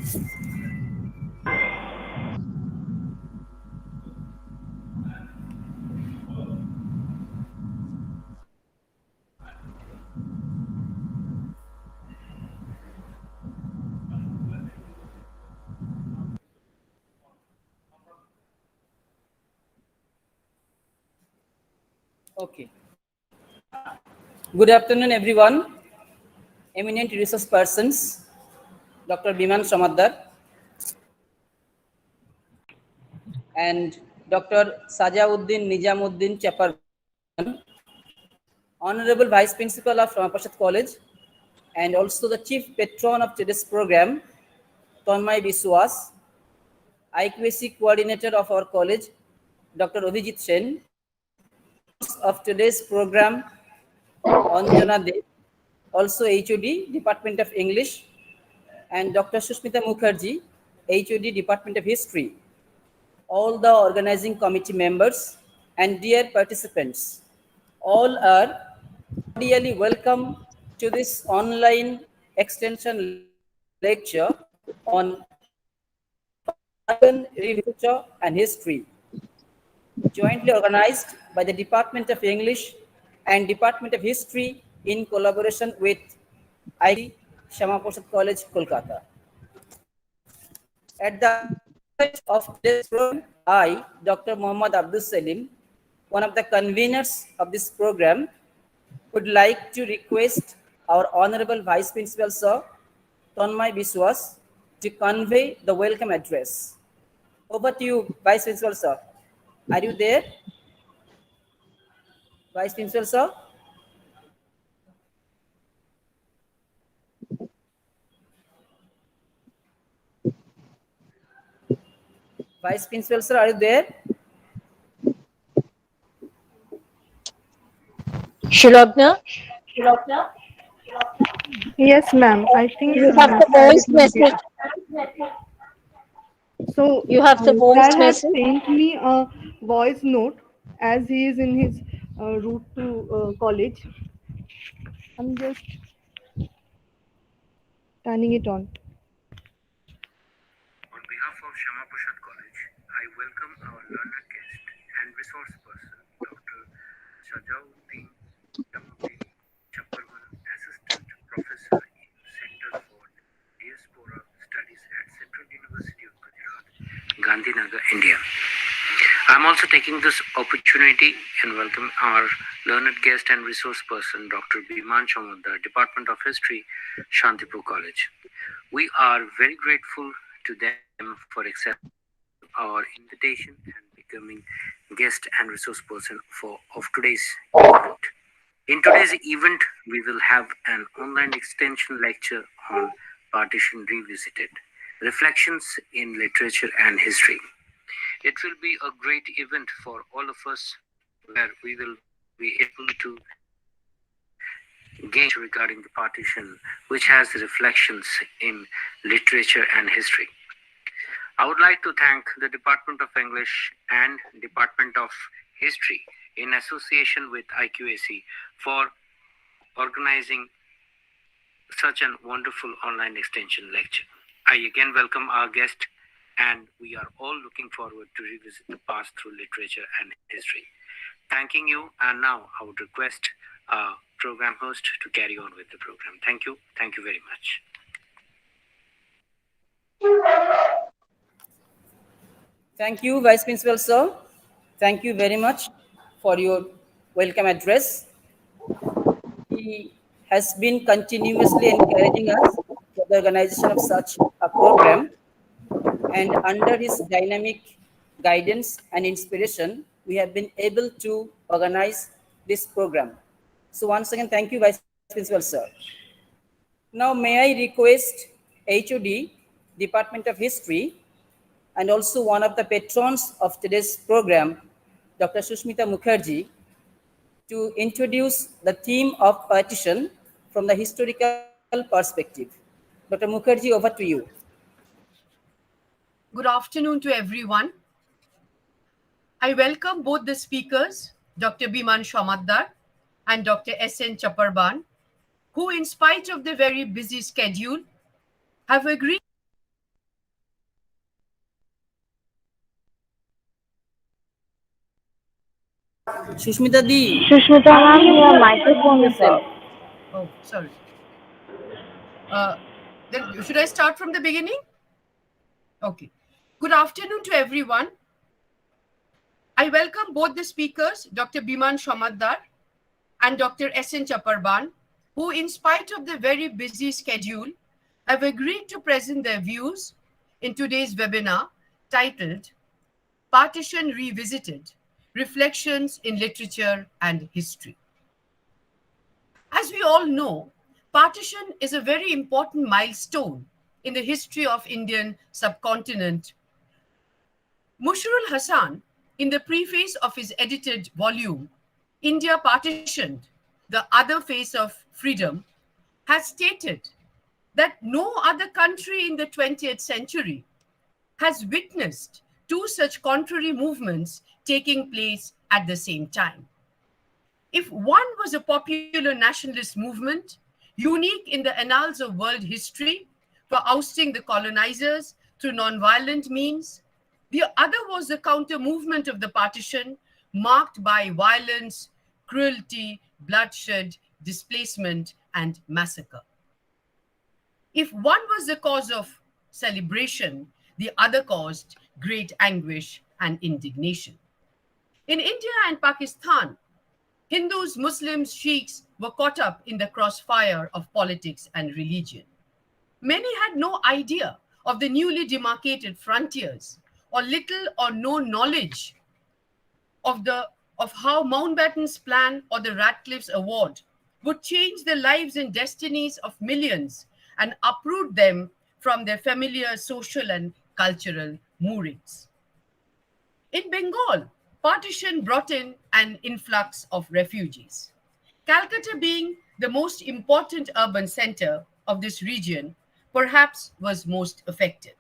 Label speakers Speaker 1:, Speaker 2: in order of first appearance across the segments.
Speaker 1: Okay. Good afternoon, everyone. Eminent resource persons, Dr. Biman Samaddar and Dr. Sajauddin Nijamuddin Chapar, Honorable Vice Principal of Ramapashat College, and also the Chief Patron of today's program, Tonmay Biswas, IQAC Coordinator of our college, Dr. Abhijit Sen, of today's program, Anjana Dev, also HOD, Department of English, and Dr. Sushmita Mukherjee, HOD, Department of History, all the organizing committee members, and dear participants. All are cordially welcome to this online extension lecture on urban literature and history, jointly organized by the Department of English and Department of History in collaboration with IIT Shamaprasad College, Kolkata. At the outset of today's program, I, Dr. Muhammad Abdul Salim, one of the conveners of this program, would like to request our Honorable Vice Principal Sir, Tonmay Biswas, to convey the welcome address. Over to you, Vice Principal Sir. Are you there? Vice Principal Sir? Vice Principal Sir, are you there?
Speaker 2: Shilogna?
Speaker 3: Yes, ma'am. I think
Speaker 2: You have the
Speaker 3: sir
Speaker 2: voice message.
Speaker 3: So
Speaker 2: You have the voice
Speaker 3: sir has
Speaker 2: message.
Speaker 3: sent me a voice note as he is in his route to college. I'm just turning it on.
Speaker 4: On behalf of Shamaprasad College, I welcome our learned guest and resource person, Dr. Sajauddin Chaparwan, Assistant Professor in Center for Diaspora Studies at Central University of Gujarat, Gandhinagar, India. I'm also taking this opportunity and welcome our learned guest and resource person, Dr. Biman Samaddar, Department of History, Shantipur College. We are very grateful to them for accepting our invitation and becoming guest and resource person of today's event. In today's event, we will have an online extension lecture on Partition Revisited, Reflections in Literature and History. It will be a great event for all of us where we will be able to gain regarding the partition, which has reflections in literature and history. I would like to thank the Department of English and Department of History in association with IQAC for organizing such a wonderful online extension lecture. I again welcome our guest, and we are all looking forward to revisit the past through literature and history. Thanking you, and now I would request our program host to carry on with the program. Thank you. Thank you very much.
Speaker 1: Thank you, Vice Principal Sir. Thank you very much for your welcome address. He has been continuously encouraging us for the organization of such a program, and under his dynamic guidance and inspiration, we have been able to organize this program. So once again, thank you, Vice Principal Sir. Now, may I request HOD, Department of History, and also one of the patrons of today's program, Dr. Sushmita Mukherjee, to introduce the theme of partition from the historical perspective. Dr. Mukherjee, over to you.
Speaker 5: Good afternoon to everyone. I welcome both the speakers, Dr. Biman Samaddar and Dr. S.N. Chaparwan, who, in spite of their very busy schedule, have agreed
Speaker 1: Sushmita Di,
Speaker 2: Shushmita ma'am, your microphone is
Speaker 1: yourself.
Speaker 2: off.
Speaker 5: Oh, sorry. Then should I start from the beginning? Okay. Good afternoon to everyone. I welcome both the speakers, Dr. Biman Shomaddar and Dr. S.N. Chaparban, who, in spite of the very busy schedule, have agreed to present their views in today's webinar titled Partition Revisited, Reflections in Literature and History. As we all know, partition is a very important milestone in the history of Indian subcontinent. Mushrul Hassan, in the preface of his edited volume, India Partitioned, the Other Face of Freedom, has stated that no other country in the 20th century has witnessed two such contrary movements taking place at the same time. If one was a popular nationalist movement, unique in the annals of world history for ousting the colonizers through nonviolent means, the other was the counter movement of the partition, marked by violence, cruelty, bloodshed, displacement, and massacre. If one was the cause of celebration, the other caused great anguish and indignation. In India and Pakistan, Hindus, Muslims, Sheikhs were caught up in the crossfire of politics and religion. Many had no idea of the newly demarcated frontiers, or little or no knowledge of how Mountbatten's plan or the Radcliffe's award would change the lives and destinies of millions and uproot them from their familiar social and cultural moorings. In Bengal, partition brought in an influx of refugees. Calcutta, being the most important urban center of this region, perhaps was most affected.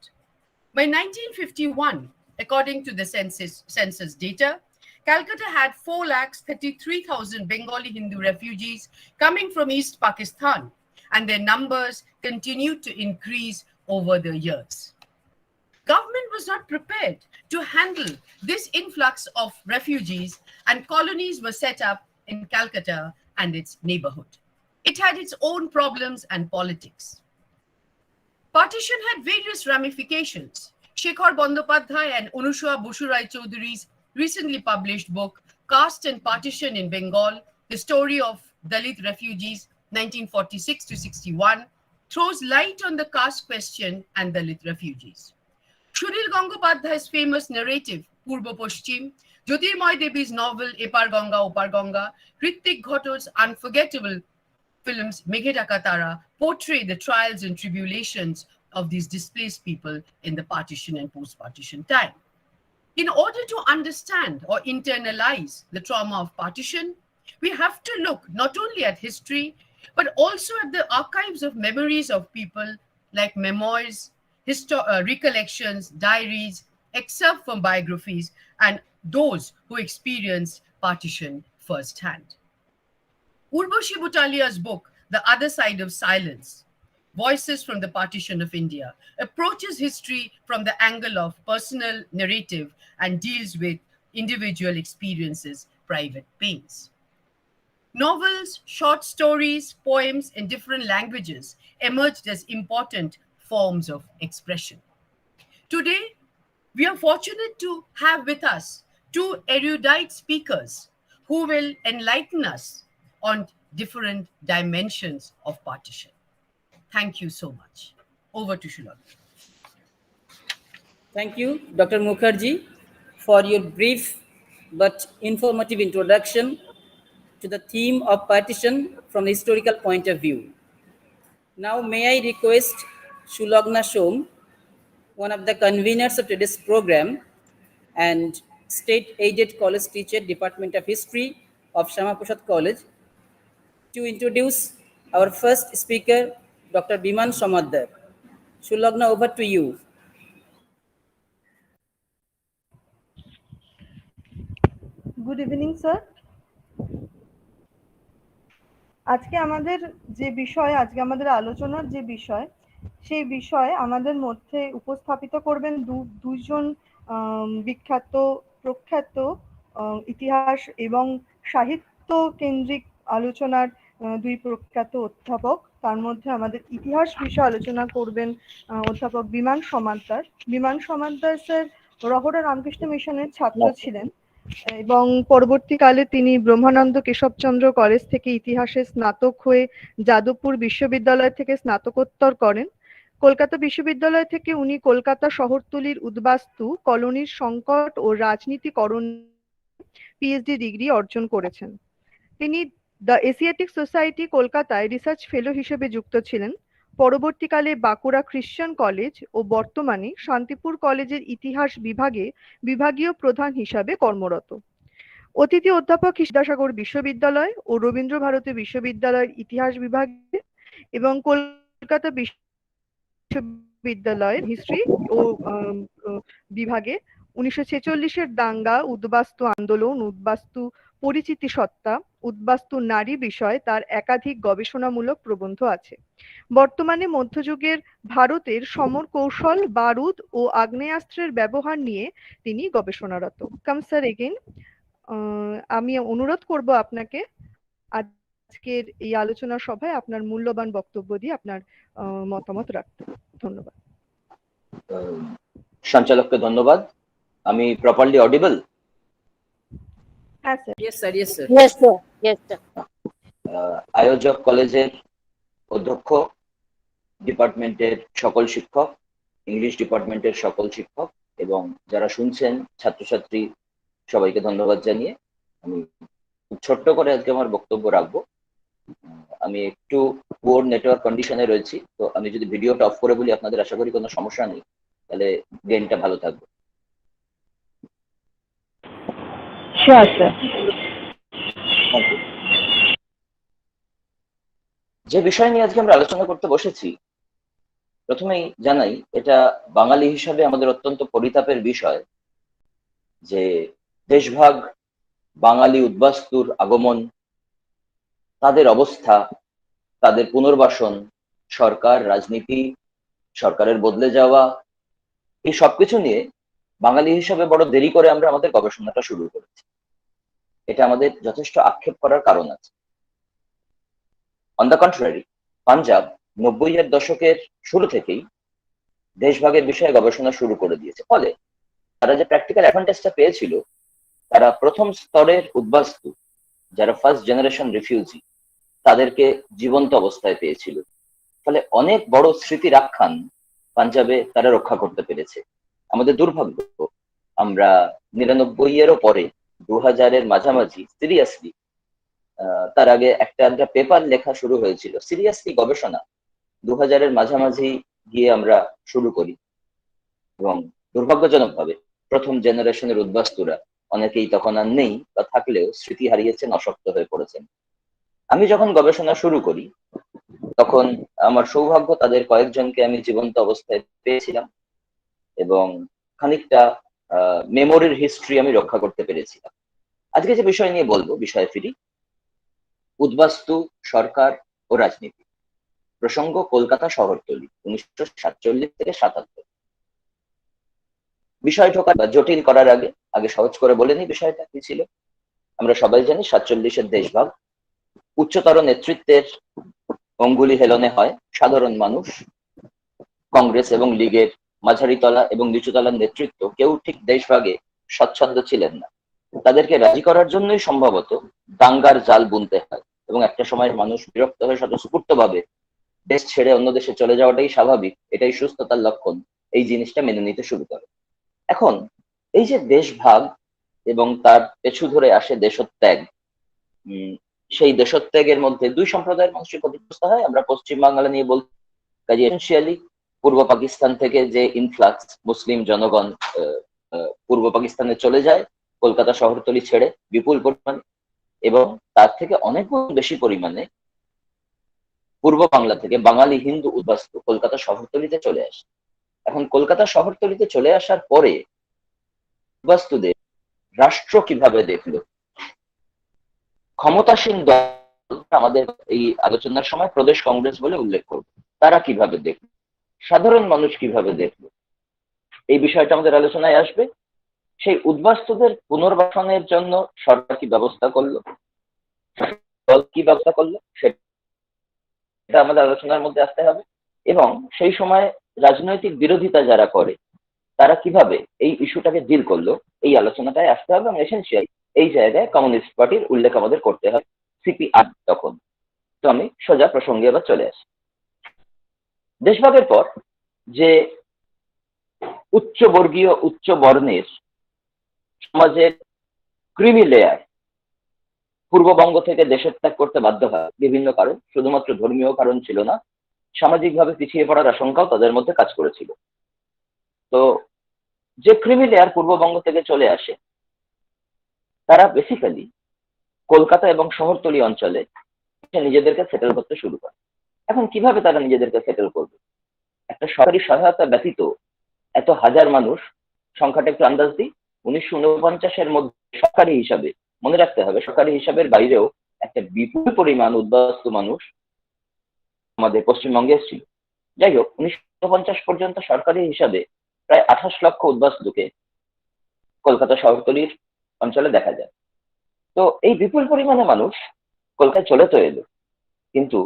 Speaker 5: By 1951, according to the census data, Calcutta had 4,33,000 Bengali Hindu refugees coming from East Pakistan, and their numbers continued to increase over the years. Government was not prepared to handle this influx of refugees, and colonies were set up in Calcutta and its neighborhood. It had its own problems and politics. Partition had various ramifications. Shekhar Bandopadhyay and Anusha Bushurai Chaudhury's recently published book, Caste and Partition in Bengal, The Story of Dalit Refugees, 1946 to 61, throws light on the caste question and Dalit refugees. Shuril Gangopadhyay's famous narrative, Purbo Poshchim, Jyotirmoy Devi's novel, Epar Ganga, Opar Ganga, Hrithik Ghotto's unforgettable films, Meghe Dhaka Tara, portray the trials and tribulations of these displaced people in the partition and post-partition time. In order to understand or internalize the trauma of partition, we have to look not only at history, but also at the archives of memories of people like memoirs, recollections, diaries, excerpts from biographies, and those who experienced partition firsthand. Urvashi Butalia's book, The Other Side of Silence, Voices from the Partition of India, approaches history from the angle of personal narrative and deals with individual experiences, private pains. Novels, short stories, poems in different languages emerged as important forms of expression. Today, we are fortunate to have with us two erudite speakers who will enlighten us on different dimensions of partition. Thank you so much. Over to Shulagna.
Speaker 1: Thank you, Dr. Mukherjee, for your brief but informative introduction to the theme of partition from the historical point of view. Now, may I request Shulagna Shom, one of the conveners of today's program and state-aided college teacher, Department of History of Shama Prasad College, to introduce our first speaker, Dr. Biman Shomaddar. Shulagna, over to you.
Speaker 3: Good evening sir. আজকে আমাদের যে বিষয়, আজকে আমাদের আলোচনার যে বিষয়, সেই বিষয় আমাদের মধ্যে উপস্থাপিত করবেন দুইজন বিখ্যাত প্রখ্যাত ইতিহাস এবং সাহিত্য কেন্দ্রিক আলোচনার দুই প্রখ্যাত অধ্যাপক। তার মধ্যে আমাদের ইতিহাস বিষয়ে আলোচনা করবেন অধ্যাপক বিমান সমাদ্দার। বিমান সমাদ্দার স্যার রহরা রামকৃষ্ণ মিশনের ছাত্র ছিলেন এবং পরবর্তীকালে তিনি ব্রহ্মানন্দ কেশবচন্দ্র কলেজ থেকে ইতিহাসে স্নাতক হয়ে যাদবপুর বিশ্ববিদ্যালয় থেকে স্নাতকোত্তর করেন। কলকাতা বিশ্ববিদ্যালয় থেকে উনি কলকাতা শহরতলির উদ্বাস্তু কলোনির সংকট ও রাজনীতিকরণ পিএইচডি ডিগ্রি অর্জন করেছেন। তিনি দ্য এশিয়াটিক সোসাইটি কলকাতায় রিসার্চ ফেলো হিসেবে যুক্ত ছিলেন। পরবর্তীকালে বাঁকুড়া খ্রিস্টান কলেজ ও বর্তমানে শান্তিপুর কলেজের ইতিহাস বিভাগে বিভাগীয় প্রধান হিসাবে কর্মরত। অতিথি অধ্যাপক বিদ্যাসাগর বিশ্ববিদ্যালয় ও রবীন্দ্র ভারতী বিশ্ববিদ্যালয়ের ইতিহাস বিভাগে এবং কলকাতা বিশ্ববিদ্যালয়ের হিস্ট্রি ও বিভাগে 1946-এর দাঙ্গা, উদ্বাস্তু আন্দোলন, উদ্বাস্তু পরিচিতি সত্তা, উদ্বাস্তু নারী বিষয়ে তার একাধিক গবেষণামূলক প্রবন্ধ আছে। বর্তমানে মধ্যযুগের ভারতের সমর কৌশল, বারুদ ও আগ্নেয়াস্ত্রের ব্যবহার নিয়ে তিনি গবেষণারত। কাম স্যার এগেইন, আমি অনুরোধ করব আপনাকে আজকের এই আলোচনা সভায় আপনার মূল্যবান বক্তব্য দিয়ে আপনার মতামত রাখতে। ধন্যবাদ।
Speaker 6: সঞ্চালককে ধন্যবাদ। আমি প্রপারলি অডিবল?
Speaker 3: হ্যাঁ sir.
Speaker 1: Yes, sir. Yes, sir.
Speaker 2: Yes, sir. Yes, sir.
Speaker 6: আয়োজক কলেজের অধ্যক্ষ, ডিপার্টমেন্টের সকল শিক্ষক, ইংলিশ ডিপার্টমেন্টের সকল শিক্ষক এবং যারা শুনছেন ছাত্রছাত্রী, সবাইকে ধন্যবাদ জানিয়ে আমি খুব ছোট্ট করে আজকে আমার বক্তব্য রাখবো। আমি একটু পুয়ার নেটওয়ার্ক কন্ডিশনে রয়েছি, তো আমি যদি ভিডিওটা অফ করে বলি আপনাদের আশা করি কোনো সমস্যা নেই, তাহলে গেমটা ভালো থাকবে।
Speaker 2: Sure, sir.
Speaker 6: যে বিষয় নিয়ে আজকে আমরা আলোচনা করতে বসেছি, প্রথমেই জানাই এটা বাঙালি হিসাবে আমাদের অত্যন্ত পরিতাপের বিষয় যে দেশভাগ, বাঙালি উদ্বাস্তুর আগমন, তাদের অবস্থা, তাদের পুনর্বাসন, সরকার, রাজনীতি, সরকারের বদলে যাওয়া, এই সবকিছু নিয়ে বাঙালি হিসাবে বড় দেরি করে আমরা আমাদের গবেষণাটা শুরু করেছি। এটা আমাদের যথেষ্ট আক্ষেপ করার কারণ আছে। অন দ্য কন্ট্রারি, পাঞ্জাব 90-এর দশকের শুরু থেকেই দেশভাগের বিষয়ে গবেষণা শুরু করে দিয়েছে। ফলে তারা যে প্র্যাকটিক্যাল অ্যাডভান্টেজটা পেয়েছিল, তারা প্রথম স্তরের উদ্বাস্তু, যারা ফার্স্ট জেনারেশন রিফিউজি, তাদেরকে জীবন্ত অবস্থায় পেয়েছিল। ফলে অনেক বড় স্মৃতির আখ্যান পাঞ্জাবে তারা রক্ষা করতে পেরেছে। আমাদের দুর্ভাগ্য, আমরা 99-এরও পরে 2000-এর মাঝামাঝি সিরিয়াসলি, তার আগে একটা পেপার লেখা শুরু হয়েছিল, সিরিয়াসলি গবেষণা 2000-এর মাঝামাঝি গিয়ে আমরা শুরু করি এবং দুর্ভাগ্যজনকভাবে প্রথম জেনারেশনের উদ্বাস্তুরা অনেকেই তখন আর নেই, বা থাকলেও স্মৃতি হারিয়েছেন, অশক্ত হয়ে পড়েছেন। আমি যখন গবেষণা শুরু করি তখন আমার সৌভাগ্য তাদের কয়েকজনকে আমি জীবন্ত অবস্থায় পেয়েছিলাম এবং খানিকটা মেমোরির হিস্ট্রি আমি রক্ষা করতে পেরেছিলাম। আজকে যে বিষয় নিয়ে বলবো, বিষয়ে ফিরি। উদ্বাস্তু, সরকার ও রাজনীতি। প্রসঙ্গ কলকাতা শহরতলি, 1947 থেকে 77। বিষয় ঢোকা বা জটিল করার আগে সহজ করে বলে নি বিষয়টা কি ছিল। আমরা সবাই জানি 47-এর দেশভাগ, উচ্চতর নেতৃত্বের অঙ্গুলি হেলনে হয় সাধারণ মানুষ, কংগ্রেস এবং লীগের মাঝারি তলা এবং নিচুতলার নেতৃত্ব কেউ ঠিক দেশভাগে স্বচ্ছন্দ ছিলেন না। তাদেরকে রাজি করার জন্যই সম্ভবত দাঙ্গার জাল বুনতে হয় এবং একটা সময় মানুষ বিরক্ত হয়ে স্বতঃস্ফূর্ত ভাবে দেশ ছেড়ে অন্য দেশে চলে যাওয়াটাই স্বাভাবিক, এটাই সুস্থতার লক্ষণ, এই জিনিসটা মেনে নিতে শুরু করে। এখন এই যে দেশভাগ এবং তার পেছু ধরে আসে দেশত্যাগ, সেই দেশত্যাগের মধ্যে দুই সম্প্রদায়ের মানুষের ক্ষতিগ্রস্ত হয়। আমরা পশ্চিম বাংলা নিয়ে বলতে কাজে এসেন্সিয়ালি পূর্ব পাকিস্তান থেকে যে ইনফ্লাক্স মুসলিম জনগণ পূর্ব পাকিস্তানে চলে যায় কলকাতা শহরতলি ছেড়ে বিপুল পরিমাণে, এবং তার থেকে অনেক বেশি পরিমাণে পূর্ব বাংলা থেকে বাঙালি হিন্দু উদ্বাস্তু কলকাতা শহরতলিতে চলে আসে। এখন কলকাতা শহরতলিতে চলে আসার পরে উদ্বাস্তুদের রাষ্ট্র কিভাবে দেখলো, ক্ষমতাসীন দল, আমাদের এই আলোচনার সময় প্রদেশ কংগ্রেস বলে উল্লেখ করব, তারা কিভাবে দেখলো, সাধারণ মানুষ কিভাবে দেখলো, এই বিষয়টা আমাদের আলোচনায় আসবে। সেই উদ্বাস্তুদের পুনর্বাসনের জন্য সরকার কি ব্যবস্থা করলো, দল কি ব্যবস্থা করলো, সেটা আমাদের আলোচনার মধ্যে আসতে হবে। এবং সেই সময় রাজনৈতিক বিরোধিতা যারা করে তারা কিভাবে এই ইস্যুটাকে ডিল করলো, এই আলোচনাটায় আসতে হবে। এবং এসেন্সিয়াল এই জায়গায় কমিউনিস্ট পার্টির উল্লেখ আমাদের করতে হবে, সিপিআর তখন। তো আমি সোজা প্রসঙ্গে এবার চলে আসি। দেশভাগের পর যে উচ্চবর্গীয় উচ্চ বর্ণের সমাজের ক্রিমি লেয়ার পূর্ববঙ্গ থেকে দেশের ত্যাগ করতে বাধ্য হয় বিভিন্ন কারণ, শুধুমাত্র ধর্মীয় কারণ ছিল না, সামাজিকভাবে পিছিয়ে পড়ার আশঙ্কাও তাদের মধ্যে কাজ করেছিল। তো যে ক্রিমি লেয়ার পূর্ববঙ্গ থেকে চলে আসে তারা বেসিক্যালি কলকাতা এবং শহরতলি অঞ্চলে নিজেদেরকে সেটেল করতে শুরু করে। এখন কিভাবে তারা নিজেদেরকে সেটেল করবে? একটা সরকারি সহায়তা ব্যতীত এত হাজার মানুষ, সংখ্যাটা একটু আন্দাজ দিই, 1949-এর মধ্যে সরকারি হিসাবে, মনে রাখতে হবে সরকারি হিসাবের বাইরেও একটা বিপুল পরিমাণ উদ্বাস্তু মানুষ আমাদের পশ্চিমবঙ্গে এসেছিল। যাই হোক, 1950 পর্যন্ত সরকারি হিসাবে প্রায় 28 লক্ষ উদ্বাস্তুকে কলকাতা শহরতলির অঞ্চলে দেখা যায়। তো এই বিপুল পরিমাণে মানুষ কলকাতায় চলে তো এলো, কিন্তু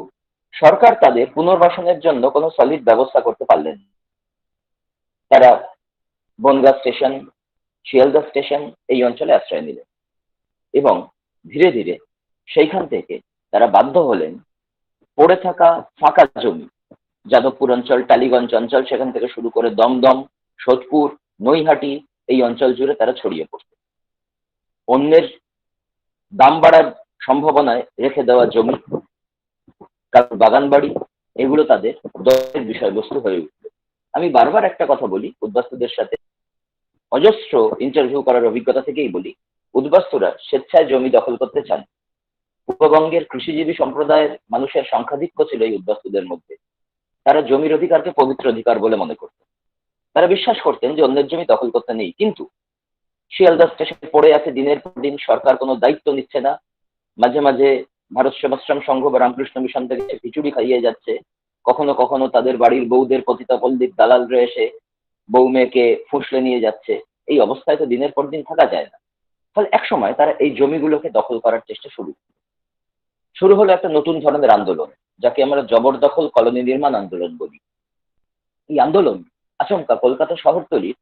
Speaker 6: সরকার তাদের পুনর্বাসনের জন্য কোনো সলিড ব্যবস্থা করতে পারলেন না। তারা বনগাঁ স্টেশন, শিয়ালদা স্টেশন এই অঞ্চলে আশ্রয় নিলেন এবং ধীরে ধীরে সেইখান থেকে তারা বাধ্য হলেন পড়ে থাকা ফাঁকা জমি, যাদবপুর অঞ্চল, টালিগঞ্জ অঞ্চল, সেখান থেকে শুরু করে দমদম, সোদপুর, নৈহাটি এই অঞ্চল জুড়ে তারা ছড়িয়ে পড়ত। অন্যের দাম বাড়ার সম্ভাবনায় রেখে দেওয়া জমি, কারণ বাগান বাড়ি, এগুলো তাদের দলের বিষয়বস্তু হয়ে উঠল। আমি বারবার একটা কথা বলি, উদ্বাস্তুদের সাথে অজস্র ইন্টারভিউ করার অভিজ্ঞতা থেকেই বলি, উদ্বাস্তুরা স্বেচ্ছায় জমি দখল করতে চান। পূর্ববঙ্গের কৃষিজীবী সম্প্রদায়ের মানুষের সংখ্যাধিক্য ছিল এই উদ্বাস্তুদের মধ্যে। তারা জমির অধিকারকে পবিত্র অধিকার বলে মনে করতেন। তারা বিশ্বাস করতেন যে অন্যের জমি দখল করতে নেই। কিন্তু শিয়ালদা স্টেশনে পড়ে আছে দিনের পর দিন, সরকার কোনো দায়িত্ব নিচ্ছে না। মাঝে মাঝে ভারত সেবাশ্রম সংঘ বা রামকৃষ্ণ মিশন থেকে খিচুড়ি খাইয়ে যাচ্ছে। কখনো কখনো তাদের বাড়ির বউদের পতিতাপল্লীর দালালরা এসে বউ মেয়েকে ফুসলে নিয়ে যাচ্ছে। এই অবস্থায় তো দিনের পর দিন থাকা যায় না। ফলে একসময় তারা এই জমিগুলোকে দখল করার চেষ্টা শুরু হলো একটা নতুন ধরনের আন্দোলন, যাকে আমরা জবরদখল কলোনি নির্মাণ আন্দোলন বলি। এই আন্দোলন আচমকা কলকাতা শহরতলির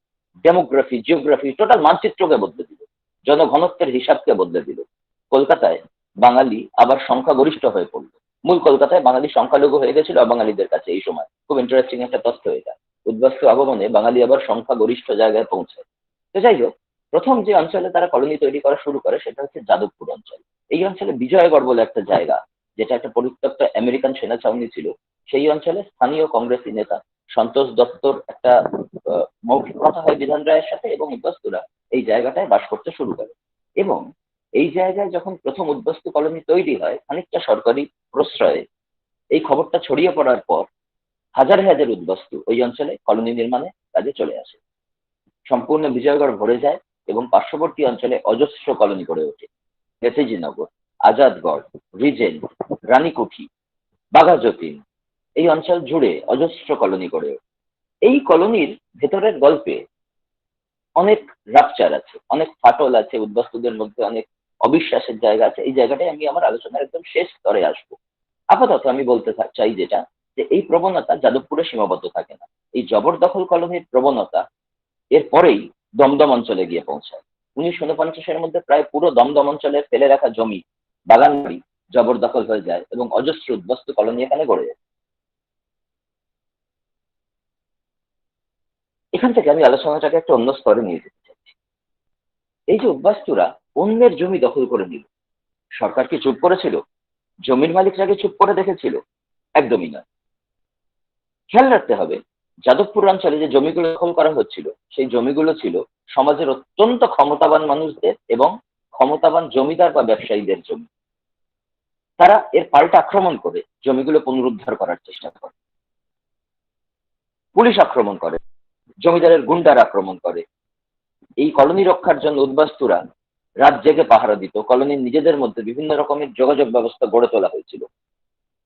Speaker 6: ডেমোগ্রাফি, জিওগ্রাফি, টোটাল মানচিত্রকে বদলে দিল, জনঘনত্বের হিসাবকে বদলে দিল। কলকাতায় বাঙালি আবার সংখ্যাগরিষ্ঠ হয়ে পড়ল। মূল কলকাতায় বাঙালি সংখ্যালঘু হয়ে গেছিল অবাঙালিদের কাছে। এই সময় খুব ইন্টারেস্টিং একটা তথ্য এটা, উদ্বাস্তু আগমনে বাঙালি আবার সংখ্যাগরিষ্ঠ জায়গায় পৌঁছায়। তো যাই হোক, প্রথম যে অঞ্চলে তারা কলোনি তৈরি করা শুরু করে সেটা হচ্ছে যাদবপুর অঞ্চল। এই অঞ্চলে বিজয়গড় বলে একটা জায়গা, যেটা একটা পরিত্যক্ত আমেরিকান সেনা ছাউনি ছিল, সেই অঞ্চলে স্থানীয় কংগ্রেসী নেতা সন্তোষ দত্তর একটা মৌখিক কথা হয় বিধান রায়ের সাথে, এবং উদ্বাস্তুরা এই জায়গাটায় বাস করতে শুরু করে। এবং এই জায়গায় যখন প্রথম উদ্বাস্তু কলোনি তৈরি হয়, খানিকটা সরকারি প্রশ্রয়ে এই খবরটা ছড়িয়ে পড়ার পর হাজার হাজার উদ্বাস্তু ওই অঞ্চলে কলোনি নির্মাণে কাজে চলে আসে। সম্পূর্ণ বিজয়গড় ভরে যায় এবং পার্শ্ববর্তী অঞ্চলে অজস্র কলোনি গড়ে ওঠে। নেতাজিনগর, আজাদগড়, রিজেন্ট, রানীকুঠি, বাঘাযতীন, এই অঞ্চল জুড়ে অজস্র কলোনি গড়ে ওঠে। এই কলোনির ভেতরের গল্পে অনেক রাপচার আছে, অনেক ফাটল আছে, উদ্বাস্তুদের মধ্যে অনেক অবিশ্বাসের জায়গা আছে। এই জায়গাটায় আমি আমার আলোচনার একদম শেষ স্তরে আসবো। আপাতত আমি বলতে চাই যেটা, যে এই প্রবণতা যাদবপুরে সীমাবদ্ধ থাকে না। এই জবরদখল কলোনির প্রবণতা এর পরেই দমদম অঞ্চলে গিয়ে পৌঁছায়। 1949-এর মধ্যে প্রায় পুরো দমদম অঞ্চলে ফেলে রাখা জমি, বাগান বাড়ি জবরদখল হয়ে যায় এবং অজস্র উদ্বাস্তু কলোনি এখানে গড়ে যায়। এখান থেকে আমি আলোচনাটাকে একটা অন্য স্তরে নিয়ে যেতে চাচ্ছি। এই যে উদ্বাস্তুরা অন্যের জমি দখল করে নিল, সরকার কি চুপ করেছিল? জমির মালিকরা কি চুপ করে দেখেছিল? একদমই নয়। খেয়াল রাখতে হবে, যাদবপুর অঞ্চলে যে জমিগুলো দখল করা হচ্ছিল, সেই জমিগুলো ছিল সমাজের অত্যন্ত ক্ষমতাবান মানুষদের এবং ক্ষমতাবান জমিদার বা ব্যবসায়ীদের জমি। তারা এর পাল্টা আক্রমণ করে জমিগুলো পুনরুদ্ধার করার চেষ্টা করে। পুলিশ আক্রমণ করে, জমিদারের গুন্ডার আক্রমণ করে। এই কলোনি রক্ষার জন্য উদ্বাস্তুরা রাত জেগে পাহারা দিত। কলোনির নিজেদের মধ্যে বিভিন্ন রকমের যোগাযোগ ব্যবস্থা গড়ে তোলা হয়েছিল।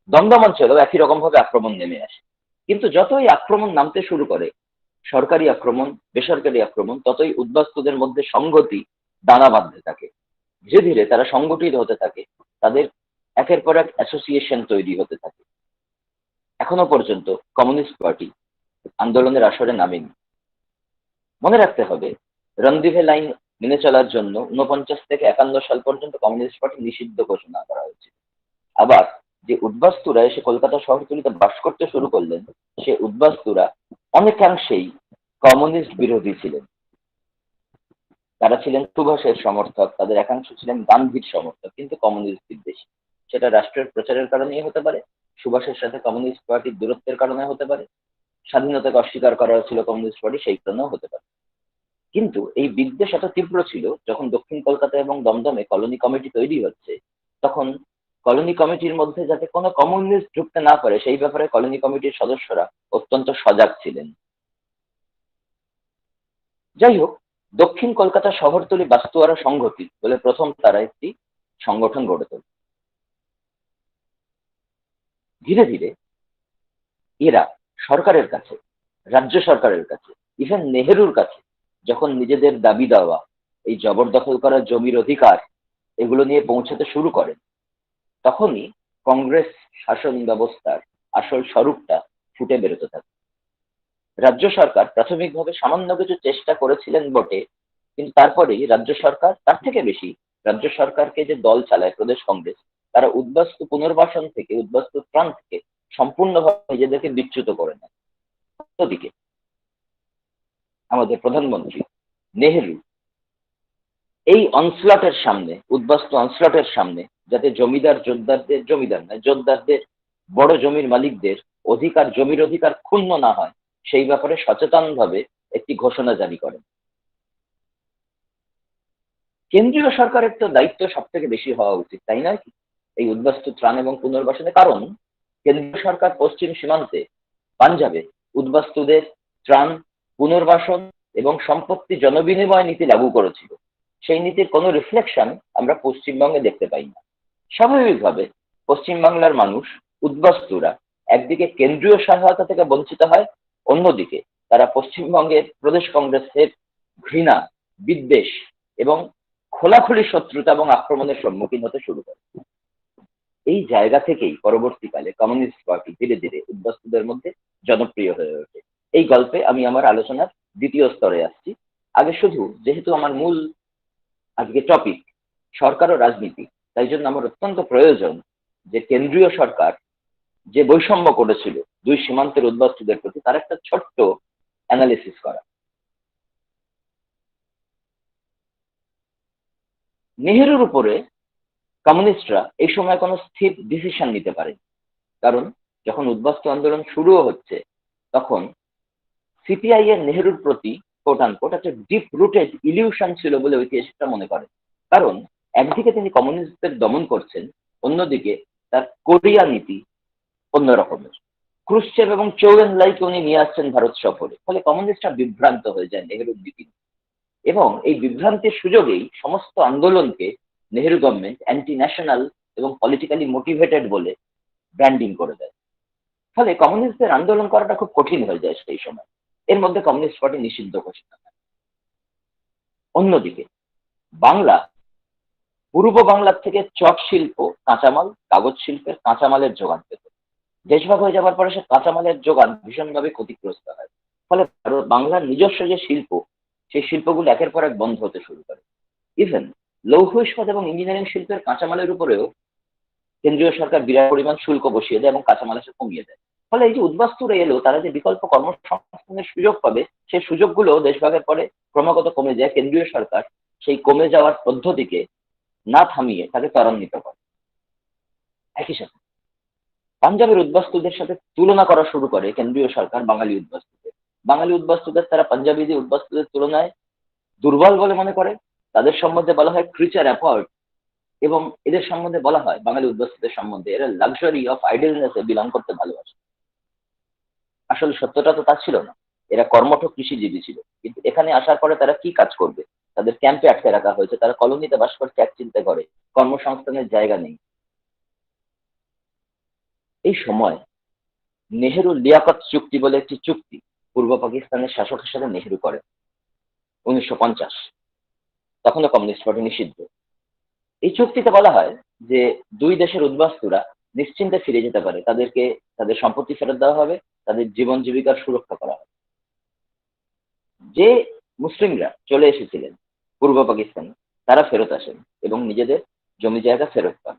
Speaker 6: দমদম অঞ্চলেও একই রকম ভাবে আক্রমণ নেমে আসে। কিন্তু যত এই আক্রমণ নামতে শুরু করে, সরকারি আক্রমণ, বেসরকারি আক্রমণ, ততই উদ্বাস্তুদের মধ্যে সংগতি দানা বাঁধতে থাকে। ধীরে ধীরে তারা সংগঠিত হতে থাকে, তাদের একের পর এক অ্যাসোসিয়েশন তৈরি হতে থাকে। এখনো পর্যন্ত কমিউনিস্ট পার্টি আন্দোলনের আসরে নামেনি। মনে রাখতে হবে, রন্দিভে লাইন মেনে চলার জন্য 49 থেকে 51 সাল পর্যন্ত কমিউনিস্ট পার্টি নিষিদ্ধ ঘোষণা করা হয়েছে। আবার যে উদ্বাস্তুরা এসে কলকাতা শহরতলিতে বাস করতে শুরু করলেন, সে উদ্বাস্তুরা অনেকাংশেই কমিউনিস্ট বিরোধী ছিলেন। তারা ছিলেন সুভাষের সমর্থক, তাদের একাংশ ছিলেন গান্ধীর সমর্থক, কিন্তু কমিউনিস্ট বিদ্বেষী। সেটা রাষ্ট্রের প্রচারের কারণেই হতে পারে, সুভাষের সাথে কমিউনিস্ট পার্টির দূরত্বের কারণে হতে পারে, স্বাধীনতাকে অস্বীকার করা হচ্ছিল কমিউনিস্ট পার্টি, সেই কারণেও হতে পারে। কিন্তু এই বিদ্বেষ এত তীব্র ছিল, যখন দক্ষিণ কলকাতা এবং দমদমে কলোনি কমিটি তৈরি হচ্ছে, তখন কলোনি কমিটির মধ্যে যাতে কোনো কমিউনিস্ট ঢুকতে না পারে সেই ব্যাপারে কলোনি কমিটির সদস্যরা অত্যন্ত সজাগ ছিলেন। যাই হোক, দক্ষিণ কলকাতা শহরতলি বাস্তুয়ারা সংঘতি বলে প্রথম তারা একটি সংগঠন গড়ে তোলে। ধীরে ধীরে এরা সরকারের কাছে, রাজ্য সরকারের কাছে, ইভেন নেহেরুর কাছে যখন নিজেদের দাবি দাওয়া, এই জবরদখল করা জমির অধিকার, এগুলো নিয়ে পৌঁছাতে শুরু করেন, তখনই কংগ্রেস শাসন ব্যবস্থার আসল স্বরূপটা ফুটে বেরোতে থাকে। রাজ্য সরকার প্রাথমিকভাবে সামান্য কিছু চেষ্টা করেছিলেন বটে, কিন্তু তারপরেই রাজ্য সরকার, তার থেকে বেশি রাজ্য সরকারকে যে দল চালায় প্রদেশ কংগ্রেস, তারা উদ্বাস্তু পুনর্বাসন থেকে, উদ্বাস্তু ত্রাণ থেকে সম্পূর্ণভাবে নিজেদেরকে বিচ্যুত করে নেয়। অন্যদিকে আমাদের প্রধানমন্ত্রী নেহেরু এই অনস্লটের সামনে, উদ্বাস্তু অনস্লটের সামনে, যাতে জমিদার জোরদারদের, জমিদার নয় জোরদারদের, বড় জমির মালিকদের অধিকার, জমির অধিকার ক্ষুণ্ণ না হয়, সেই ব্যাপারে সচেতনভাবে একটি ঘোষণা জারি করেন। কেন্দ্রীয় সরকারের তো দায়িত্ব সব থেকে বেশি হওয়া উচিত, তাই নয় কি, এই উদ্বাস্তু ত্রাণ এবং পুনর্বাসনে? কারণ কেন্দ্রীয় সরকার পশ্চিম সীমান্তে পাঞ্জাবে উদ্বাস্তুদের ত্রাণ, পুনর্বাসন এবং সম্পত্তি জনবিনিময় নীতি লাগু করেছিল। সেই নীতির কোনো রিফ্লেকশন আমরা পশ্চিমবঙ্গে দেখতে পাই না। স্বাভাবিকভাবে পশ্চিমবাংলার মানুষ, উদ্বাস্তুরা একদিকে কেন্দ্রীয় সহায়তা থেকে বঞ্চিত হয়, অন্যদিকে তারা পশ্চিমবঙ্গের প্রদেশ কংগ্রেসের ঘৃণা, বিদ্বেষ এবং খোলাখুলি শত্রুতা এবং আক্রমণের সম্মুখীন হতে শুরু করে। এই জায়গা থেকেই পরবর্তীকালে কমিউনিস্ট পার্টি ধীরে ধীরে উদ্বাস্তুদের মধ্যে জনপ্রিয় হয়ে ওঠে। এই গল্পে আমি আমার আলোচনার দ্বিতীয় স্তরে আসছি। আগে শুধু, যেহেতু আমার মূল আজকে টপিক সরকার ও রাজনীতি, তাই জন্য আমার অত্যন্ত প্রয়োজন যে কেন্দ্রীয় সরকার যে বৈষম্য করেছিল দুই সীমান্তের উদ্বাস্তুদের প্রতি, তার একটা ছোট্ট অ্যানালিসিস করা। নেহেরুর উপরে কমিউনিস্টরা এই সময় কোনো স্থির ডিসিশন নিতে পারে, কারণ যখন উদ্বাস্তু আন্দোলন শুরুও হচ্ছে, তখন সিপিআই এর নেহেরুর প্রতি কোট আনকোট একটা ডিপ রুটেড ইলিউশন ছিল বলে ঐতিহাসিকরা মনে করেন। কারণ একদিকে তিনি কমিউনিস্টদের দমন করছেন, অন্যদিকে তার কোরিয়া নীতি অন্যরকমের। ক্রুশ্চেভ এবং চৌয়েন লাইকে উনি নিয়ে আসছেন ভারত সফরে, ফলে কমিউনিস্টরা বিভ্রান্ত হয়ে যায় নেহেরুর নীতি, এবং এই বিভ্রান্তির সুযোগেই সমস্ত আন্দোলনকে নেহেরু গভর্নমেন্ট অ্যান্টি ন্যাশনাল এবং পলিটিক্যালি মোটিভেটেড বলে ব্র্যান্ডিং করে দেয়। ফলে কমিউনিস্টদের আন্দোলন করাটা খুব কঠিন হয়ে যায় সেই সময়। এর মধ্যে কমিউনিস্ট পার্টি নিষিদ্ধ ঘোষণা হয়। অন্যদিকে বাংলা, পূর্ব বাংলার থেকে চট শিল্প, কাঁচামাল, কাগজ শিল্পের কাঁচামালের যোগান পেত। দেশভাগ হয়ে যাওয়ার পরে সে কাঁচামালের যোগান ভীষণভাবে ক্ষতিগ্রস্ত হয়। ফলে বাংলার নিজস্ব যে শিল্প, সেই শিল্পগুলো একের পর এক বন্ধ হতে শুরু করে। ইভেন লৌহ ইস্পাত এবং ইঞ্জিনিয়ারিং শিল্পের কাঁচামালের উপরেও কেন্দ্রীয় সরকার বিরাট পরিমাণ শুল্ক বসিয়ে দেয় এবং কাঁচামাল এসে কমিয়ে দেয়। ফলে এই যে উদ্বাস্তুরা এলো, তারা যে বিকল্প কর্মসংস্থানের সুযোগ পাবে, সেই সুযোগগুলো দেশভাগের পরে ক্রমাগত কমে যায়। কেন্দ্রীয় সরকার সেই কমে যাওয়ার পদ্ধতিকে না থামিয়ে তাকে ত্বরান্বিত করে। একই সাথে পাঞ্জাবের উদ্বাস্তুদের সাথে তুলনা করা শুরু করে কেন্দ্রীয় সরকার বাঙালি উদ্বাস্তুদের। বাঙালি উদ্বাস্তুদের তারা পাঞ্জাবি উদ্বাস্তুদের তুলনায় দুর্বল বলে মনে করে। তাদের সম্বন্ধে বলা হয় ক্রিচার অ্যাপার্ট, এবং এদের সম্বন্ধে বলা হয়, বাঙালি উদ্বাস্তুদের সম্বন্ধে, এরা luxury of idleness A belong করতে ভালোবাসে। আসলে সত্যটা তো তা ছিল না। এরা কর্মঠ কৃষিজীবী ছিল, কিন্তু এখানে আসার পরে তারা কি কাজ করবে? তাদের ক্যাম্পে আটকে রাখা হয়েছে, তারা কলোনিতে বাস করছে এক চিন্তা করে, কর্মসংস্থানের জায়গা নেই। এই সময় নেহেরু লিয়াকত চুক্তি বলে একটি চুক্তি পূর্ব পাকিস্তানের শাসক হিসেবে নেহেরু করেন 1950। তখনও কমিউনিস্ট পার্টি নিষিদ্ধ। এই চুক্তিতে বলা হয় যে দুই দেশের উদ্বাস্তুরা নিশ্চিন্তে ফিরে যেতে পারে, তাদেরকে তাদের সম্পত্তি ফেরত দেওয়া হবে, তাদের জীবন জীবিকার সুরক্ষা করা হবে। যে মুসলিমরা চলে এসেছিলেন পূর্ব পাকিস্তানে তারা ফেরত আসেন এবং নিজেদের জমি জায়গা ফেরত পান।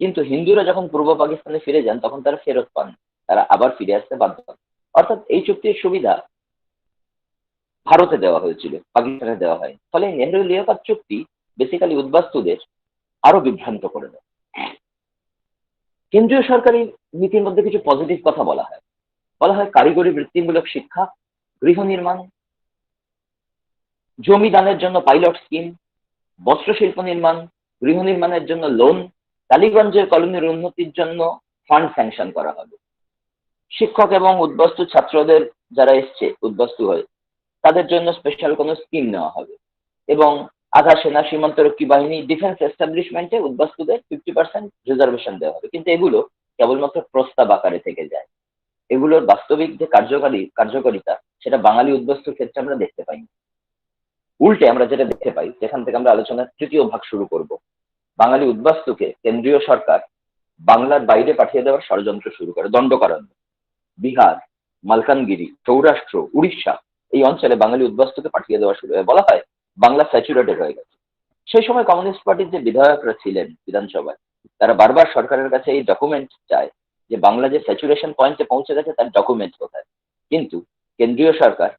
Speaker 6: কিন্তু হিন্দুরা যখন পূর্ব পাকিস্তানে ফিরে যান তখন তারা ফেরত পান, তারা আবার ফিরে আসতে বাধ্য হন। অর্থাৎ এই চুক্তির সুবিধা ভারতে দেওয়া হয়েছিল, পাকিস্তানে দেওয়া হয়। ফলে নেহরু লিয়াকত চুক্তি বেসিক্যালি উদ্বাস্তুদের আরো বিভ্রান্ত করে দেয়। কেন্দ্রীয় সরকারি নীতির মধ্যে কিছু পজিটিভ কথা বলা হয়। বলা হয় কারিগরি বৃত্তিমূলক শিক্ষা, গৃহ নির্মাণ, জমি দানের জন্য পাইলট স্কিম, বস্ত্রশিল্প নির্মাণ, গৃহ নির্মাণের জন্য লোন, টালিগঞ্জের কলোনির উন্নতির জন্য ফান্ড স্যাংশন করা হবে। শিক্ষক এবং উদ্বাস্তু ছাত্রদের যারা এসছে উদ্বাস্তু হয়ে তাদের জন্য স্পেশাল কোনো স্কিম নেওয়া হবে এবং আধা সেনা, সীমান্তরক্ষী বাহিনী, ডিফেন্স এস্টাবলিশমেন্টে উদ্বাস্তুদের 50% রিজার্ভেশন দেওয়া হবে। কিন্তু এগুলো কেবলমাত্র প্রস্তাব আকারে থেকে যায়, এগুলোর বাস্তবিক যে কার্যকারিতা সেটা বাঙালি উদ্বাস্তুর ক্ষেত্রে আমরা দেখতে পাই। উল্টে আমরা যেটা দেখতে পাই, যেখান থেকে আমরা আলোচনার তৃতীয় ভাগ শুরু করব, বাঙালি উদ্বাস্তুকে কেন্দ্রীয় সরকার বাংলার বাইরে পাঠিয়ে দেওয়ার ষড়যন্ত্র শুরু করে। দণ্ডকারণ্য, বিহার, মালকানগিরি, সৌরাষ্ট্র, উড়িষ্যা এই অঞ্চলে বাঙালি উদ্বাস্তুকে পাঠিয়ে দেওয়া শুরু হয়। বলা হয় বাংলা স্যাচুরেটেড হয়ে গেছে। সেই সময় কমিউনিস্ট পার্টির যে বিধায়করা ছিলেন বিধানসভায় তারা বারবার সরকারের কাছে এই ডকুমেন্ট চায় যে বাংলা যে স্যাচুরেশন পয়েন্টে পৌঁছে গেছে তার ডকুমেন্ট কোথায়। কিন্তু কেন্দ্রীয় সরকার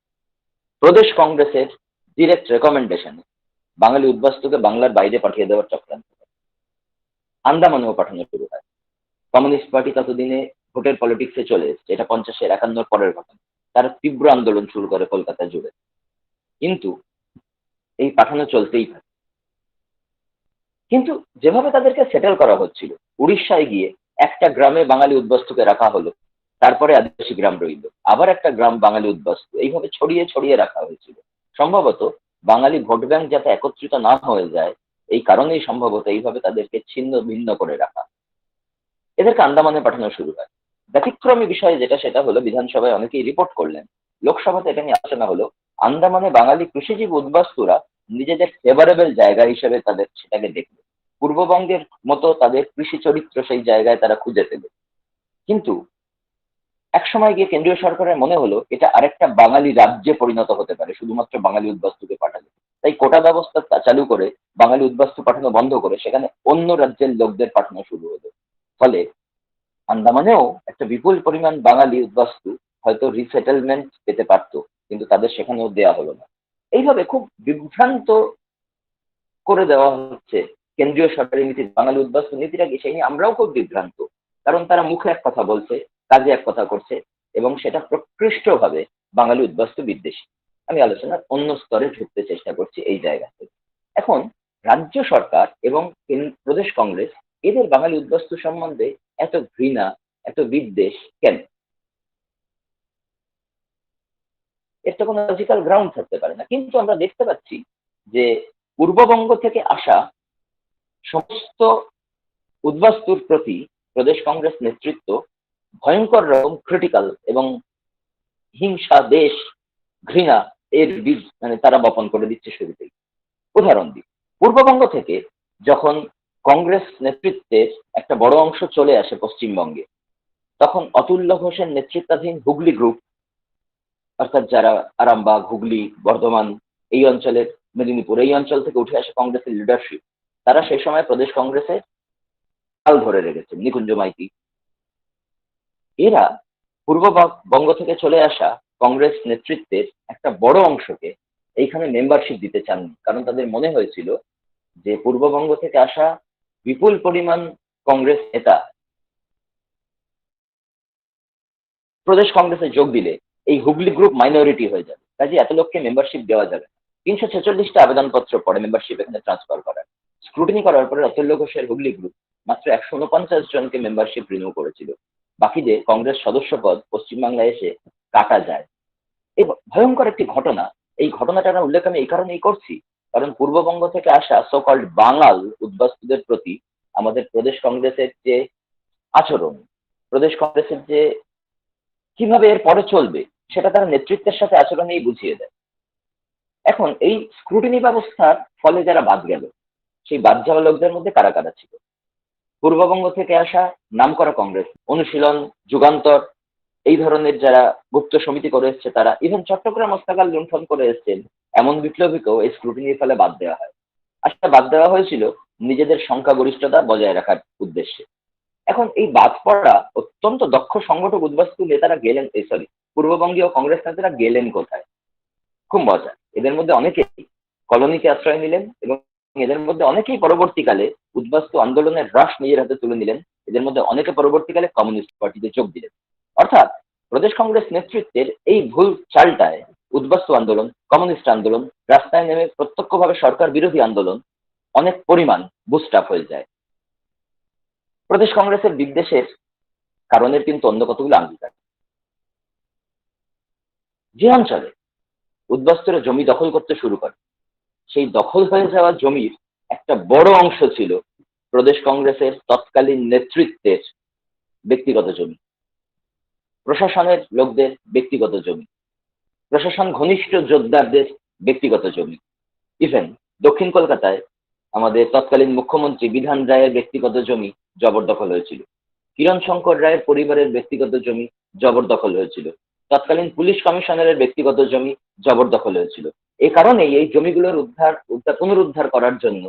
Speaker 6: প্রদেশ কংগ্রেসের ডিরেক্ট রেকমেন্ডেশনে বাঙালি উদ্বাস্তুকে বাংলার বাইরে পাঠিয়ে দেওয়ার চক্রান্ত করে। আন্দামানেও পাঠানো শুরু হয়। কমিউনিস্ট পার্টি ততদিনে ভোটের পলিটিক্সে চলে এসছে, এটা 50-এর 51 পরের ঘটনা। তারা তীব্র আন্দোলন শুরু করে কলকাতা জুড়ে, কিন্তু এই পাঠানো চলতেই থাকে। কিন্তু যেভাবে তাদেরকে সেটেল করা হচ্ছিল, উড়িষ্যায় গিয়ে একটা গ্রামে বাঙালি উদ্বাস্তুকে রাখা হলো, তারপরে আদিবাসী গ্রাম রইল, আবার একটা গ্রাম বাঙালি উদ্বাস্তু, এইভাবে ছড়িয়ে ছড়িয়ে রাখা হয়েছিল। সম্ভবত বাঙালি ভোট ব্যাংক যাতে একত্রিত না হয়ে যায় এই কারণেই সম্ভবত এইভাবে তাদেরকে ছিন্ন ভিন্ন করে রাখা। এদেরকে আন্দামানে পাঠানো শুরু হয়। ব্যতিক্রমী বিষয় যেটা সেটা হলো বিধানসভায় অনেকেই রিপোর্ট করলেন, লোকসভাতে এটা নিয়ে আলোচনা হলো, আন্দামানে বাঙালি কৃষিজীবী উদ্বাস্তুরা নিজেদের ফেভারেবল জায়গা হিসেবে তাদের সেটাকে দেখবে, পূর্ববঙ্গের মতো তাদের কৃষি চরিত্র সেই জায়গায় তারা খুঁজে পেবে। কিন্তু একসময় গিয়ে কেন্দ্রীয় সরকারের মনে হলো এটা আরেকটা বাঙালি রাজ্যে পরিণত হতে পারে শুধুমাত্র বাঙালি উদ্বাস্তুকে পাঠালে। তাই কোটা ব্যবস্থা চালু করে বাঙালি উদ্বাস্তু পাঠানো বন্ধ করে সেখানে অন্য রাজ্যের লোকদের পাঠানো শুরু হলো। ফলে আন্দামানেও একটা বিপুল পরিমাণ বাঙালি উদ্বাস্তু হয়তো রিসেটেলমেন্ট পেতে পারত, কিন্তু তাদের সেখানেও দেয়া হলো না। এইভাবে খুব বিভ্রান্ত করে দেওয়া হচ্ছে কেন্দ্রীয় সরকারি নীতি। বাঙালি উদ্বাস্তু নীতিটা কি সেই নিয়ে আমরাও খুব বিভ্রান্ত, কারণ তারা মুখে এক কথা বলছে, কাজে এক কথা করছে এবং সেটা প্রকৃষ্টভাবে বাঙালি উদ্বাস্তু বিদ্বেষী। আমি আলোচনার অন্য স্তরে ঢুকতে চেষ্টা করছি এই জায়গা থেকে। এখন রাজ্য সরকার এবং প্রদেশ কংগ্রেস এদের বাঙালি উদ্বাস্তু সম্বন্ধে এত ঘৃণা, এত বিদ্বেষ কেন? এর তো কোনো লজিক্যাল গ্রাউন্ড থাকতে পারে না। কিন্তু আমরা দেখতে পাচ্ছি যে পূর্ববঙ্গ থেকে আসা সমস্ত উদ্বাস্তুর প্রতি প্রদেশ কংগ্রেস নেতৃত্ব ভয়ঙ্কর রকম ক্রিটিক্যাল এবং হিংসা, দেশ, ঘৃণা এর বীজ তারা বপন করে দিচ্ছে শুরুতেই। উদাহরণ দিই, পূর্ববঙ্গ থেকে যখন কংগ্রেস নেতৃত্বের একটা বড় অংশ চলে আসে পশ্চিমবঙ্গে, তখন অতুল্য ঘোষের নেতৃত্বাধীন হুগলি গ্রুপ, অর্থাৎ যারা আরামবাগ, হুগলি, বর্ধমান এই অঞ্চলের, মেদিনীপুর এই অঞ্চল থেকে উঠে আসে কংগ্রেসের লিডারশিপ, তারা সেই সময় প্রদেশ কংগ্রেসে হাল ধরে রেখেছে। নিকুঞ্জ মাইতি এরা পূর্ববঙ্গ থেকে চলে আসা কংগ্রেস নেতৃত্বের একটা বড় অংশকে এইখানে মেম্বারশিপ দিতে চাননি, কারণ তাদের মনে হয়েছিল যে পূর্ববঙ্গ থেকে আসা বিপুল পরিমাণ কংগ্রেস নেতা প্রদেশ কংগ্রেসে যোগ দিলে এই হুগলি গ্রুপ মাইনরিটি হয়ে যাবে, কাজে এত লোককে মেম্বারশিপ দেওয়া যাবে। 346টা আবেদনপত্র পড়ে মেম্বারশিপ এখানে ট্রান্সফার করার। স্ক্রুটিনি করার পরে অতুল্য ঘোষের হুগলি গ্রুপ মাত্র 149 জনকে মেম্বারশিপ রিনিউ করেছিল। বাকিদের কংগ্রেস সদস্য পদ পশ্চিমবাংলায় এসে কাটা যায়। এই ভয়ঙ্কর একটি ঘটনা। এই ঘটনাটার উল্লেখ আমি এই কারণেই করছি, কারণ পূর্ববঙ্গ থেকে আসা সো কল্ড বাঙাল উদ্বাস্তুদের প্রতি আমাদের প্রদেশ কংগ্রেসের যে আচরণ, প্রদেশ কংগ্রেসের যে কিভাবে এর পরে চলবে সেটা তারা নেতৃত্বের সাথে আচরণেই বুঝিয়ে দেয়। এখন এই স্ক্রুটিনি ব্যবস্থার ফলে যারা বাদ গেল, সেই বাদ যাওয়া লোকদের মধ্যে কারা কারা ছিল? পূর্ববঙ্গ থেকে আসা নামকরা কংগ্রেস, অনুশীলন, যুগান্তর, এই ধরনের যারা গুপ্ত সমিতি করে এসছে তারা, ইভেন চট্টগ্রাম হত্যাকাণ্ড লুণ্ঠন করে এসছেন এমন বিপ্লবীকেও এই স্ক্রুটিনির ফলে বাদ দেওয়া হয়। আসলে বাদ দেওয়া হয়েছিল নিজেদের সংখ্যাগরিষ্ঠতা বজায় রাখার উদ্দেশ্যে। এখন এই বাদ পড়া অত্যন্ত দক্ষ সংগঠক উদ্বাস্তু নেতারা গেলেন, পূর্ববঙ্গীয় কংগ্রেস নেতারা গেলেন কোথায়? খুব মজা, এদের মধ্যে অনেকেই কলোনিতে আশ্রয় নিলেন এবং এদের মধ্যে অনেকেই পরবর্তীকালে উদ্বাস্তু আন্দোলনের রাশ নিজের হাতে তুলে নিলেন। এদের মধ্যে অনেকে পরবর্তীকালে কমিউনিস্ট পার্টিতে যোগ দিলেন। অর্থাৎ প্রদেশ কংগ্রেস নেতৃত্বের এই ভুল চালটায় উদ্বাস্তু আন্দোলন, কমিউনিস্ট আন্দোলন, রাস্তায় নেমে প্রত্যক্ষভাবে সরকার বিরোধী আন্দোলন অনেক পরিমাণ বুস্ট আপ হয়ে যায়। প্রদেশ কংগ্রেসের বিদ্বেষের কারণের কিন্তু অন্য কতগুলো অঙ্গীকার। যে অঞ্চলে উদ্বাস্তুরা জমি দখল করতে শুরু করে, সেই দখল হয়ে যাওয়া জমির একটা বড় অংশ ছিল প্রদেশ কংগ্রেসের তৎকালীন নেতৃত্বের ব্যক্তিগত জমি, প্রশাসনের লোকদের ব্যক্তিগত জমি, প্রশাসন ঘনিষ্ঠ যোদ্ধারদের ব্যক্তিগত জমি। ইভেন দক্ষিণ কলকাতায় আমাদের তৎকালীন মুখ্যমন্ত্রী বিধান রায়ের ব্যক্তিগত জমি জবরদখল হয়েছিল। কিরণ শঙ্কর রায়ের পরিবারের ব্যক্তিগত জমি জবরদখল হয়েছিল। তৎকালীন পুলিশ কমিশনারের ব্যক্তিগত জমি জবরদখল হয়েছিল। এই কারণেই এই জমিগুলোর পুনরুদ্ধার করার জন্য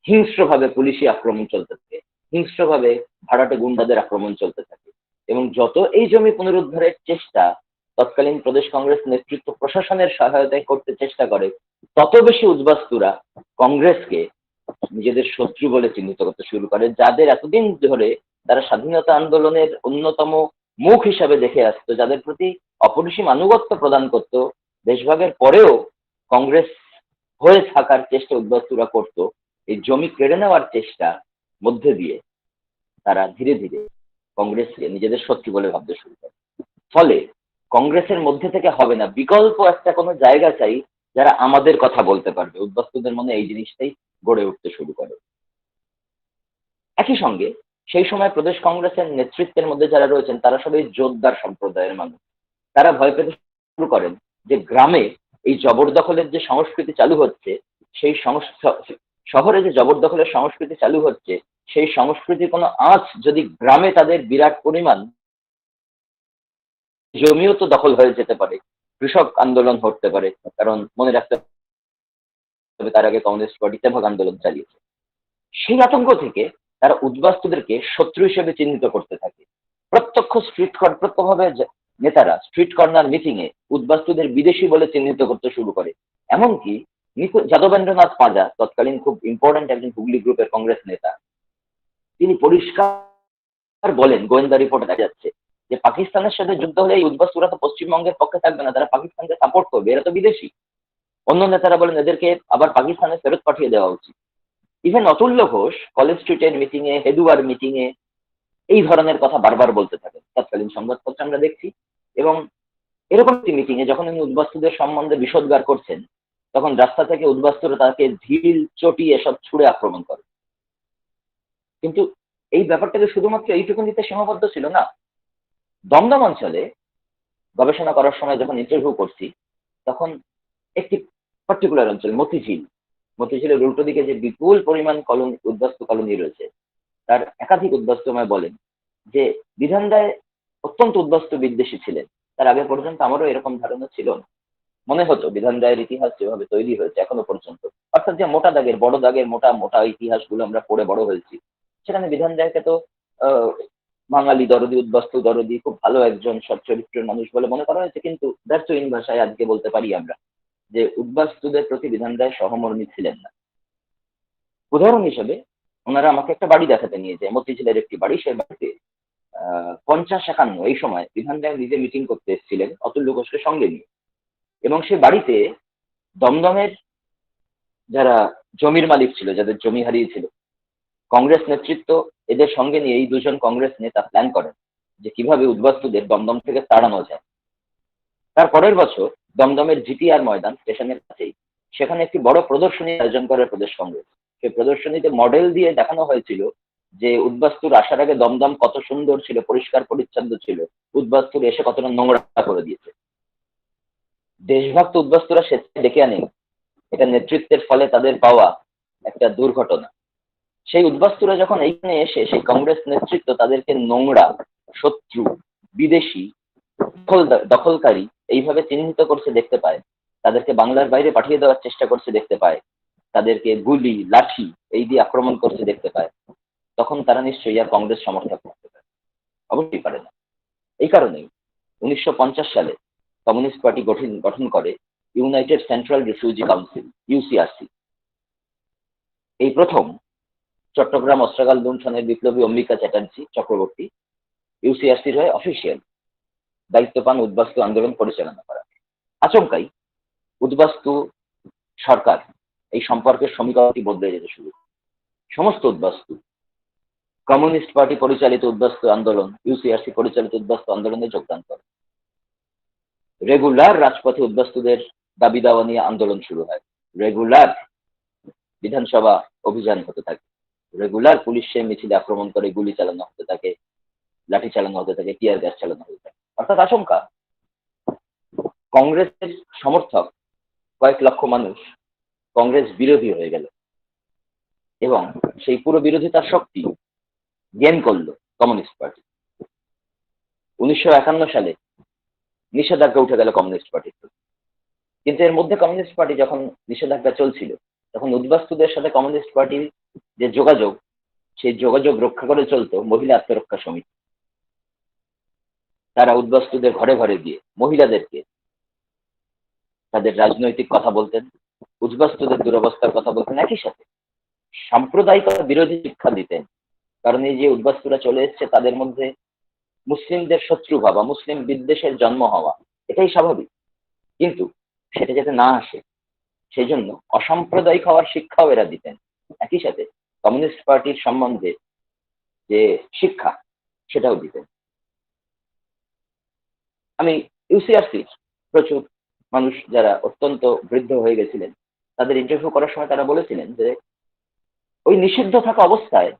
Speaker 6: হিংস্রভাবে পুলিশি আক্রমণ চলতে থাকে, হিংস্রভাবে ভাড়াটে গুন্ডাদের আক্রমণ চলতে থাকে। এবং যত এই জমি পুনরুদ্ধারের চেষ্টা তৎকালীন প্রদেশ কংগ্রেস নেতৃত্ব প্রশাসনের সহায়তায় করতে চেষ্টা করে, তত বেশি উদ্বাস্তুরা কংগ্রেসকে নিজেদের শত্রু বলে চিহ্নিত করতে শুরু করে, যাদের এতদিন ধরে তারা স্বাধীনতা আন্দোলনের অন্যতম মুখ হিসাবে দেখে আসতো, যাদের প্রতি অপরিসীম আনুগত্য প্রদান করত। দেশভাগের পরেও কংগ্রেস হয়ে থাকার চেষ্টা উদ্বাস্তুরা করত। এই জমি কেড়ে নেওয়ার চেষ্টা মধ্যে দিয়ে তারা ধীরে ধীরে কংগ্রেসকে নিজেদের শত্রু বলে ভাবতে শুরু করে। ফলে কংগ্রেসের মধ্যে থেকে হবে না, বিকল্প একটা কোনো জায়গা চাই যারা আমাদের কথা বলতে পারবে। উদ্বাস্তুদের মনে এই জিনিসটাই গড়ে উঠতে শুরু করে। একই সঙ্গে সেই সময় প্রদেশ কংগ্রেসের নেতৃত্বের মধ্যে যারা রয়েছেন তারা সবাই জোরদার সম্প্রদায়ের মানুষ। তারা ভয় পেতে শুরু করেন যে গ্রামে এই জবরদখলের যে সংস্কৃতি চালু হচ্ছে, সেই শহরে যে জবরদখলের সংস্কৃতি চালু হচ্ছে, সেই সংস্কৃতির কোনো আঁচ যদি গ্রামে তাদের বিরাট পরিমাণ জমিও তো দখল হয়ে যেতে পারে, কৃষক আন্দোলন হতে পারে। কারণ মনে রাখতে হবে তার আগে কমিউনিস্ট পার্টি তেভাগ আন্দোলন চালিয়েছে। সেই আতঙ্ক থেকে তারা উদ্বাস্তুদেরকে শত্রু হিসেবে চিহ্নিত করতে থাকে। প্রত্যক্ষভাবে নেতারা স্ট্রিট কর্নার মিটিং এ উদ্বাস্তুদের বিদেশি বলে চিহ্নিত করতে শুরু করে। এমনকি যাদবেন্দ্রনাথ পাঁজা, তৎকালীন খুব ইম্পর্টেন্ট একজন হুগলি গ্রুপের কংগ্রেস নেতা, তিনি পরিষ্কার বলেন, গোয়েন্দা রিপোর্টে দেখা যাচ্ছে যে পাকিস্তানের সাথে যুদ্ধ হলে এই উদ্বাস্তুরা তো পশ্চিমবঙ্গের পক্ষে থাকবে না, তারা পাকিস্তানকে সাপোর্ট করবে, এরা তো বিদেশি। অন্য নেতারা বলেন এদেরকে আবার পাকিস্তানে ফেরত পাঠিয়ে দেওয়া উচিত। ইভেন অতুল্য ঘোষ কলেজ স্ট্রিটের মিটিং এ, হেদুয়ার মিটিং এ এই ধরনের কথা বারবার বলতে থাকেন, তৎকালীন সংবাদপত্রে আমরা দেখছি। এবং এরকম একটি মিটিং এ যখন উনি উদ্বাস্তুদের সম্বন্ধে বিষোদ্গার করছেন, তখন রাস্তা থেকে উদ্বাস্তুরা তাকে ঢিল, চটি এসব ছুড়ে আক্রমণ করে। কিন্তু এই ব্যাপারটাকে শুধুমাত্র এইটুকুনিতে সীমাবদ্ধ ছিল না। দমদম অঞ্চলে গবেষণা করার সময় যখন ইন্টারভিউ করছি, তখন একটি পার্টিকুলার অঞ্চল মতিঝিলের উল্টো দিকে যে বিপুল পরিমাণ কলোনি, উদ্বাস্তু কলোনি রয়েছে, তার একাধিক উদ্বাস্তু আমায় বলেন যে বিধান রায় অত্যন্ত উদ্বাস্তু বিদ্বেষী ছিলেন। তার আগে পর্যন্ত আমারও এরকম ধারণা ছিল না। মনে হতো বিধান রায়ের ইতিহাস যেভাবে তৈরি হয়েছে এখনো পর্যন্ত, অর্থাৎ যে মোটা দাগের, বড় দাগের মোটা মোটা ইতিহাসগুলো আমরা পড়ে বড় হয়েছি, সেখানে বিধান রায়কে তো বাঙালি দরদি, উদ্বাস্তু দরদি, খুব ভালো একজন সচ্চরিত্রের মানুষ বলে মনে করা হয়েছে। কিন্তু ব্যর্থহীন ভাষায় আজকে বলতে পারি আমরা যে উদ্বাস্তুদের প্রতি বিধান রায় সহমর্মী ছিলেন না। উদাহরণ হিসেবে ওনারা আমাকে একটা বাড়ি দেখাতে নিয়ে যায়, মতিঝিলের একটি বাড়ি। সেই বাড়িতে 50-51 এই সময় বিধান রায় নিজে মিটিং করতে এসেছিলেন অতুল্য ঘোষকে সঙ্গে নিয়ে। এবং সেই বাড়িতে দমদমের যারা জমির মালিক ছিল, যাদের জমি হারিয়েছিল, কংগ্রেস নেতৃত্ব এদের সঙ্গে নিয়ে এই দুজন কংগ্রেস নেতা প্ল্যান করেন যে কিভাবে উদ্বাস্তুদের দমদম থেকে তাড়ানো যায়। তার পরের বছর দমদমের জিটিআর ময়দান স্টেশনের কাছেই সেখানে একটি বড় প্রদর্শনী আয়োজন করে প্রদেশ কংগ্রেস। সেই প্রদর্শনীতে মডেল দিয়ে দেখানো হয়েছিল যে উদ্বাস্তুর আসার আগে দমদম কত সুন্দর ছিল, পরিষ্কার পরিচ্ছন্ন ছিল, উদ্বাস্তুর এসে কতটা নোংরা করে দিয়েছে। দেশভক্ত উদ্বাস্তুরা স্বেচ্ছায় ডেকে আনেন, এটা নেতৃত্বের ফলে তাদের পাওয়া একটা দুর্ঘটনা। সেই উদ্বাস্তুরা যখন এইখানে এসে সেই কংগ্রেস নেতৃত্ব তাদেরকে নোংরা, শত্রু, বিদেশি, দখলকারী এইভাবে চিহ্নিত করছে দেখতে পায়, তাদেরকে বাংলার বাইরে পাঠিয়ে দেওয়ার চেষ্টা করছে দেখতে পায়, তাদেরকে গুলি, লাঠি এই দিয়ে আক্রমণ করছে দেখতে পায়, তখন তারা নিশ্চয়ই আর কংগ্রেস সমর্থক করতে পারে? অবশ্যই পারে না। এই কারণেই 1950 সালে কমিউনিস্ট পার্টি গঠন করে ইউনাইটেড সেন্ট্রাল রিফিউজি কাউন্সিল, ইউসিআরসি। এই প্রথম চট্টগ্রাম অস্ত্রাগার লুণ্ঠনের বিপ্লবী অম্বিকা চ্যাটার্জি চক্রবর্তী ইউসিআরসির হয়ে অফিসিয়াল দায়িত্ব পান উদ্বাস্তু আন্দোলন পরিচালনা করা। আচমকাই উদ্বাস্তু সরকার এই সম্পর্কের সমীকরণটি বদলে যেতে শুরু করে। সমস্ত উদ্বাস্তু কমিউনিস্ট পার্টি পরিচালিত উদ্বাস্তু আন্দোলন, ইউসিআরসি পরিচালিত উদ্বাস্তু আন্দোলনে যোগদান করে। রেগুলার রাজপথে উদ্বাস্তুদের দাবি দাওয়া নিয়ে আন্দোলন শুরু হয়। রেগুলার বিধানসভা অভিযান হতে থাকে, রেগুলার পুলিশ সেই মিছিলে আক্রমণ করে, গুলি চালানো হতে থাকে, লাঠি চালানো হতে থাকে, টিয়ার গ্যাস চালানো হতে থাকে। অর্থাৎ আশঙ্কা কংগ্রেসের সমর্থক কয়েক লক্ষ মানুষ কংগ্রেস বিরোধী হয়ে গেল এবং সেই পুরো বিরোধিতার শক্তি গেইন করলো কমিউনিস্ট পার্টি। 1951 সালে নিষেধাজ্ঞা উঠে গেল কমিউনিস্ট পার্টির। কিন্তু এর মধ্যে কমিউনিস্ট পার্টি যখন নিষেধাজ্ঞা চলছিল, তখন উদ্বাস্তুদের সাথে কমিউনিস্ট পার্টির যে যোগাযোগ, সেই যোগাযোগ রক্ষা করে চলতো মহিলা আত্মরক্ষা সমিতি। তারা উদ্বাস্তুদের ঘরে ঘরে গিয়ে মহিলাদেরকে তাদের রাজনৈতিক কথা বলতেন, উদ্বাস্তুদের দুরবস্থার কথা বলতেন, একই সাথে সাম্প্রদায়িক বিরোধী শিক্ষা দিতেন। কারণ এই যে উদ্বাস্তুরা চলে এসছে, তাদের মধ্যে মুসলিমদের শত্রু ভাবা, মুসলিম বিদ্বেষের জন্ম হওয়া, এটাই স্বাভাবিক। কিন্তু সেটা যাতে না আসে, সেই জন্য অসাম্প্রদায়িক হওয়ার শিক্ষাও এরা দিতেন। একই সাথে কমিউনিস্ট পার্টির সম্বন্ধে যে শিক্ষা, সেটাও দিতেন। আমি ইউসিআরসির প্রচুর মানুষ যারা অত্যন্ত বৃদ্ধ হয়ে গেছিলেন, তাদের ইন্টারভিউ করার সময় তারা বলেছিলেন যে ওই নিষিদ্ধ থাকা অবস্থায়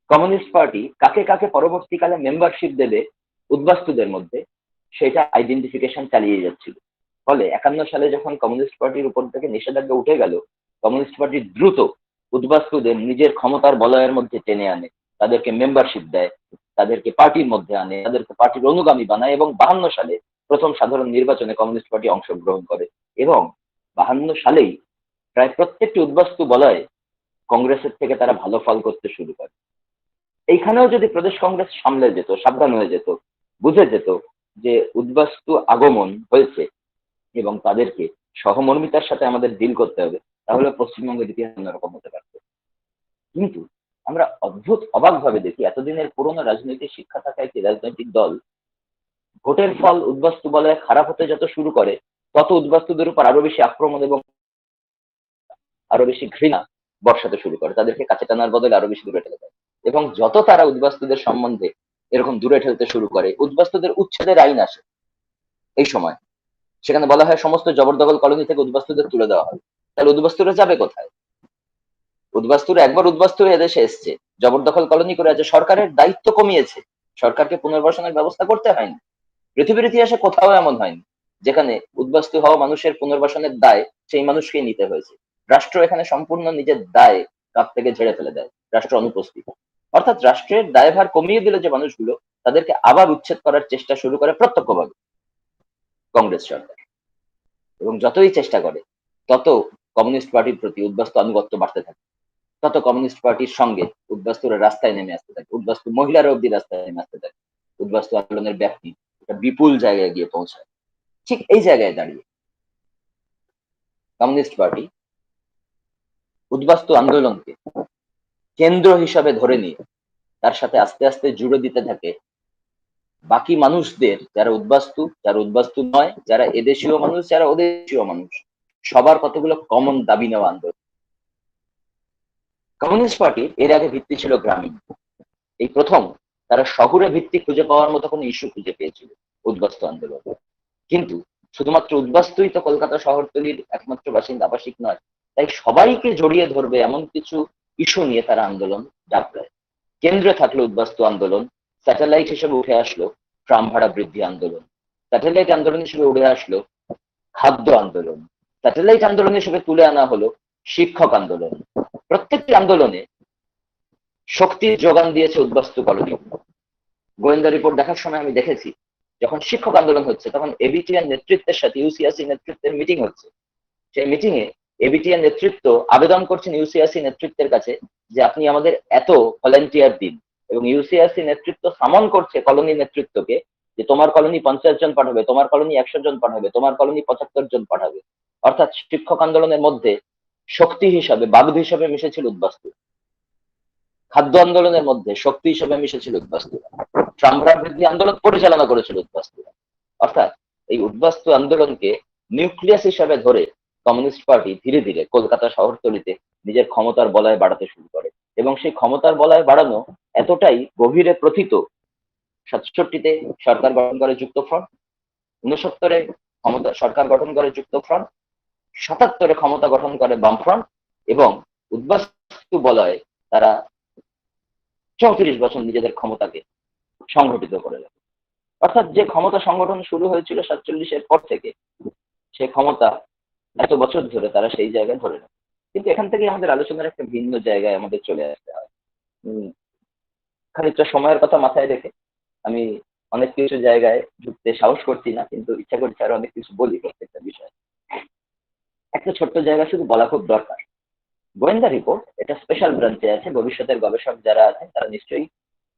Speaker 6: কমিউনিস্ট পার্টি কাকে কাকে পরবর্তীকালে মেম্বারশিপ দেবে উদ্বাস্তুদের মধ্যে, সেটা আইডেন্টিফিকেশন চালিয়ে যাচ্ছিল। ফলে 51 সালে যখন কমিউনিস্ট পার্টির উপর থেকে নিষেধাজ্ঞা উঠে গেল, কমিউনিস্ট পার্টি দ্রুত উদ্বাস্তুদের নিজের ক্ষমতার বলয়ের মধ্যে টেনে আনে, তাদেরকে মেম্বারশিপ দেয়, তাদেরকে পার্টির মধ্যে আনে, তাদেরকে পার্টির অনুগামী বানায় এবং 52 সালে প্রথম সাধারণ নির্বাচনে কমিউনিস্ট পার্টি অংশগ্রহণ করে এবং 52 সালেই প্রায় প্রত্যেকটি উদ্বাস্তু বলয়ে কংগ্রেসের থেকে তারা ভালো ফল করতে শুরু করে। এইখানেও যদি প্রদেশ কংগ্রেস সামলে যেত, সাবধান হয়ে যেত, বুঝে যেত যে উদ্বাস্তু আগমন হয়েছে এবং তাদেরকে সহমর্মিতার সাথে আমাদের ডিল করতে হবে, তাহলে পশ্চিমবঙ্গের ইতিহাস অন্যরকম হতে পারত। কিন্তু আমরা অদ্ভুত অবাক ভাবে দেখি, এতদিনের পুরনো রাজনৈতিক শিক্ষা থাকা একটি রাজনৈতিক দল ভোটের ফল উদ্বাস্তু বলয়ে খারাপ হতে যত শুরু করে, তত উদ্বাস্তুদের উপর আরো বেশি আক্রমণ এবং আরো বেশি ঘৃণা বর্ষাতে শুরু করে, তাদেরকে কাছে টানার বদলে আরো বেশি দূরে ঠেলে দেয়। এবং যত তারা উদ্বাস্তুদের সম্বন্ধে এরকম দূরে ঠেলতে শুরু করে, উদ্বাস্তুদের উচ্ছেদের আইন আসে এই সময়। সেখানে বলা হয় সমস্ত জবরদখল কলোনি থেকে উদ্বাস্তুদের তুলে দেওয়া হবে। তাহলে উদ্বাস্তুরা যাবে কোথায়? উদ্বাস্তুরা একবার উদ্বাস্তু হয়ে এদেশে এসছে, জবরদখল কলোনি করে আছে, সরকারের দায়িত্ব কমিয়েছে, সরকারকে পুনর্বাসনের ব্যবস্থা করতে হয়নি। পৃথিবীর ইতিহাসে কোথাও এমন হয়নি যেখানে উদ্বাস্তু হওয়া মানুষের পুনর্বাসনের দায় সেই মানুষকেই নিতে হয়েছে। রাষ্ট্র এখানে সম্পূর্ণ নিজের দায় কাঁধ থেকে ঝেড়ে ফেলে দেয়, রাষ্ট্র অনুপস্থিত। অর্থাৎ রাষ্ট্রের দায়ভার কমিয়ে দিলে যে মানুষগুলো, তাদেরকে আবার উচ্ছেদ করার চেষ্টা শুরু করে প্রত্যক্ষভাবে কংগ্রেস সরকার। এবং যতই চেষ্টা করে, তত কমিউনিস্ট পার্টির প্রতি উদ্বাস্তু আনুগত্য বাড়তে থাকে, তত কমিউনিস্ট পার্টির সঙ্গে উদ্বাস্তুরা রাস্তায় নেমে আসতে থাকে, উদ্বাস্তু মহিলারা অব্দি রাস্তায় নেমে আসতে থাকে, উদ্বাস্তু আন্দোলনের ব্যাপ্তি একটা বিপুল জায়গায় গিয়ে পৌঁছায়। ঠিক এই জায়গায় দাঁড়িয়ে কমিউনিস্ট পার্টি উদ্বাস্তু আন্দোলনকে কেন্দ্র হিসাবে ধরে নিয়ে তার সাথে আস্তে আস্তে জুড়ে দিতে থাকে বাকি মানুষদের, যারা উদ্বাস্তু নয়, যারা এদেশীয় মানুষ, যারা ওদেশীয় মানুষ, সবার কতগুলো কমন দাবি নেওয়া আন্দোলন। কমিউনিস্ট পার্টির এর আগে ভিত্তি ছিল গ্রামীণ। এই প্রথম তারা শহুরে ভিত্তি খুঁজে পাওয়ার মতো কোনো ইস্যু খুঁজে পেয়েছিল উদ্বাস্তু আন্দোলন। কিন্তু শুধুমাত্র উদ্বাস্তুই তো কলকাতা শহরতলির একমাত্র বাসিন্দা, আবাসিক নয়, তাই সবাইকে জড়িয়ে ধরবে এমন কিছু ইস্যু নিয়ে তারা আন্দোলন ডাক দেয়। কেন্দ্রে থাকলো উদ্বাস্তু আন্দোলন, স্যাটেলাইট হিসেবে উঠে আসলো ট্রাম ভাড়া বৃদ্ধি আন্দোলন, স্যাটেলাইট আন্দোলন হিসেবে উঠে আসলো খাদ্য আন্দোলন, স্যাটেলাইট আন্দোলন হিসেবে তুলে আনা হলো শিক্ষক আন্দোলন। প্রত্যেকটি আন্দোলনে শক্তির যোগান দিয়েছে উদ্বাস্তু কলোনি। গোয়েন্দা রিপোর্ট দেখার সময় আমি দেখেছি, যখন শিক্ষক আন্দোলন হচ্ছে তখন এবিটিআর নেতৃত্বের সাথে ইউসিআরসি নেতৃত্বের মিটিং হচ্ছে। সেই মিটিং এ এবিটিআর নেতৃত্ব আবেদন করছেন ইউসিআরসি নেতৃত্বের কাছে যে আপনি আমাদের এত ভলেন্টিয়ার দিন, এবং ইউসিআরসি নেতৃত্ব সামন করছে কলোনি নেতৃত্বকে যে তোমার কলোনি 50 জন পাঠাবে, তোমার কলোনি 100 জন পাঠাবে, তোমার কলোনি 75 জন পাঠাবে। অর্থাৎ শিক্ষক আন্দোলনের মধ্যে শক্তি হিসাবে, বাগদ হিসাবে মিশেছিল উদ্বাস্তু। খাদ্য আন্দোলনের মধ্যে শক্তি হিসেবে মিশেছিল উদ্বাস্তুরা। ট্রাম্পরা বৃদ্ধি আন্দোলন পরিচালনা করেছিল উদ্বাস্তুরা। অর্থাৎ এই উদ্বাস্তু আন্দোলনকে নিউক্লিয়াস হিসাবে ধরে কমিউনিস্ট পার্টি ধীরে ধীরে কলকাতা শহরতলিতে নিজের ক্ষমতার বলয় বাড়াতে শুরু করে, এবং সেই ক্ষমতার বলয় বাড়ানো এতটাই গভীরে প্রথিত, 67-তে সরকার গঠন করে যুক্তফ্রন্ট, 69-এ ক্ষমতা সরকার গঠন করে যুক্তফ্রন্ট, 77-এ ক্ষমতা গঠন করে বামফ্রন্ট, এবং উদ্বাস্তু বলয়ে তারা 34 বছর নিজেদের ক্ষমতাকে সংগঠিত করে রাখে। অর্থাৎ যে ক্ষমতা সংগঠন শুরু হয়েছিল 47-এর পর থেকে, সে ক্ষমতা এত বছর ধরে তারা সেই জায়গায় ধরে রাখে। কিন্তু এখান থেকে আমাদের আলোচনার একটা ভিন্ন জায়গায় আমাদের চলে আসতে হয়। খানিকটা সময়ের কথা মাথায় রেখে আমি অনেক কিছু জায়গায় ঢুকতে সাহস করছি না, কিন্তু ইচ্ছা করছে আরো অনেক কিছু বলি প্রত্যেকটা বিষয়। একটা ছোট্ট জায়গা শুধু বলা খুব দরকার। গোয়েন্দা রিপোর্ট এটা স্পেশাল ব্রাঞ্চে আছে, ভবিষ্যতের গবেষক যারা আছেন তারা নিশ্চয়ই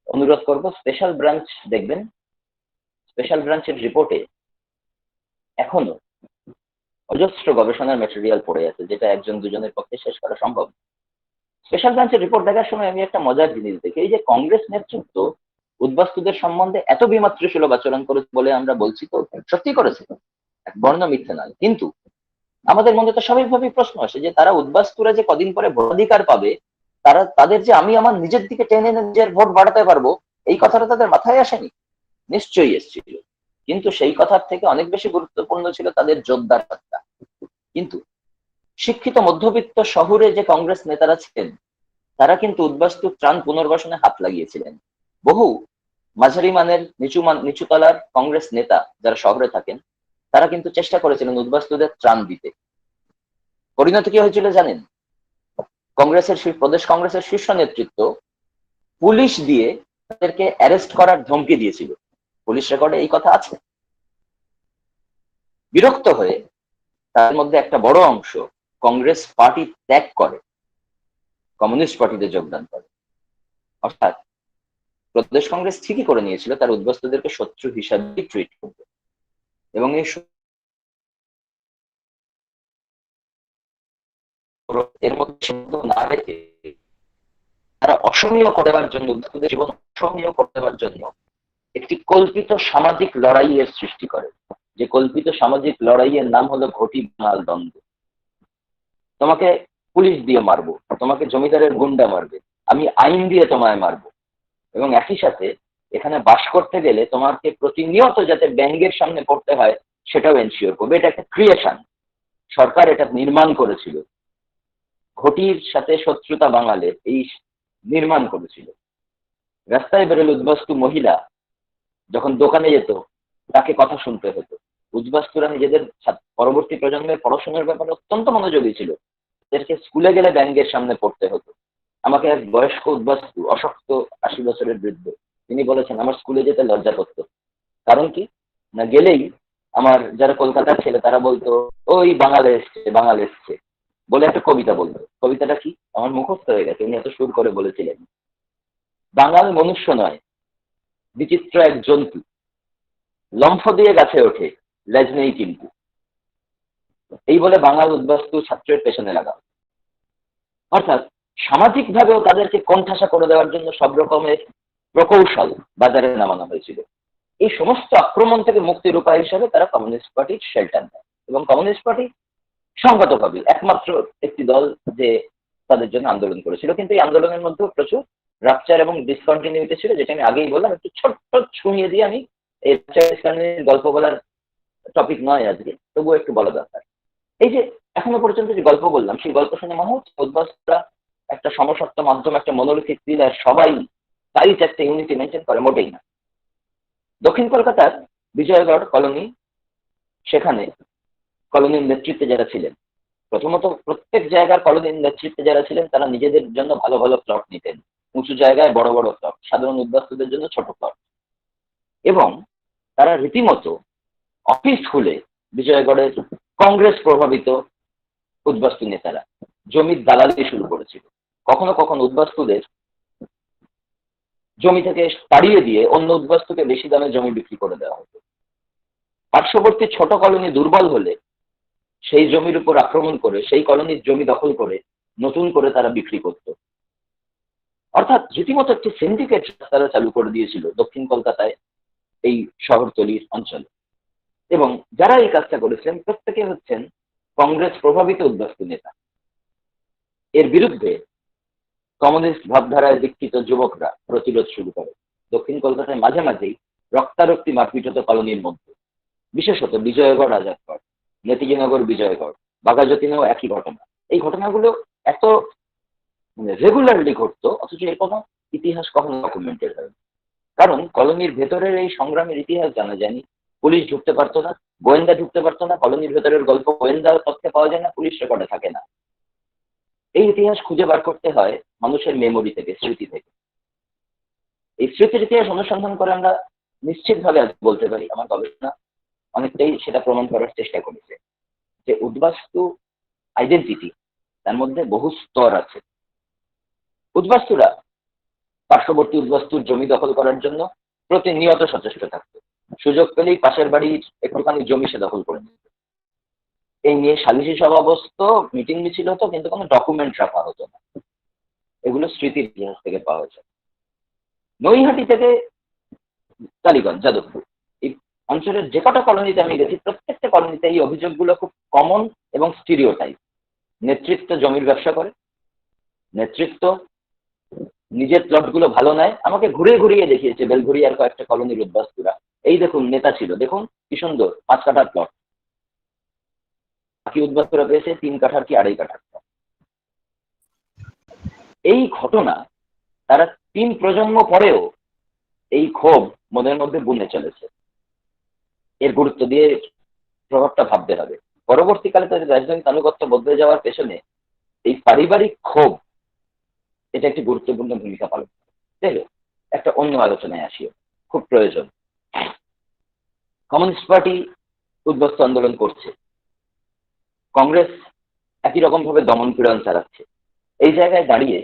Speaker 6: অনুরোধ করব স্পেশাল ব্রাঞ্চ দেখবেন। স্পেশাল ব্রাঞ্চের রিপোর্টে এখনো অজস্র গবেষণার ম্যাটেরিয়াল পড়ে আছে, যেটা একজন দুজনের পক্ষে শেষ করা সম্ভব। স্পেশাল ব্রাঞ্চের রিপোর্ট দেখার সময় আমি একটা মজার জিনিস দেখি, এই যে কংগ্রেস নেতৃত্ব উদ্বাস্তুদের সম্বন্ধে এত বিমাতৃসুলভ আচরণ করেছে বলে আমরা বলছি, তো সত্যি করেছে, এক বর্ণ মিথ্যে নয়। কিন্তু আমাদের মধ্যে তো স্বাভাবিকভাবেই প্রশ্ন আসে যে তারা উদ্বাস্তুরা যে কদিন পরে ভোটাধিকার পাবে, তারা তাদের যে আমি আমার নিজের দিকে টেনে নিজের ভোট বাড়াতে পারবো, এই কথাটা তাদের মাথায় আসেনি? নিশ্চয়ই এসেছিল, কিন্তু সেই কথার থেকে অনেক বেশি গুরুত্বপূর্ণ ছিল তাদের যোদ্ধার কথা। কিন্তু শিক্ষিত মধ্যবিত্ত শহরে যে কংগ্রেস নেতারা ছিলেন, তারা কিন্তু উদ্বাস্তু ত্রাণ পুনর্বাসনে হাত লাগিয়েছিলেন। বহু মাঝারি মানের নিচু তলার কংগ্রেস নেতা যারা শহরে থাকেন, তারা কিন্তু চেষ্টা করেছিলেন উদ্বাস্তুদের ত্রাণ দিতে। পরিণতি কি হয়েছিল জানেন? প্রদেশ কংগ্রেসের শীর্ষ নেতৃত্ব পুলিশ দিয়ে তাদেরকে অ্যারেস্ট করার ধমকি দিয়েছিল। পুলিশ রেকর্ডে এই কথা আছে। বিরক্ত হয়ে তার মধ্যে একটা বড় অংশ কংগ্রেস পার্টি ত্যাগ করে কমিউনিস্ট পার্টিতে যোগদান করে। অর্থাৎ প্রদেশ কংগ্রেস ঠিকই করে নিয়েছিল তার উদ্বাস্তুদেরকে শত্রু হিসাবে ট্রিট করবে, এবং এই এর মধ্যে সীমাবদ্ধ না রেখে তারা অসহনীয় করে দেওয়ার জন্য, উদ্বাস্তুদের জীবন অসহনীয় করে দেওয়ার জন্য একটি কল্পিত সামাজিক লড়াইয়ের সৃষ্টি করে, যে কল্পিত সামাজিক লড়াইয়ের নাম হলো ঘটি বাঙাল দ্বন্দ্ব। তোমাকে পুলিশ দিয়ে মারবো, তোমাকে জমিদারের গুন্ডা মারবে, আমি আইন দিয়ে তোমায় মারবো, এবং একই সাথে এখানে বাস করতে গেলে তোমাকে প্রতিনিয়ত যাতে ব্যাঙ্গের সামনে পড়তে হয় সেটাও এনশিওর করবে। এটা একটা ক্রিয়েশন, সরকার এটা নির্মাণ করেছিল, ঘটির সাথে শত্রুতা বাঙালের এই নির্মাণ করেছিল। রাস্তায় বেরোলে উদ্বাস্তু মহিলা যখন দোকানে যেত তাকে কথা শুনতে হতো। উদ্বাস্তুরা নিজেদের পরবর্তী প্রজন্মের পড়াশোনার ব্যাপারে অত্যন্ত মনোযোগী ছিল, এদেরকে স্কুলে গেলে ব্যাঙ্গের সামনে পড়তে হতো। আমাকে এক বয়স্ক উদ্বাস্তু, অশক্ত 80 বছরের বৃদ্ধ, তিনি বলেছেন আমার স্কুলে যেতে লজ্জা করতো। কারণ কি না, গেলেই আমার যারা কলকাতার ছেলে তারা বলতো ওই বাঙালি এসছে, বাঙালি এসছে বলে একটা কবিতা বলতো। কবিতাটা কি আমার মুখস্থ হয়ে গেছে, উনি এত সুর করে বলেছিলেন, বাঙাল মনুষ্য নয়, বিচিত্র এক জন্তু, লম্ফ দিয়ে গাছে ওঠে, লেজ নেই কিন্তু। এই বলে বাঙাল উদ্বাস্তু ছাত্রের পেছনে লাগা। অর্থাৎ সামাজিক ভাবেও তাদেরকে কোণঠাসা করে দেওয়ার জন্য সব রকমের প্রকৌশল বাজারে নামানো হয়েছিল। এই সমস্ত আক্রমণ থেকে মুক্তির উপায় হিসাবে তারা কমিউনিস্ট পার্টির শেল্টার নেয়, এবং কমিউনিস্ট পার্টি সংগতভাবে একমাত্র একটি দল যে তাদের জন্য আন্দোলন করেছিল। কিন্তু এই আন্দোলনের মধ্যে প্রচুর রাপচার এবং ডিসকন্টিনিউটি ছিল, যেটা আমি আগেই বললাম। একটু ছোট্ট ছুঁয়ে দিয়ে আমি এই গল্প বলার টপিক নয় আজকে, তবুও একটু বলা দরকার। এই যে এখনো পর্যন্ত যে গল্প বললাম, সেই গল্প শুনে মনে হচ্ছে উদ্বাস্তুরা একটা সমসত্ব মাধ্যম, একটা মনোলিথিক পিলার, সবাই টাইট একটা ইউনিটি মেনটেন করে, মোটেই না। দক্ষিণ কলকাতার বিজয়গড় কলোনি, সেখানে কলোনির নেতৃত্বে যারা ছিলেন, প্রথমত প্রত্যেক জায়গার কলোনির নেতৃত্বে যারা ছিলেন তারা নিজেদের জন্য ভালো ভালো প্লট নিতেন, উঁচু জায়গায় বড় বড় প্লট, সাধারণ উদ্বাস্তুদের জন্য ছোট প্লট, এবং তারা রীতিমতো অফিস খুলে বিজয়গড়ের কংগ্রেস প্রভাবিত উদ্বাস্তু নেতারা জমির দালালি শুরু করেছিল। কখনো কখনো উদ্বাস্তুদের জমি থেকে তাড়িয়ে দিয়ে অন্য উদ্বাস্তুকে বেশি দামে জমি বিক্রি করে দেওয়া হতো। পার্শ্ববর্তী ছোট কলোনি দুর্বল হলে সেই জমির উপর আক্রমণ করে সেই কলোনির জমি দখল করে নতুন করে তারা বিক্রি করত। অর্থাৎ রীতিমতো একটি সিন্ডিকেট তারা চালু করে দিয়েছিল দক্ষিণ কলকাতায়, এই শহরতলির অঞ্চলে। এবং যারা এই কাজটা করেছিলেন প্রত্যেকে হচ্ছেন কংগ্রেস প্রভাবিত উদ্বাস্তু নেতা। এর বিরুদ্ধে কমিউনিস্ট ভাবধারায় দীক্ষিত যুবকরা প্রতিরোধ শুরু করে। দক্ষিণ কলকাতায় মাঝে মাঝেই রক্তারক্তি মারপিট হতো কলোনির মধ্যে, বিশেষত বিজয়গড়, আজাদগড়, নেতাজিনগর, বিজয়গড়, বাঘাযতীনেও একই ঘটনা। এই ঘটনাগুলো এত রেগুলারলি ঘটতো, অথচ এর কোনো ইতিহাস কখনো ডকুমেন্টেড হয়নি। কারণ কলোনির ভেতরের এই সংগ্রামের ইতিহাস জানা যায়নি, পুলিশ ঢুকতে পারতো না, গোয়েন্দা ঢুকতে পারতো না, কলোনির ভেতরের গল্প গোয়েন্দা তথ্যে পাওয়া যায় না, পুলিশ রেকর্ডে থাকে না। এই ইতিহাস খুঁজে বার করতে হয় মানুষের মেমোরি থেকে, স্মৃতি থেকে। এই স্মৃতির ইতিহাস অনুসন্ধান করে আমরা নিশ্চিতভাবে আজ বলতে পারি, আমার গবেষণা অনেকটাই সেটা প্রমাণ করার চেষ্টা করেছে, যে উদ্বাস্তু আইডেন্টিটি, তার মধ্যে বহু স্তর আছে। উদ্বাস্তুরা পার্শ্ববর্তী উদ্বাস্তুর জমি দখল করার জন্য প্রতিনিয়ত সচেষ্ট থাকতো। সুযোগ পেলেই পাশের বাড়ির একটুখানি জমি সে দখল করে নিত। এই নিয়ে সালিশি সভা বসতো, মিটিং মিছিল হতো, কিন্তু কোনো ডকুমেন্ট রাখা হতো না। এগুলো স্মৃতির ইতিহাস থেকে পাওয়া যায়। নৈহাটি থেকে টালিগঞ্জ, যাদবপুর, এই অঞ্চলের যে কটা কলোনিতে আমি গেছি প্রত্যেকটা কলোনিতে এই অভিযোগগুলো খুব কমন এবং স্টিরিওটাইপ। নেতৃত্ব জমির ব্যবসা করে, নেতৃত্ব নিজের প্লটগুলো ভালো নেয়। আমাকে ঘুরিয়ে ঘুরিয়ে দেখিয়েছে বেলঘুরিয়ার কয়েকটা কলোনির উদ্বাস্তুরা, এই দেখুন নেতা ছিল, দেখুন কি সুন্দর 5 কাঠার প্লট, বাকি উদ্বাস্তুরা পেয়েছে 3 কাঠার কি 2.5 কাঠার প্লট। এই ঘটনা তারা 3 প্রজন্ম পরেও এই ক্ষোভ মনের মধ্যে বুনে চলেছে। এর গুরুত্ব দিয়ে প্রভাবটা ভাবতে হবে। পরবর্তীকালে তাদের রাজনৈতিক আনুগত্য বদলে যাওয়ার পেছনে এই পারিবারিক ক্ষোভ এটা একটি গুরুত্বপূর্ণ ভূমিকা পালন করে। একটা অন্য আলোচনায় আসি, খুব প্রয়োজন। কমিউনিস্ট পার্টি উদ্বাস্তু আন্দোলন করছে, কংগ্রেস একই রকম ভাবে দমন পীড়ন চালাচ্ছে। এই জায়গায় দাঁড়িয়ে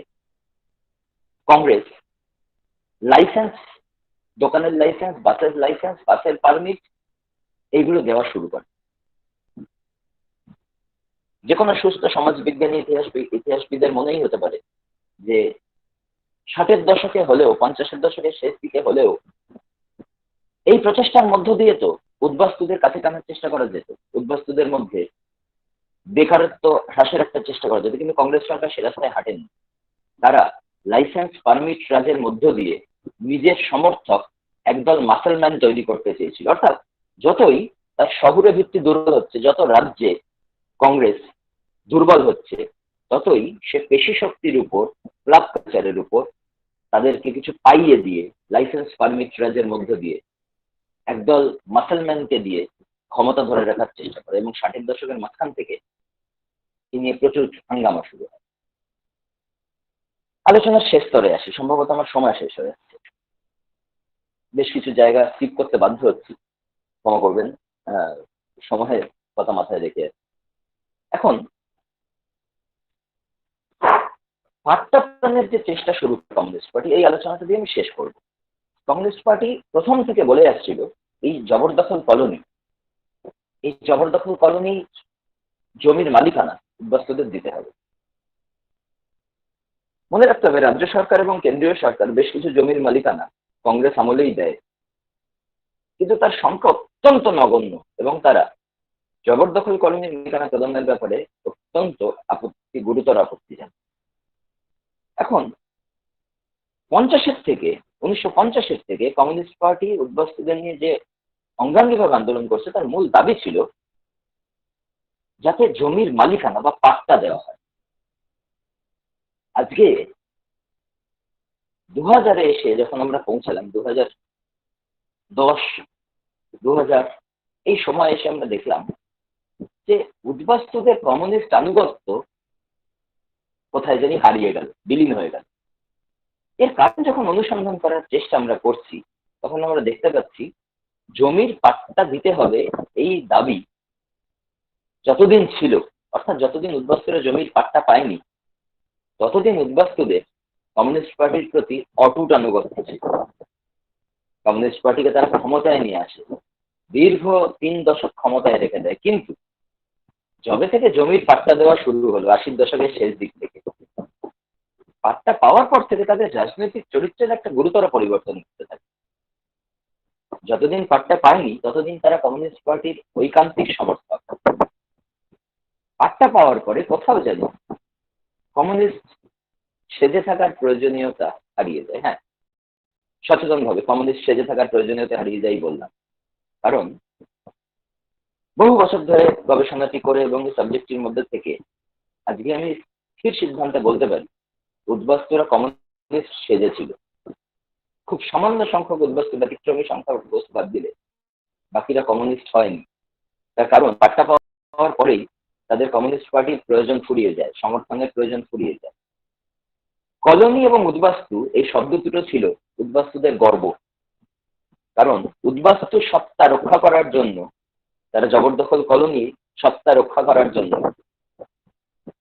Speaker 6: কংগ্রেস লাইসেন্স, দোকানের লাইসেন্স, বাসের লাইসেন্স, বাসের পারমিট, এইগুলো দেওয়া শুরু করে। যে কোনো সুস্থ সমাজবিজ্ঞানী ইতিহাসবিদের মনেই হতে পারে যে 60-এর দশকে হলেও, 50-এর দশকের শেষ দিকে হলেও এই প্রচেষ্টার মধ্য দিয়ে তো উদ্বাস্তুদের কাছে টানার চেষ্টা করা যেত, উদ্বাস্তুদের মধ্যে বেকারত্ব হ্রাসের একটা চেষ্টা করা যেত। কিন্তু কংগ্রেস সরকার সে রাস্তায় হাঁটেনি। তারা লাইসেন্স পারমিট রাজের মধ্য দিয়ে নিজের সমর্থক একদল মাসেলম্যান তৈরি করতে চেয়েছিল। অর্থাৎ যতই তার শহুরে ভিত্তি দুর্বল হচ্ছে, যত রাজ্যে কংগ্রেস দুর্বল হচ্ছে, ততই সে পেশি শক্তির উপর, ক্লাব কালচারের উপর তাদেরকে কিছু পাইয়ে দিয়ে, লাইসেন্স পারমিট রাজের মধ্য দিয়ে একদল মাসেলম্যানকে দিয়ে ক্ষমতা ধরে রাখার চেষ্টা করে। এবং 60-এর দশকের মাঝখান থেকে এ নিয়ে প্রচুর হাঙ্গামা শুরু হয়। আলোচনার শেষ স্তরে আসি, সম্ভবত আমার সময় শেষ হয়ে যাচ্ছে, বেশ কিছু জায়গা স্কিপ করতে বাধ্য হচ্ছি, ক্ষমা করবেন, সময়ের কথা মাথায় রেখে। এখন পাট্টাপনের যে চেষ্টা শুরু করে কমিউনিস্ট পার্টি, এই আলোচনাটা দিয়ে আমি শেষ করব। কমিউনিস্ট পার্টি প্রথম থেকে বলে আসছিল এই জবরদখল কলোনি, এই জবরদখল কলোনি জমির মালিকানা উদ্বাস্তুদের দিতে হবে। মনে রাখতে হবে রাজ্য সরকার এবং কেন্দ্রীয় সরকার বেশ কিছু জমির মালিকানা কংগ্রেস আমলেই দেয়, কিন্তু তার সংখ্যা অত্যন্ত নগণ্য এবং তারা জবরদখল কলোনির মালিকানা প্রদানের ব্যাপারে অত্যন্ত গুরুতর আপত্তি জানায়। এখন 1950-এর থেকে কমিউনিস্ট পার্টি উদ্বাস্তুদের নিয়ে যে অঙ্গাঙ্গিভাবে আন্দোলন করছে, তার মূল দাবি ছিল যাতে জমির মালিকানা বা পাট্টা দেওয়া হয়। আজকে 2000-এ এসে যখন আমরা পৌঁছালাম, 2010, 2000 এই সময় এসে আমরা দেখলাম যে উদ্বাস্তুদের কমিউনিস্ট আনুগত্য কোথায় জানি হারিয়ে গেল, বিলীন হয়ে গেল। এর কারণ যখন অনুসন্ধান করার চেষ্টা আমরা করছি, তখন আমরা দেখতে পাচ্ছি জমির পাট্টা দিতে হবে এই দাবি যতদিন ছিল, অর্থাৎ যতদিন উদ্বাস্তুরা জমির পাট্টা পায়নি, ততদিন উদ্বাস্তুদের কমিউনিস্ট পার্টির প্রতি অটুট আনুগত্য ছিল। কমিউনিস্ট পার্টিকে তারা ক্ষমতায় নিয়ে আসে, দীর্ঘ 3 দশক ক্ষমতায় রেখে দেয়, কিন্তু যবে থেকে জমির পাট্টা দেওয়া শুরু হলো 80 দশকের শেষ দিক থেকে, পাট্টা পাওয়ার পর থেকে তাদের রাজনৈতিক চরিত্রের একটা গুরুতর পরিবর্তন ঘটতে থাকে। যতদিন পাট্টা পায়নি ততদিন তারা কমিউনিস্ট পার্টির ঐকান্তিক সমর্থক। পাট্টা পাওয়ার পরে কোথাও যেন কমিউনিস্ট সেজে থাকার প্রয়োজনীয়তা হারিয়ে যায়। হ্যাঁ, সচেতনভাবে কমিউনিস্ট সেজে থাকার প্রয়োজনীয়তা হারিয়ে যায় বললাম, কারণ বহু বছর ধরে গবেষণাটি করে এবং সাবজেক্টের মধ্যে থেকে আজকে আমি স্থির সিদ্ধান্তে বলতে পারি উদ্বাস্তুরা কমিউনিস্ট সেজেছিল। খুব সামান্য সংখ্যক উদ্বাস্তু ব্যতিক্রমী সংখ্যা বাদ দিলে বাকিরা কমিউনিস্ট হয়নি। তার কারণ পাট্টা পাওয়ার পরেই তাদের কমিউনিস্ট পার্টির প্রয়োজন ফুরিয়ে যায়, সমর্থনের প্রয়োজন ফুরিয়ে যায়। কলোনি এবং উদ্বাস্তু এই শব্দ দুটো ছিল উদ্বাস্তুদের গর্ব, কারণ উদ্বাস্তু সত্তা রক্ষা করার জন্য, তারা জবরদখল কলোনি সত্তা রক্ষা করার জন্য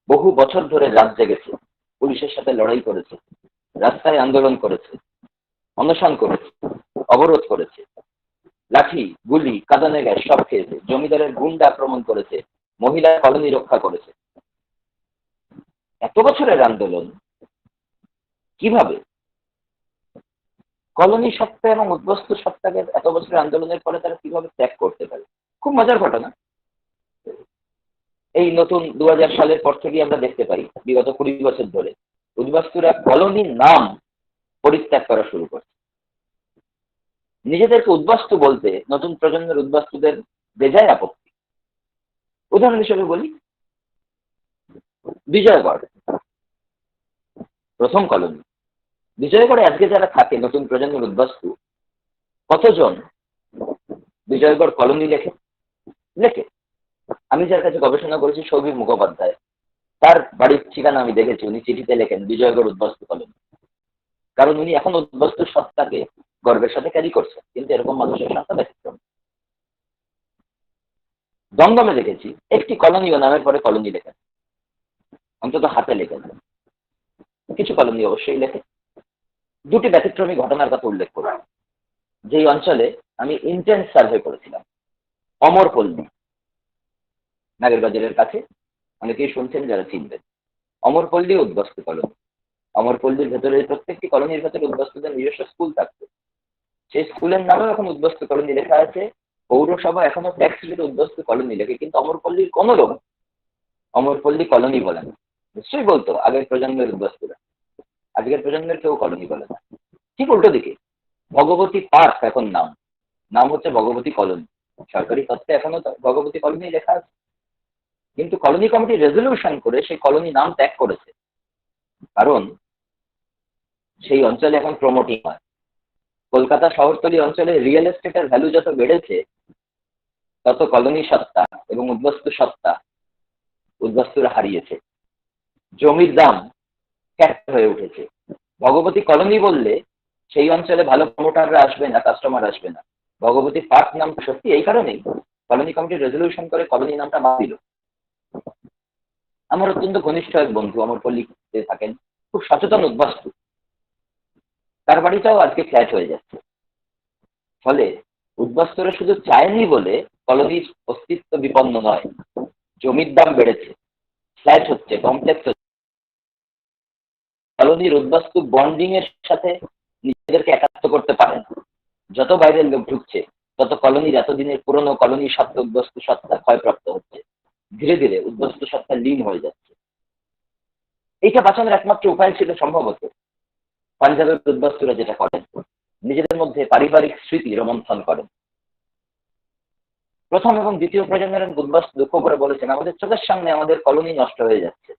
Speaker 6: বহু বছর ধরে রাত জেগেছে, পুলিশের সাথে লড়াই করেছে, রাস্তায় আন্দোলন করেছে, অনশন করেছে, অবরোধ করেছে, লাঠি গুলি কাঁদানে গ্যাস সব খেয়েছে, জমিদারের গুন্ডা আক্রমণ করেছে, মহিলা কলোনি রক্ষা করেছে। এত বছরের আন্দোলন কিভাবে কলোনি সত্তা এবং উদ্বস্তু সত্তাকে এত বছরের আন্দোলনের পরে তারা কিভাবে ত্যাগ করতে পারে? খুব মজার ঘটনা। এই নতুন 2000 সালের পর থেকে আমরা দেখতে পাই বিগত 20 বছর ধরে উদ্বাস্তুরা কলোনির নাম পরিত্যাগ করা শুরু করছে। নিজেদেরকে উদ্বাস্তু বলতে নতুন প্রজন্মের উদ্বাস্তুদের বেজায় আপত্তি। উদাহরণ হিসেবে বলি, বিজয়গড় প্রথম কলোনি। বিজয়গড়ে আজকে যারা থাকে নতুন প্রজন্মের উদ্বাস্তু, কতজন বিজয়গড় কলোনি লেখে? আমি যার কাছে গবেষণা করেছি সৌভিক মুখোপাধ্যায়, তার বাড়ির ঠিকানা আমি দেখেছি, উনি চিঠিতে লেখেন বিজয়গড় উদ্বাস্তু কলোনি, কারণ উনি এখন উদ্বাস্তু সত্তাকে গর্বের সাথে ক্যারি করছেন। কিন্তু এরকম মানুষের সংখ্যা ব্যতিক্রম। দমদমে দেখেছি একটি কলোনিও নামের পরে কলোনি লেখেন, অন্তত হাতে লেখেন, কিছু কলোনি অবশ্যই লেখে। দুটি ব্যতিক্রমী ঘটনার কথা উল্লেখ করব। যেই অঞ্চলে আমি ইন্টেন্স সার্ভে করেছিলাম, অমরপল্লী, নাগেরবাজারের কাছে, অনেকেই শুনছেন যারা চিনবেন। অমরপল্লী উদ্বাস্তু কলোনি। অমরপল্লীর ভেতরে প্রত্যেকটি কলোনির ভেতরে উদ্বাস্তুদের নিজস্ব স্কুল থাকতো, সেই স্কুলের নামেও এখন উদ্বাস্তু কলোনি লেখা আছে। পৌরসভা এখনো ট্যাক্স রেটে উদ্বাস্তু কলোনি লেখে, কিন্তু অমরপল্লীর কোনো লোক অমরপল্লী কলোনি বলে না। নিশ্চয়ই বলতো আগের প্রজন্মের উদ্বাস্তুরা, আজকের প্রজন্মের কেউ কলোনি বলে না। ঠিক উল্টো দিকে ভগবতী পার্ক এখন নাম হচ্ছে ভগবতী কলোনি। সরকারি তত্ত্বে এখনো ভগবতী কলোনি লেখা আছে, কিন্তু কলোনি কমিটি রেজলিউশন করে সেই কলোনি নাম ত্যাগ করেছে, কারণ সেই অঞ্চলে এখন প্রমোটিং হয়। কলকাতা শহরতলি অঞ্চলে রিয়েল এস্টেটের ভ্যালু যত বেড়েছে, তত কলোনি সত্তা এবং উদ্বাস্তু সত্তা উদ্বাস্তুরা হারিয়েছে। জমির দাম ক্যাট হয়ে উঠেছে। ভগবতী কলোনি বললে সেই অঞ্চলে ভালো প্রমোটাররা আসবে না, কাস্টমার আসবে না। ভগবতী পার্ক নাম সত্যি এই কারণেই কলোনি কমিটি রেজলিউশন করে কলোনি নামটা বাদ দিল। আমার অত্যন্ত ঘনিষ্ঠ এক বন্ধু অমরপল্লীতে থাকেন, খুব সচেতন উদ্বাস্তু, তার বাড়িটাও আজকে ফ্ল্যাট হয়ে যাচ্ছে। ফলে উদ্বাস্তুরা শুধু চায়নি বলে কলোনির অস্তিত্ব বিপন্ন নয়, জমির দাম বেড়েছে, ফ্ল্যাট হচ্ছে, কমপ্লেক্স হচ্ছে। কলোনির উদ্বাস্তু বন্ডিং এর সাথে নিজেদেরকে একাত্ম করতে পারেন। যত বাইরের লোক ঢুকছে তত কলোনির এতদিনের পুরনো কলোনি সত্তা উদ্বাস্তু সত্তা ক্ষয়প্রাপ্ত হচ্ছে, ধীরে ধীরে উদ্বাস্তু সত্তা লীন হয়ে যাচ্ছে। এইটা বাঁচানোর একমাত্র উপায় ছিল সম্ভবত পাঞ্জাবের উদ্বাস্তুরা যেটা করেন, নিজেদের মধ্যে পারিবারিক স্মৃতি রোমন্থন করেন। প্রথম এবং দ্বিতীয় প্রজন্মের উদ্বাস্তু দুঃখ করে বলেছেন, আমাদের চোখের সামনে আমাদের কলোনি নষ্ট হয়ে যাচ্ছে,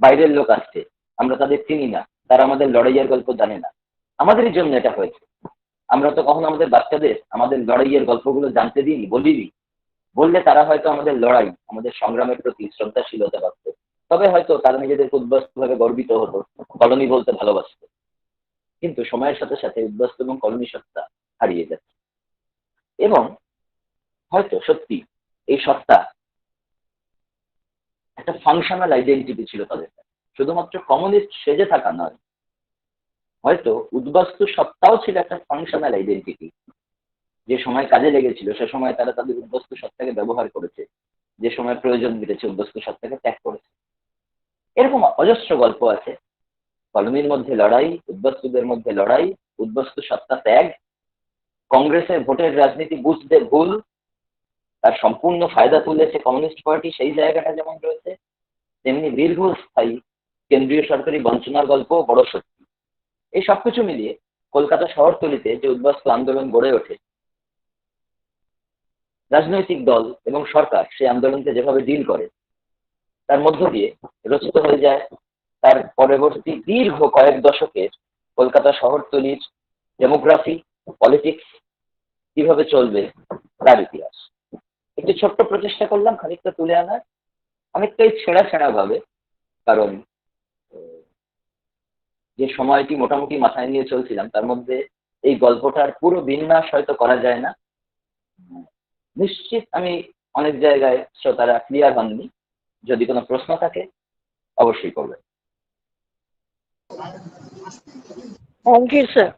Speaker 6: বাইরের লোক আসছে, আমরা তাদের চিনি না, তারা আমাদের লড়াইয়ের গল্প জানে না, আমাদেরই জন্য এটা হয়েছে। আমরা তো কখনো আমাদের বাচ্চাদের আমাদের লড়াইয়ের গল্পগুলো জানতে দিইনি, বলিনি। বললে তারা হয়তো আমাদের লড়াই, আমাদের সংগ্রামের প্রতি শ্রদ্ধাশীলতা পারত। তবে হয়তো তারা নিজেদের উদ্বাস্তুভাবে গর্বিত হতো, কলোনি বলতে ভালোবাসত। কিন্তু সময়ের সাথে সাথে উদ্বাস্তু এবং কলোনি সত্তা হারিয়ে যাচ্ছে। এবং হয়তো সত্যি এই সত্তা একটা ফাংশনাল আইডেন্টিটি ছিল তাদের কাছে। শুধুমাত্র কমিউনিস্ট সেজে থাকা নয়, হয়তো উদ্বাস্তু সত্তাও ছিল একটা ফাংশনাল আইডেন্টিটি। যে সময় কাজে লেগেছিল সে সময় তারা তাদের উদ্বাস্তু সত্তাকে ব্যবহার করেছে, যে সময় প্রয়োজন মিটেছে উদ্বাস্তু সত্তাকে ত্যাগ করেছে। এরকম অজস্র গল্প আছে। কলোনির মধ্যে লড়াই, উদ্বাস্তুদের মধ্যে লড়াই, উদ্বাস্তু সত্তা ত্যাগ, কংগ্রেসের ভোটের রাজনীতি বুঝতে ভুল, তার সম্পূর্ণ ফায়দা তুলেছে কমিউনিস্ট পার্টি, সেই জায়গাটা যেমন রয়েছে, তেমনি দীর্ঘস্থায়ী কেন্দ্রীয় সরকারি বঞ্চনার গল্প বড় সত্যি। এই সবকিছু মিলিয়ে কলকাতা শহরতলিতে যে উদ্বাস্তু আন্দোলন গড়ে ওঠে, রাজনৈতিক দল এবং সরকার সেই আন্দোলনকে যেভাবে ডিল করে, তার মধ্য দিয়ে রচিত হয়ে যায় তার পরবর্তী দীর্ঘ কয়েক দশকের কলকাতা শহরতলির ডেমোগ্রাফি, পলিটিক্স কিভাবে চলবে তার ইতিহাস। একটি ছোট্ট প্রচেষ্টা করলাম খানিকটা তুলে আনার, অনেকটাই ছেঁড়া ছেঁড়া ভাবে, কারণ যে সময়টি মোটামুটি মাথায় নিয়ে চলছিলাম তার মধ্যে এই গল্পটার পুরো বিন্যাস হয়তো করা যায় না। নিশ্চিত আমি অনেক জায়গায় শ্রোতারা ক্লিয়ার হননি। যদি কোনো প্রশ্ন থাকে অবশ্যই করবেন।
Speaker 2: Thank you, sir.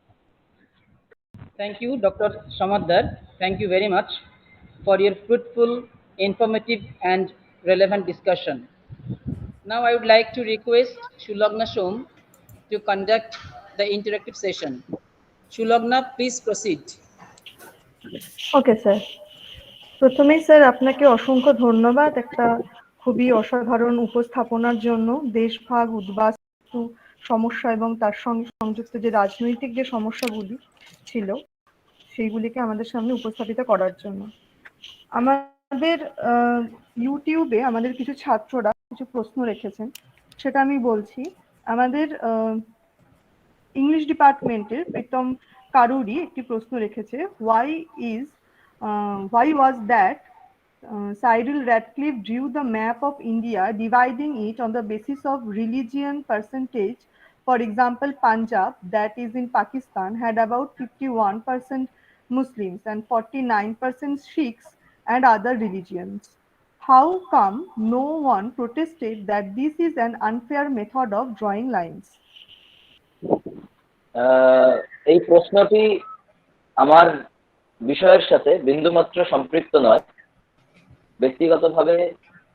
Speaker 1: Thank you, Dr. Samaddar. Thank you very much for your fruitful, informative, and relevant discussion. Now, I would like to request Shulagna Shom to conduct the interactive session. Shulagna, please proceed.
Speaker 3: Okay sir, প্রথমেই sir আপনাকে অসংখ্য ধন্যবাদ একটা খুবই অসাধারণ উপস্থাপনার জন্য। দেশভাগ, উদ্বাস্তু সমস্যা এবং তার সঙ্গে সংযুক্ত যে রাজনৈতিক যে সমস্যাগুলি ছিল সেইগুলিকে আমাদের সামনে উপস্থাপিত করার জন্য। আমাদের ইউটিউবে আমাদের কিছু ছাত্ররা কিছু প্রশ্ন রেখেছেন, সেটা আমি বলছি। আমাদের ইংলিশ ডিপার্টমেন্টের প্রীতম কারুরি একটি প্রশ্ন রেখেছে, why was that Cyril Radcliffe drew the map of India dividing it on the basis of religion percentage. For example, Punjab, that is in Pakistan, had about 51% Muslims and 49% Sikhs and other religions. How come no one protested that this is an unfair method of drawing lines?
Speaker 6: এই প্রশ্নটি আমার বিষয়ের সাথে বিন্দুমাত্র সম্পৃক্ত নয়। ব্যক্তিগতভাবে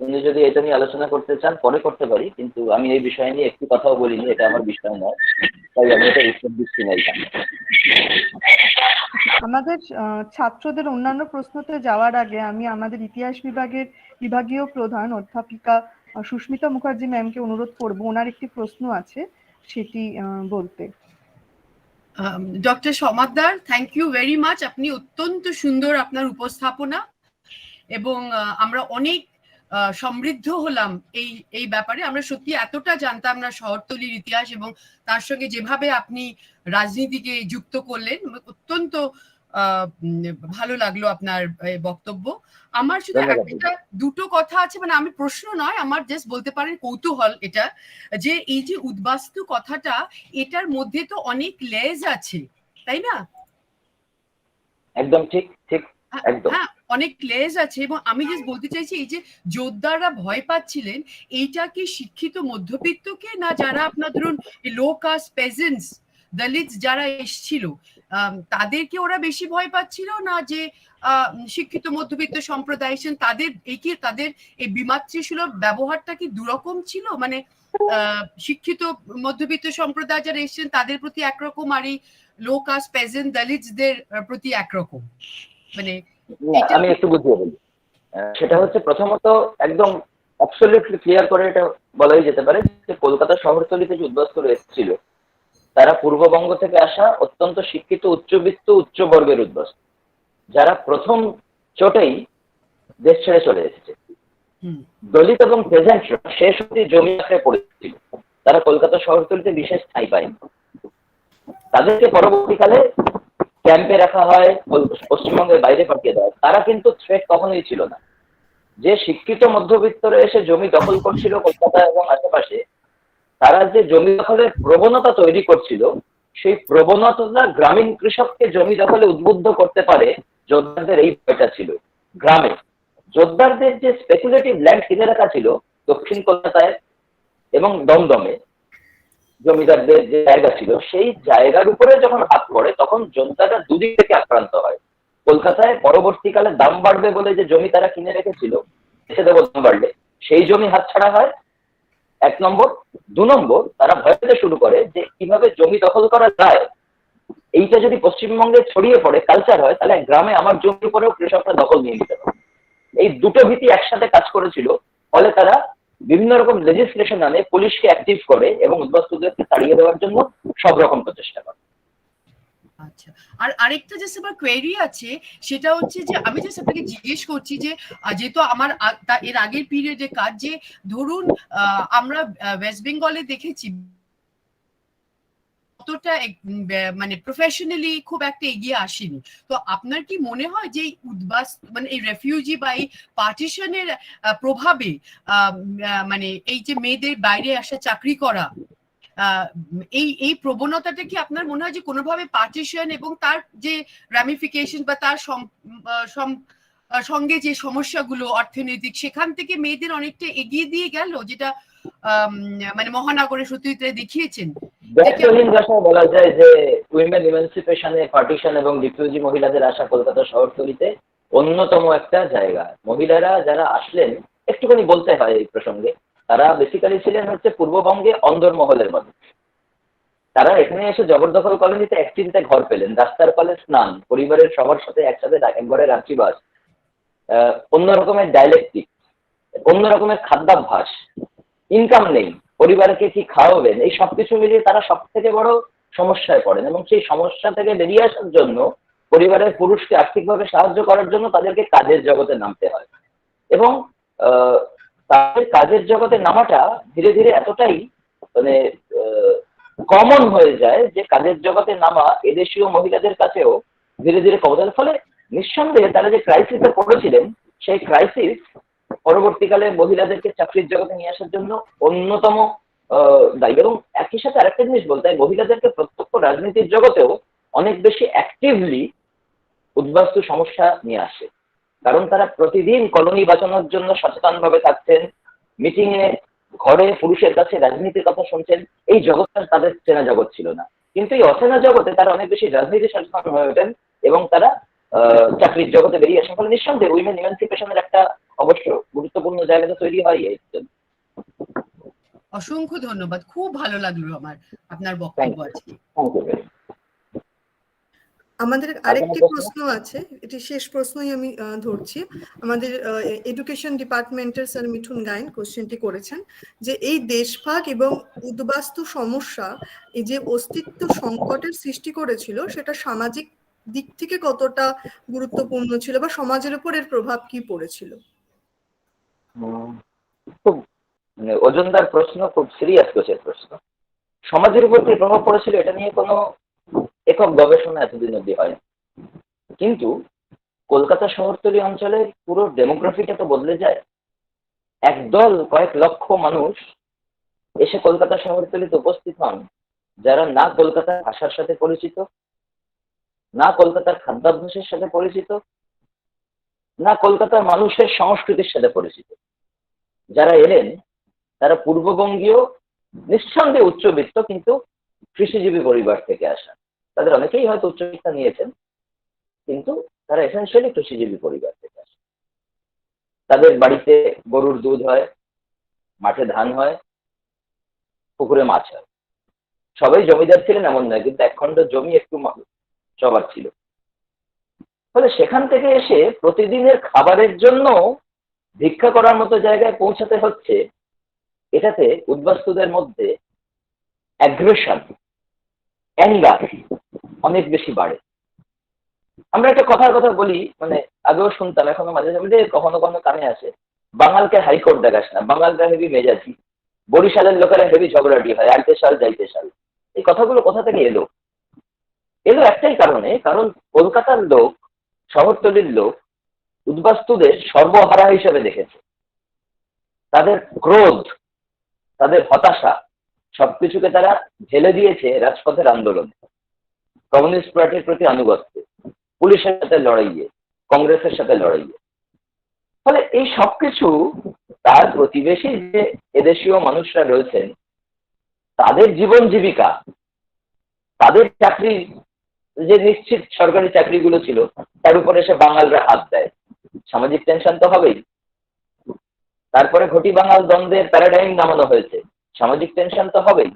Speaker 6: উনি যদি এটা নিয়ে আলোচনা করতে চান পরে করতে পারি, কিন্তু আমি এই বিষয় নিয়ে একটি কথাও বলিনি, এটা আমার বিষয় নয়, তাই আমি এটা উত্তর দিচ্ছি না।
Speaker 3: আমাদের ছাত্রদের অন্যান্য প্রশ্নতে যাওয়ার আগে আমি আমাদের ইতিহাস বিভাগীয় প্রধান অধ্যাপিকা সুস্মিতা মুখার্জি ম্যামকে অনুরোধ করব, ওনার একটি প্রশ্ন আছে সেটি বলতে।
Speaker 5: Doctor Samaddar, thank you very much. আপনি অত্যন্ত সুন্দর আপনার উপস্থাপনা, এবং আমরা অনেক সমৃদ্ধ হলাম এই ব্যাপারে। আমরা সত্যি এতটা জানতাম না শহরতলির ইতিহাস, এবং তার সঙ্গে যেভাবে আপনি রাজনীতিকে যুক্ত করলেন, অত্যন্ত ভালো লাগলো আপনার বক্তব্য। আমার শুধু একটা দুটো কথা আছে, মানে আমি প্রশ্ন নয়, আমার জাস্ট বলতে পারেন কৌতূহল এটা, যে এই যে উদ্বাস্তু কথাটা, এটার মধ্যে তো অনেক লেজ আছে, তাই না?
Speaker 6: একদম ঠিক ঠিক, একদম।
Speaker 5: হ্যাঁ, অনেক লেজ আছে, এবং আমি জাস্ট বলতে চাইছি এই যে যোদ্ধারা ভয় পাচ্ছিলেন, এইটা কি শিক্ষিত মধ্যবিত্তকে, না যারা আপনার ধরুন লো কাস্ট পেজেন্টস, দলিতস যারা এসছিল তাদেরকে ওরা বেশি ভয় পাচ্ছিল, না যে শিক্ষিত মধ্যবিত্ত সম্প্রদায় এসেছেন তাদের এই বিমাতৃসুলভ ব্যবহারটা কি দুরকম ছিল? মানে শিক্ষিত মধ্যবিত্ত সম্প্রদায় যারা এসেছেন তাদের প্রতি একরকম, আর এই লো কাস্ট পেজেন্ট দলিতসদের প্রতি একরকম, মানে
Speaker 6: আমি একটু বুঝিয়ে বলি। সেটা হচ্ছে প্রথমত একদম অ্যাবসলিউটলি ক্লিয়ার করে এটা বলাই যেতে পারে যে কলকাতা শহরতলিতে যে উদ্বাস্তুরা এসেছিল তারা পূর্ববঙ্গ থেকে আসা অত্যন্ত শিক্ষিত উচ্চবিত্ত উচ্চ বর্গের উদ্বাস্তু, যারা প্রথম চোটেই দেশ ছেড়ে চলে এসেছে। দলিত এবং পেজেন্টরা শেষ অবধি জমি আঁকড়ে পড়েছিল, তারা কলকাতা শহরতলিতে বিশেষ ঠাঁই পায়নি। তাদেরকে পরবর্তীকালে ক্যাম্পে রাখা হয়, পশ্চিমবঙ্গের বাইরে পাঠিয়ে দেয়। তারা কিন্তু থ্রেট কখনোই ছিল না। যে শিক্ষিত মধ্যবিত্তরা এসে জমি দখল করছিল কলকাতা এবং আশেপাশে, তারা যে জমি দখলের প্রবণতা তৈরি করছিল, সেই প্রবণতাটা গ্রামীণ কৃষককে জমি দখলে উদ্বুদ্ধ করতে পারে, যোদ্ধাদের এই ভয়টা ছিল। গ্রামে যোদ্ধাদের যে স্পেকুলেটিভ ল্যান্ড কিনে রাখা ছিল দক্ষিণ কলকাতায় এবং দমদমে, জমিদারদের যে জায়গা ছিল, সেই জায়গার উপরে যখন হাত পড়ে তখন যোদ্ধারা দুদিক থেকে আক্রান্ত হয়। কলকাতায় পরবর্তীকালে দাম বাড়বে বলে যে জমি তারা কিনে রেখেছিল, এসে দেবো দাম বাড়লে, সেই জমি হাতছাড়া হয়, 1 নম্বর। 2 নম্বর, তারা ভয় পেতে শুরু করে যে কিভাবে জমি দখল করা যায়। এইটা যদি পশ্চিমবঙ্গে ছড়িয়ে পড়ে, কালচার হয়, তাহলে গ্রামে আমার জমির উপরেও কৃষকরা দখল নিয়ে নিতে পারে। এই দুটো ভীতি একসাথে কাজ করেছিল, ফলে তারা বিভিন্ন রকম লেজিসলেশন আনে, পুলিশকে অ্যাক্টিভ করে এবং উদ্বাস্তুদেরকে তাড়িয়ে দেওয়ার জন্য সব রকম প্রচেষ্টা করে।
Speaker 5: আচ্ছা, আর আরেকটা যে আমার কোয়েরি আছে, সেটা হচ্ছে যে আমি জাস্ট আপনাকে জিজ্ঞেস করছি যে যেহেতু আমার এর আগের পিরিয়ডে কাজ, যে ধরুন আমরা ওয়েস্ট বেঙ্গলে দেখেছি অতটা মানে প্রফেশনালি খুব একটা এগিয়ে আসেনি। তো আপনার কি মনে হয় যে মানে এই রেফিউজি বা এই পার্টিশনের প্রভাবে মানে এই যে মেয়েদের বাইরে আসা চাকরি করা, এই প্রবণতাটা কি আপনার মনে হয় যে কোনোভাবে পার্টিশন এবং তার যে র্যামিফিকেশন বা তার সঙ্গে যে সমস্যাগুলো অর্থনৈতিক, সেখান থেকে মেয়েদের অনেকটা এগিয়ে দিয়ে গেল, যেটা মানে মহানগরের সত্যিটা দেখিয়েছেন?
Speaker 6: ব্যর্থহীন ভাষায় বলা যায় যে উইমেন ইমানসিপেশনে পার্টিশন এবং রিফিউজি মহিলাদের আসা কলকাতা শহরতলিতে অন্যতম একটা জায়গা। মহিলারা যারা আসলেন, একটুখানি বলতে হয় এই প্রসঙ্গে, তারা বেসিক্যালি ছিলেন হচ্ছে পূর্ববঙ্গে অন্দরমহলের মানুষ। তারা এখানে এসে জবরদখল কলোনিতে একচিলতে ঘর পেলেন, রাস্তার পালে স্নান, পরিবারের সবার সাথে একসাথে এক ঘরে রাত্রিবাস, অন্য রকমের ডায়ালেকটিক, অন্য রকমের খাদ্যাভ্যাস, ইনকাম নেই, পরিবারকে কি খাওয়াবেন, এই সবকিছু মিলিয়ে তারা সব থেকে বড় সমস্যায় পড়েন। এবং সেই সমস্যা থেকে বেরিয়ে আসার জন্য পরিবারের পুরুষকে আর্থিকভাবে সাহায্য করার জন্য তাদেরকে কাজের জগতে নামতে হয়। এবং তাদের কাজের জগতে নামাটা ধীরে ধীরে এতটাই মানে কমন হয়ে যায় যে কাজের জগতে নামা এদেশীয় মহিলাদের কাছেও ধীরে ধীরে কমন। ফলে নিঃসন্দেহে তারা যে ক্রাইসিসে পড়েছিলেন, সেই ক্রাইসিস পরবর্তীকালে মহিলাদেরকে চাকরির জগতে নিয়ে আসার জন্য অন্যতম দায়ী। এবং একই সাথে আরেকটা জিনিস বলতে হয়, মহিলাদেরকে প্রত্যক্ষ রাজনীতির জগতেও অনেক বেশি অ্যাক্টিভলি উদ্বাস্তু সমস্যা নিয়ে আসে, কারণ তারা প্রতিদিন কলোনি বাঁচানোর জন্য সচেতন ভাবে থাকতেন, মিটিং এ ঘরে পুরুষের কাছে রাজনীতির কথা শুনছেন। এই জগৎটা তাদের চেনা জগৎ ছিল না, কিন্তু এই অচেনা জগতে তারা অনেক বেশি রাজনীতি সচেতন হয়ে ওঠেন এবং তারা চাকরির জগতে বেরিয়ে আসেন। ফলে নিঃসন্দেহে উইমেন ইমানসিপেশনের একটা অবশ্য গুরুত্বপূর্ণ জায়গাটা তৈরি হয় এই জন্য।
Speaker 5: অসংখ্য ধন্যবাদ, খুব ভালো লাগলো আমার আপনার বক্তব্য আজকে।
Speaker 3: আমাদের আরেকটি প্রশ্ন আছে, এটি শেষ প্রশ্নই আমি ধরছি। আমাদের এডুকেশন ডিপার্টমেন্টের স্যার মিঠুন গায়েন কোশ্চেনটি করেছেন যে এই দেশভাগ এবং উদ্বাস্তু সমস্যা এই যে অস্তিত্ব সংকটের সৃষ্টি করেছিল, সেটা সামাজিক দিক থেকে কতটা গুরুত্বপূর্ণ ছিল বা সমাজের উপর এর প্রভাব কি পড়েছিল?
Speaker 6: খুব মানে ওজনদার প্রশ্ন, খুব সিরিয়াস কোশ্চেন প্রশ্ন। সমাজের উপর কি প্রভাব পড়েছিল এটা নিয়ে কোনো একক গবেষণা এতদিন অব্দি হয়, কিন্তু কলকাতা শহরতলি অঞ্চলের পুরো ডেমোগ্রাফিটা তো বদলে যায়। একদল কয়েক লক্ষ মানুষ এসে কলকাতা শহরতলিতে উপস্থিত হন, যারা না কলকাতার ভাষার সাথে পরিচিত, না কলকাতার খাদ্যাভ্যাসের সাথে পরিচিত, না কলকাতার মানুষের সংস্কৃতির সাথে পরিচিত। যারা এলেন তারা পূর্ববঙ্গীয়, নিঃসন্দেহে উচ্চবিত্ত, কিন্তু কৃষিজীবী পরিবার থেকে আসা। তাদের অনেকেই হয়তো উচ্চশিক্ষা নিয়েছেন, কিন্তু তারা এসেনশিয়ালি কৃষিজীবী পরিবার থেকে আসে। তাদের বাড়িতে গরুর দুধ হয়, মাঠে ধান হয়, পুকুরে মাছ হয়। সবাই জমিদার ছিলেন এমন নয়, কিন্তু একখণ্ড জমি একটু সবার ছিল। ফলে সেখান থেকে এসে প্রতিদিনের খাবারের জন্য ভিক্ষা করার মতো জায়গায় পৌঁছাতে হচ্ছে। এটাতে উদ্বাস্তুদের মধ্যে অ্যাগ্রেশন, অ্যাঙ্গার অনেক বেশি বাড়ে। আমরা একটা কথার কথা বলি, মানে আগেও শুনতাম, এখনো মাঝে মাঝে কখনো কখনো কানে আসে, বাঙালকে হাইকোর্ট দেখাস না, বাঙালরা হেবি মেজাজি, বরিশালের লোকেরা হেবি ঝগড়াটি হয়, আইতে সাল যাইতে সাল। এই কথাগুলো কোথা থেকে এলো? এলো একটাই কারণে, কারণ কলকাতার লোক, শহরতলির লোক উদ্বাস্তুদের সর্বহারা হিসেবে দেখেছে। তাদের ক্রোধ, তাদের হতাশা সবকিছুকে তারা ঢেলে দিয়েছে রাজপথের আন্দোলনে, কমিউনিস্ট পার্টির প্রতি আনুগত্যে, পুলিশের সাথে লড়াইয়ে, কংগ্রেসের সাথে লড়াইয়ে। ফলে এই সবকিছু তার প্রতিবেশী যে এদেশীয় মানুষরা রয়েছেন, তাদের জীবন জীবিকা, তাদের চাকরি যে নিশ্চিত সরকারি চাকরিগুলো ছিল, তার উপরে এসে বাঙালরা হাত দেয়। সামাজিক টেনশন তো হবেই। তারপরে ঘটি বাঙাল দ্বন্দ্বের প্যারাডাইম নামানো হয়েছে, সামাজিক টেনশন তো হবেই।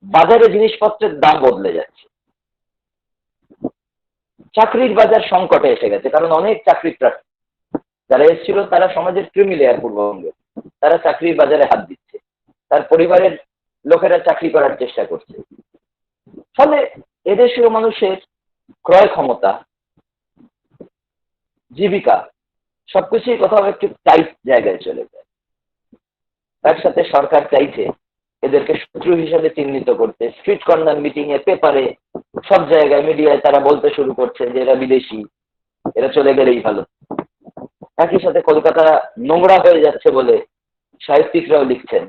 Speaker 6: বাজারে জিনিসপত্রের দাম বদলে যাচ্ছে, চাকরির বাজার সংকটে এসে গেছে, কারণ অনেক চাকরি প্রার্থী যারা এসেছিল তারা সমাজের ক্রিমি লেয়ার পূর্ববঙ্গে, তারা চাকরির বাজারে হাত দিচ্ছে, তার পরিবারের লোকেরা চাকরি করার চেষ্টা করছে। ফলে এদেশীয় মানুষের ক্রয় ক্ষমতা, জীবিকা সবকিছুই কোথাও একটু টাইট জায়গায় চলে যায়। তার সাথে সরকার চাইছে এদেরকে শত্রু হিসেবে চিহ্নিত করতে। স্ট্রিট কর্নার মিটিং এ, পেপারে, সব জায়গায় মিডিয়ায় তারা বলতে শুরু করছে যে এরা বিদেশি, এরা চলে গেলেই ভালো। একই সাথে কলকাতা নোংরা হয়ে যাচ্ছে বলে সাহিত্যিকরাও লিখছেন।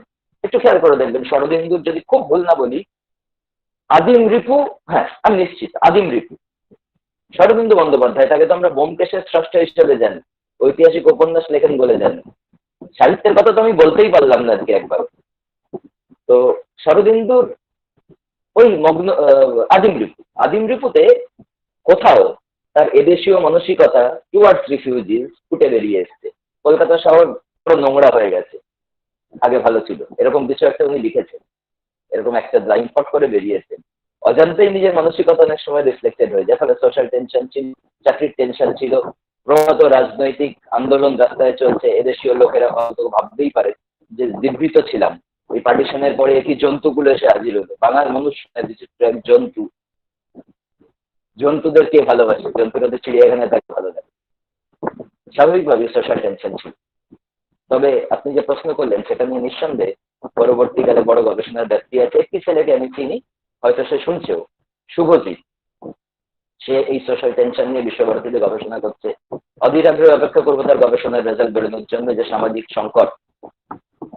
Speaker 6: একটু খেয়াল করে দেখবেন, শরদিন্দুর যদি খুব ভুল না বলি, আদিম রিপু, হ্যাঁ আমি নিশ্চিত আদিম রিপু শরদিন্দু বন্দ্যোপাধ্যায়, তাকে তো আমরা ব্যোমকেশের স্রষ্টা হিসেবে জানি, ঐতিহাসিক উপন্যাস লেখেন বলে জানি। সাহিত্যের কথা তো আমি বলতেই পারলাম না আজকে একবার। তো শরদিন্দুর ওই মগ্ন আদিম রিপুতে কোথাও তার এদেশীয় মানসিকতা টুয়ার্ডস রিফিউজিস ফুটে বেরিয়ে এসছে। কলকাতা শহর পুরো নোংরা হয়ে গেছে, আগে ভালো ছিল, এরকম কিছু একটা উনি লিখেছেন, এরকম একটা লাইন ফট করে বেরিয়েছেন। অজান্তেই নিজের মানসিকতা অনেক সময় রিফ্লেক্টেড হয়ে যায়। ফলে সোশ্যাল টেনশন ছিল, চাকরির টেনশন ছিল, প্রভাত রাজনৈতিক আন্দোলন রাস্তায় চলছে। এদেশীয় লোকেরা হয়তো ভাবতেই পারে যে দিব্যিত ছিলাম, ওই পার্টিশনের পরে একই জন্তুগুলো এসে হাজির হলো। বাংলার মানুষ বিচিত্র এক জন্তু, জন্তুদের কে ভালোবাসে? জন্তুরা তো চিড়িয়াখানায় তাকে ভালো লাগে। স্বাভাবিকভাবে সোশ্যাল টেনশন ছিল। তবে আপনি যে প্রশ্ন করলেন সেটা নিয়ে নিঃসন্দেহে পরবর্তীকালে বড় গবেষণার ব্যক্তি আছে। একটি ছেলেকে আমি চিনি, হয়তো সে শুনছেও, শুভজিৎ। সে এই সোশ্যাল টেনশন নিয়ে বিশ্বভারতীতে গবেষণা করছে। অধীর আগ্রহে অপেক্ষা করবো তার গবেষণার রেজাল্ট বেরোনোর জন্য, যে সামাজিক সংকট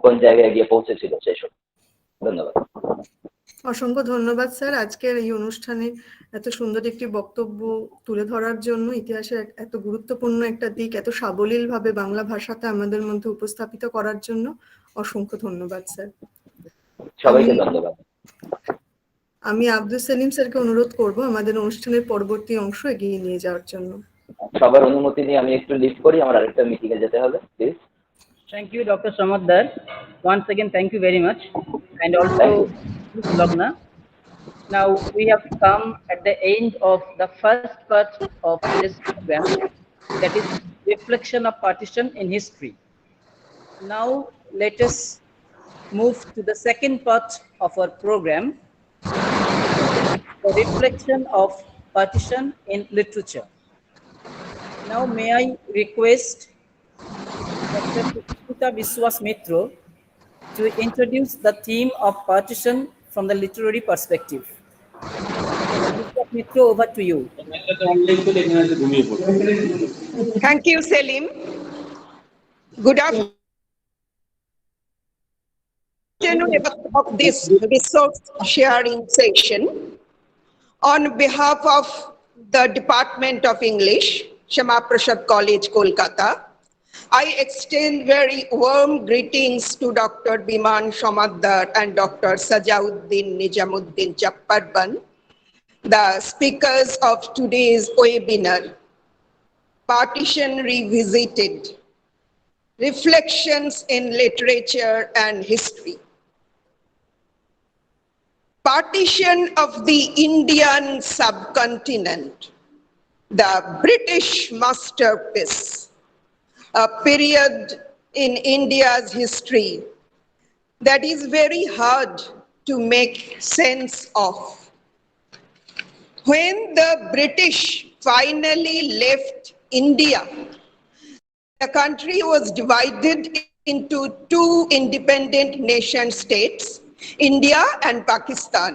Speaker 6: কোন জায়গায় গিয়ে পৌঁছেছিল সেই সব। ধন্যবাদ।
Speaker 3: অসংখ্য ধন্যবাদ স্যার, আজকের এই অনুষ্ঠানে এত সুন্দর একটি বক্তব্য তুলে ধরার জন্য, ইতিহাসের এত গুরুত্বপূর্ণ একটা দিক এত সাবলীলভাবে বাংলা ভাষাতে আমাদের মধ্যে উপস্থাপিত করার জন্য অসংখ্য ধন্যবাদ স্যার।
Speaker 6: সবাইকে ধন্যবাদ।
Speaker 3: আমি আব্দুল সেলিম স্যারকে অনুরোধ করব আমাদের অনুষ্ঠানের পরবর্তী অংশ এগিয়ে নিয়ে যাওয়ার জন্য।
Speaker 6: সবার অনুমতি নিয়ে আমি একটু লিভ করি, আমার আরেকটা মিটিং এ যেতে হবে, please.
Speaker 1: Thank you, Dr. Samaddar. Once again, thank you very much. And also, Ms. Lagna. Now, we have come at the end of the first part of this program, that is reflection of partition in history. Now, let us move to the second part of our program, the reflection of partition in literature. Now, may I request Dr. Calcutta Biswas Mitro to introduce the theme of partition from the literary perspective. Biswas Mitro, over to you.
Speaker 7: Thank you, Selim. Good afternoon of this resource sharing session. On behalf of the Department of English, Shama Prasad College, Kolkata, I extend very warm greetings to Dr. Biman Shomaddar and Dr. Sajauddin Nijamuddin Chapparban, the speakers of today's webinar, Partition Revisited, Reflections in Literature and History. Partition of the Indian subcontinent, the British masterpiece, a period in India's history that is very hard to make sense of. When the British finally left India, the country was divided into two independent nation states, India and Pakistan.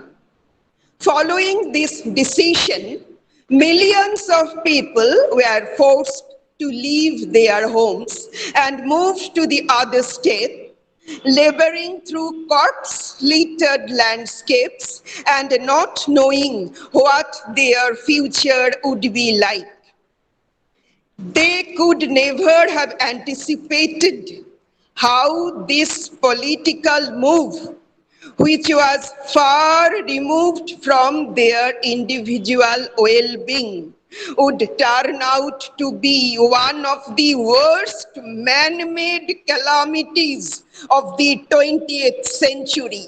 Speaker 7: Following this decision, millions of people were forced to leave their homes and move to the other state, laboring through corpse-littered landscapes and not knowing what their future would be like. They could never have anticipated how this political move, which was far removed from their individual well-being, would turn out to be one of the worst man-made calamities of the 20th century.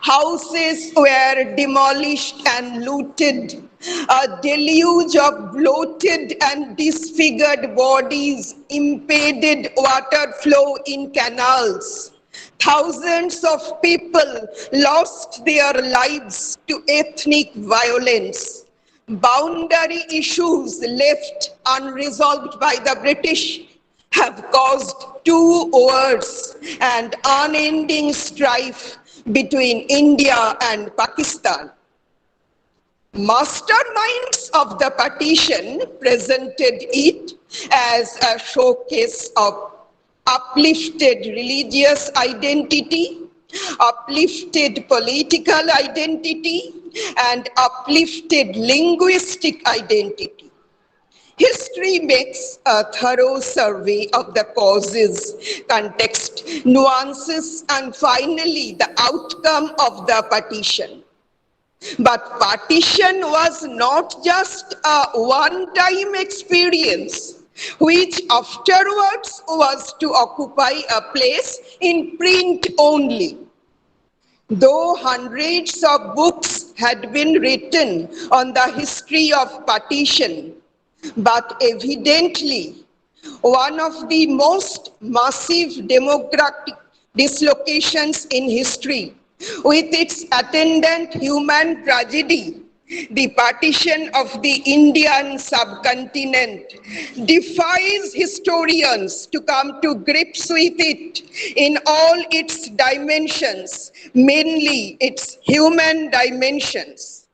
Speaker 7: Houses were demolished and looted. A deluge of bloated and disfigured bodies impeded water flow in canals. Thousands of people lost their lives to ethnic violence. Boundary issues left unresolved by the British have caused 2 wars and unending strife between India and Pakistan. Masterminds of the partition presented it as a showcase of uplifted religious identity, uplifted political identity, and uplifted linguistic identity. History makes a thorough survey of the causes, context, nuances, and finally the outcome of the partition. But partition was not just a one-time experience, which afterwards was to occupy a place in print only. Though hundreds of books had been written on the history of partition, but evidently one of the most massive demographic dislocations in history, with its attendant human tragedy, the partition of the Indian subcontinent, defies historians to come to grips with it in all its dimensions, mainly its human dimensions.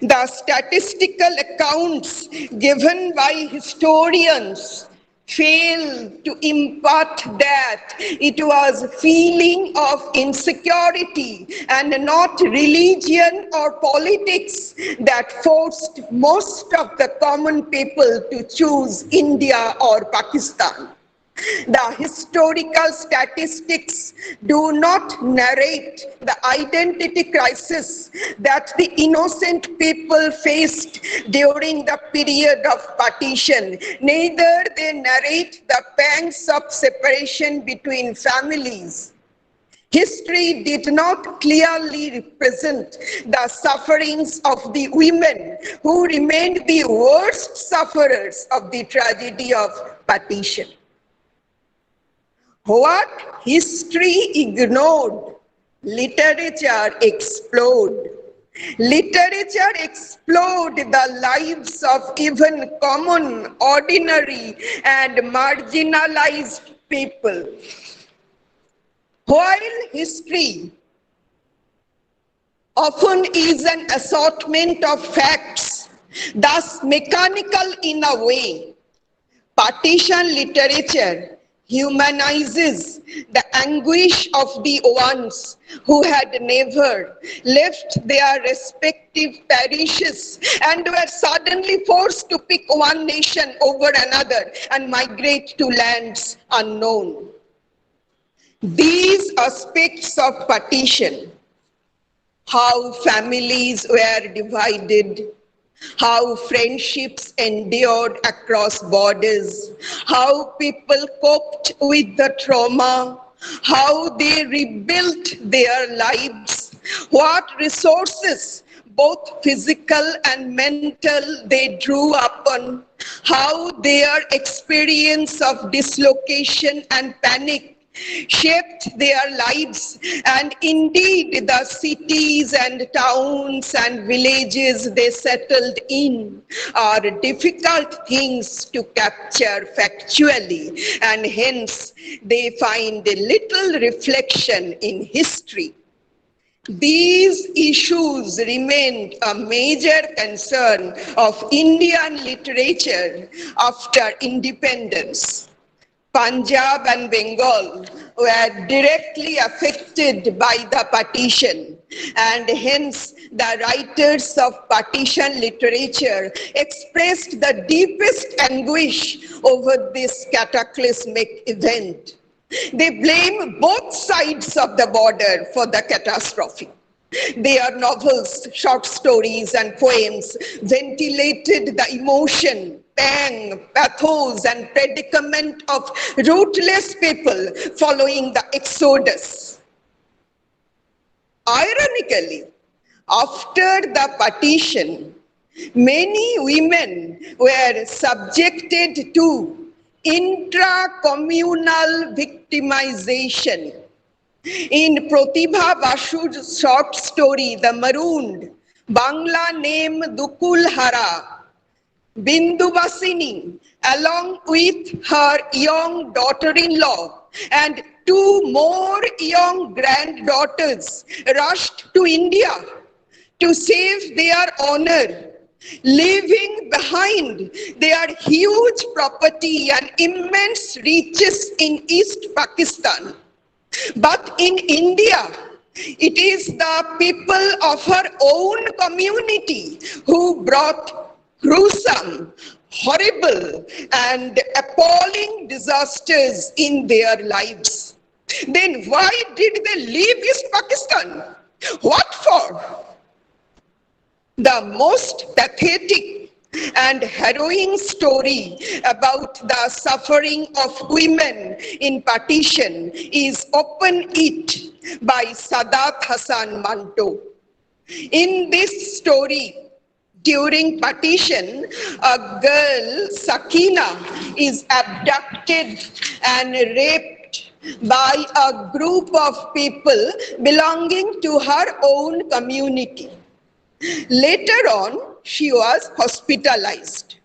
Speaker 7: The statistical accounts given by historians fail to impart that it was feeling of insecurity and not religion or politics that forced most of the common people to choose India or Pakistan. The historical statistics do not narrate the identity crisis that the innocent people faced during the period of partition. Neither they narrate the pangs of separation between families. History did not clearly represent the sufferings of the women who remained the worst sufferers of the tragedy of partition. What history ignored, literature explored. Literature explored the lives of even common, ordinary, and marginalized people. While history often is an assortment of facts, thus mechanical in a way, partition literature humanizes the anguish of the ones who had never left their respective parishes and were suddenly forced to pick one nation over another and migrate to lands unknown. These aspects of partition, how families were divided, how friendships endured across borders, how people coped with the trauma, how they rebuilt their lives, what resources, both physical and mental, they drew upon, how their experience of dislocation and panic shaped their lives, and indeed the cities and towns and villages they settled in are difficult things to capture factually, and hence they find little reflection in history. These issues remained a major concern of Indian literature after independence. Punjab and Bengal were directly affected by the partition, and hence the writers of partition literature expressed the deepest anguish over this cataclysmic event. They blame both sides of the border for the catastrophe. Their novels, short stories, and poems ventilated the emotion, pang, pathos, and predicament of rootless people following the exodus. Ironically, after the partition, many women were subjected to intra-communal victimization. In Pratibha Basu's short story, The Marooned, Bangla name Dukul Hara, Bindu Basini, along with her young daughter-in-law and two more young granddaughters, rushed to India to save their honor, leaving behind their huge property and immense riches in East Pakistan. But in India, it is the people of her own community who brought gruesome, horrible, and appalling disasters in their lives. Then why did they leave East Pakistan? What for? The most pathetic and harrowing story about the suffering of women in partition is Open It by Sadat Hasan Manto. In this story, during partition, a girl, Sakina, is abducted and raped by a group of people belonging to her own community. Later on, she was hospitalized.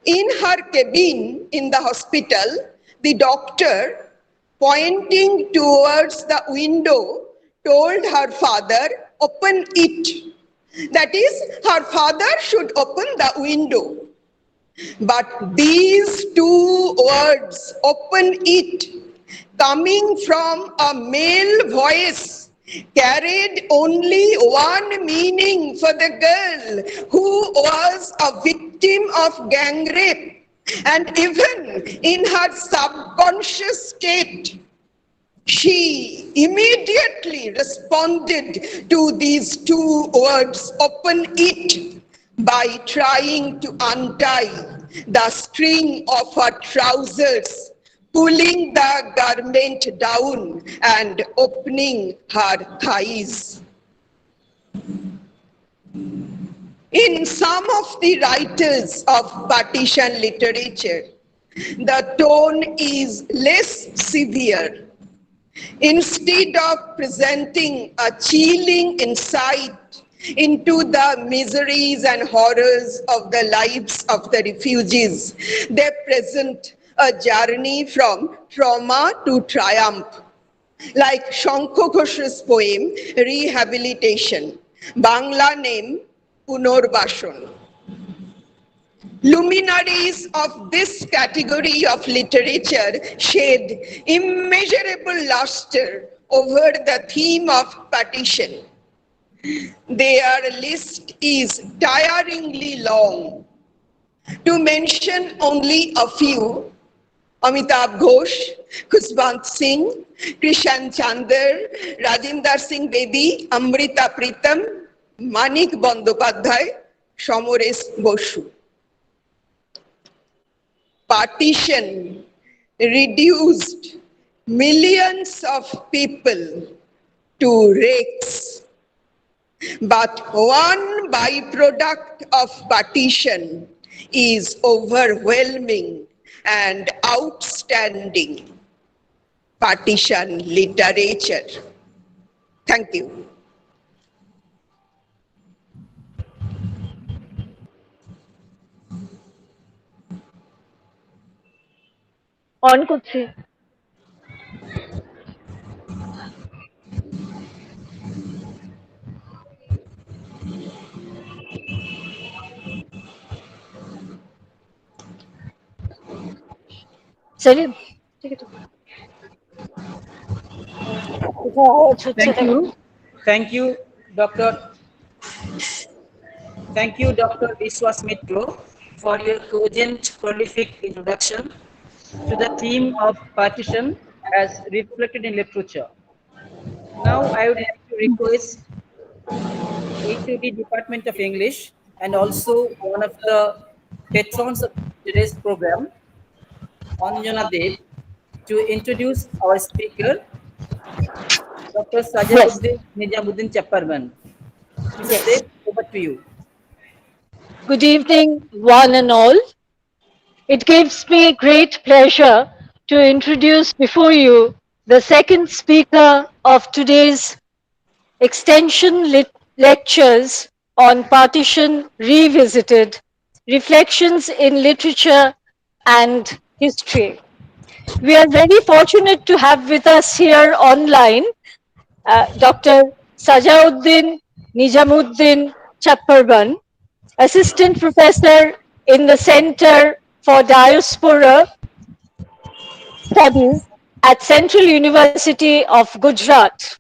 Speaker 7: In her cabin in the hospital, the doctor, pointing towards the window, told her father, "Open it." That is, her father should open the window. But these two words, "open it," coming from a male voice, carried only one meaning for the girl who was a victim of gang rape. And even in her subconscious state, she immediately responded to these two words, "open it," by trying to untie the string of her trousers, pulling the garment down and opening her thighs. In some of the writers of partition literature, the tone is less severe. Instead of presenting a chilling insight into the miseries and horrors of the lives of the refugees, they present a journey from trauma to triumph, like Shankho Ghosh's poem, Rehabilitation, Bangla name, Punorbason. Luminaries of this category of literature shed immeasurable luster over the theme of partition. Their list is tiringly long. To mention only a few, Amitabh Ghosh, Khusbant Singh, Krishan Chander, Rajinder Singh Bedi, Amrita Pritam, Manik Bandopadhyay, Somoresh Bosu. Partition reduced millions of people to wrecks. But one byproduct of partition is overwhelming and outstanding: partition literature. Thank you.
Speaker 2: On করছি। Salim, take it. কোথায় আওয়াজ হচ্ছে
Speaker 1: Thank
Speaker 2: দেখো।
Speaker 1: you. Thank you, Dr. Thank you, Dr. Vishwas Mitro, for your cogent, prolific introduction to the theme of partition as reflected in literature. Now, I would like to request HOD Department of English and also one of the patrons of today's program, Anjana Dev, to introduce our speaker, Dr.
Speaker 2: Yes,
Speaker 1: Sajauddin Nijamuddin Chapparman. Mrs.
Speaker 2: yes.
Speaker 1: Dev, over to you.
Speaker 2: Good evening, one and all. It gives me great pleasure to introduce before you the second speaker of today's extension lectures on Partition Revisited, Reflections in Literature and History. We are very fortunate to have with us here online Dr. Sajauddin Nijamuddin Chapparban, Assistant Professor in the Center for Diaspora Studies at Central University of Gujarat.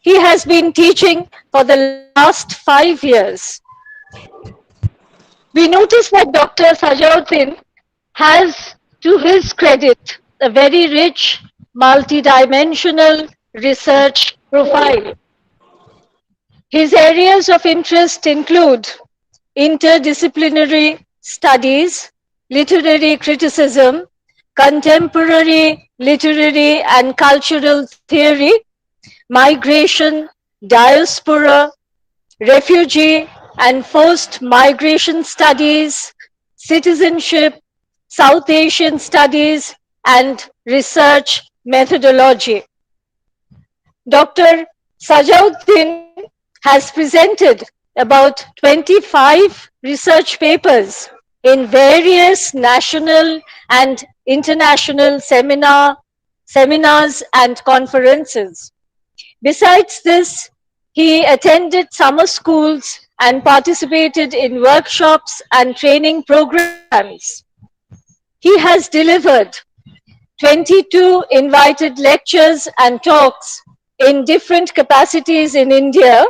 Speaker 2: He has been teaching for the last 5 years. We notice that Dr. Sajauddin has, to his credit, a very rich, multidimensional research profile. His areas of interest include interdisciplinary studies, literary criticism, contemporary literary and cultural theory, migration, diaspora, refugee and forced migration studies, citizenship, South Asian studies, and research methodology. Dr. Sajauddin has presented about 25 research papers in various national and international seminars and conferences. Besides this, he attended summer schools and participated in workshops and training programs. He has delivered 22 invited lectures and talks in different capacities in India,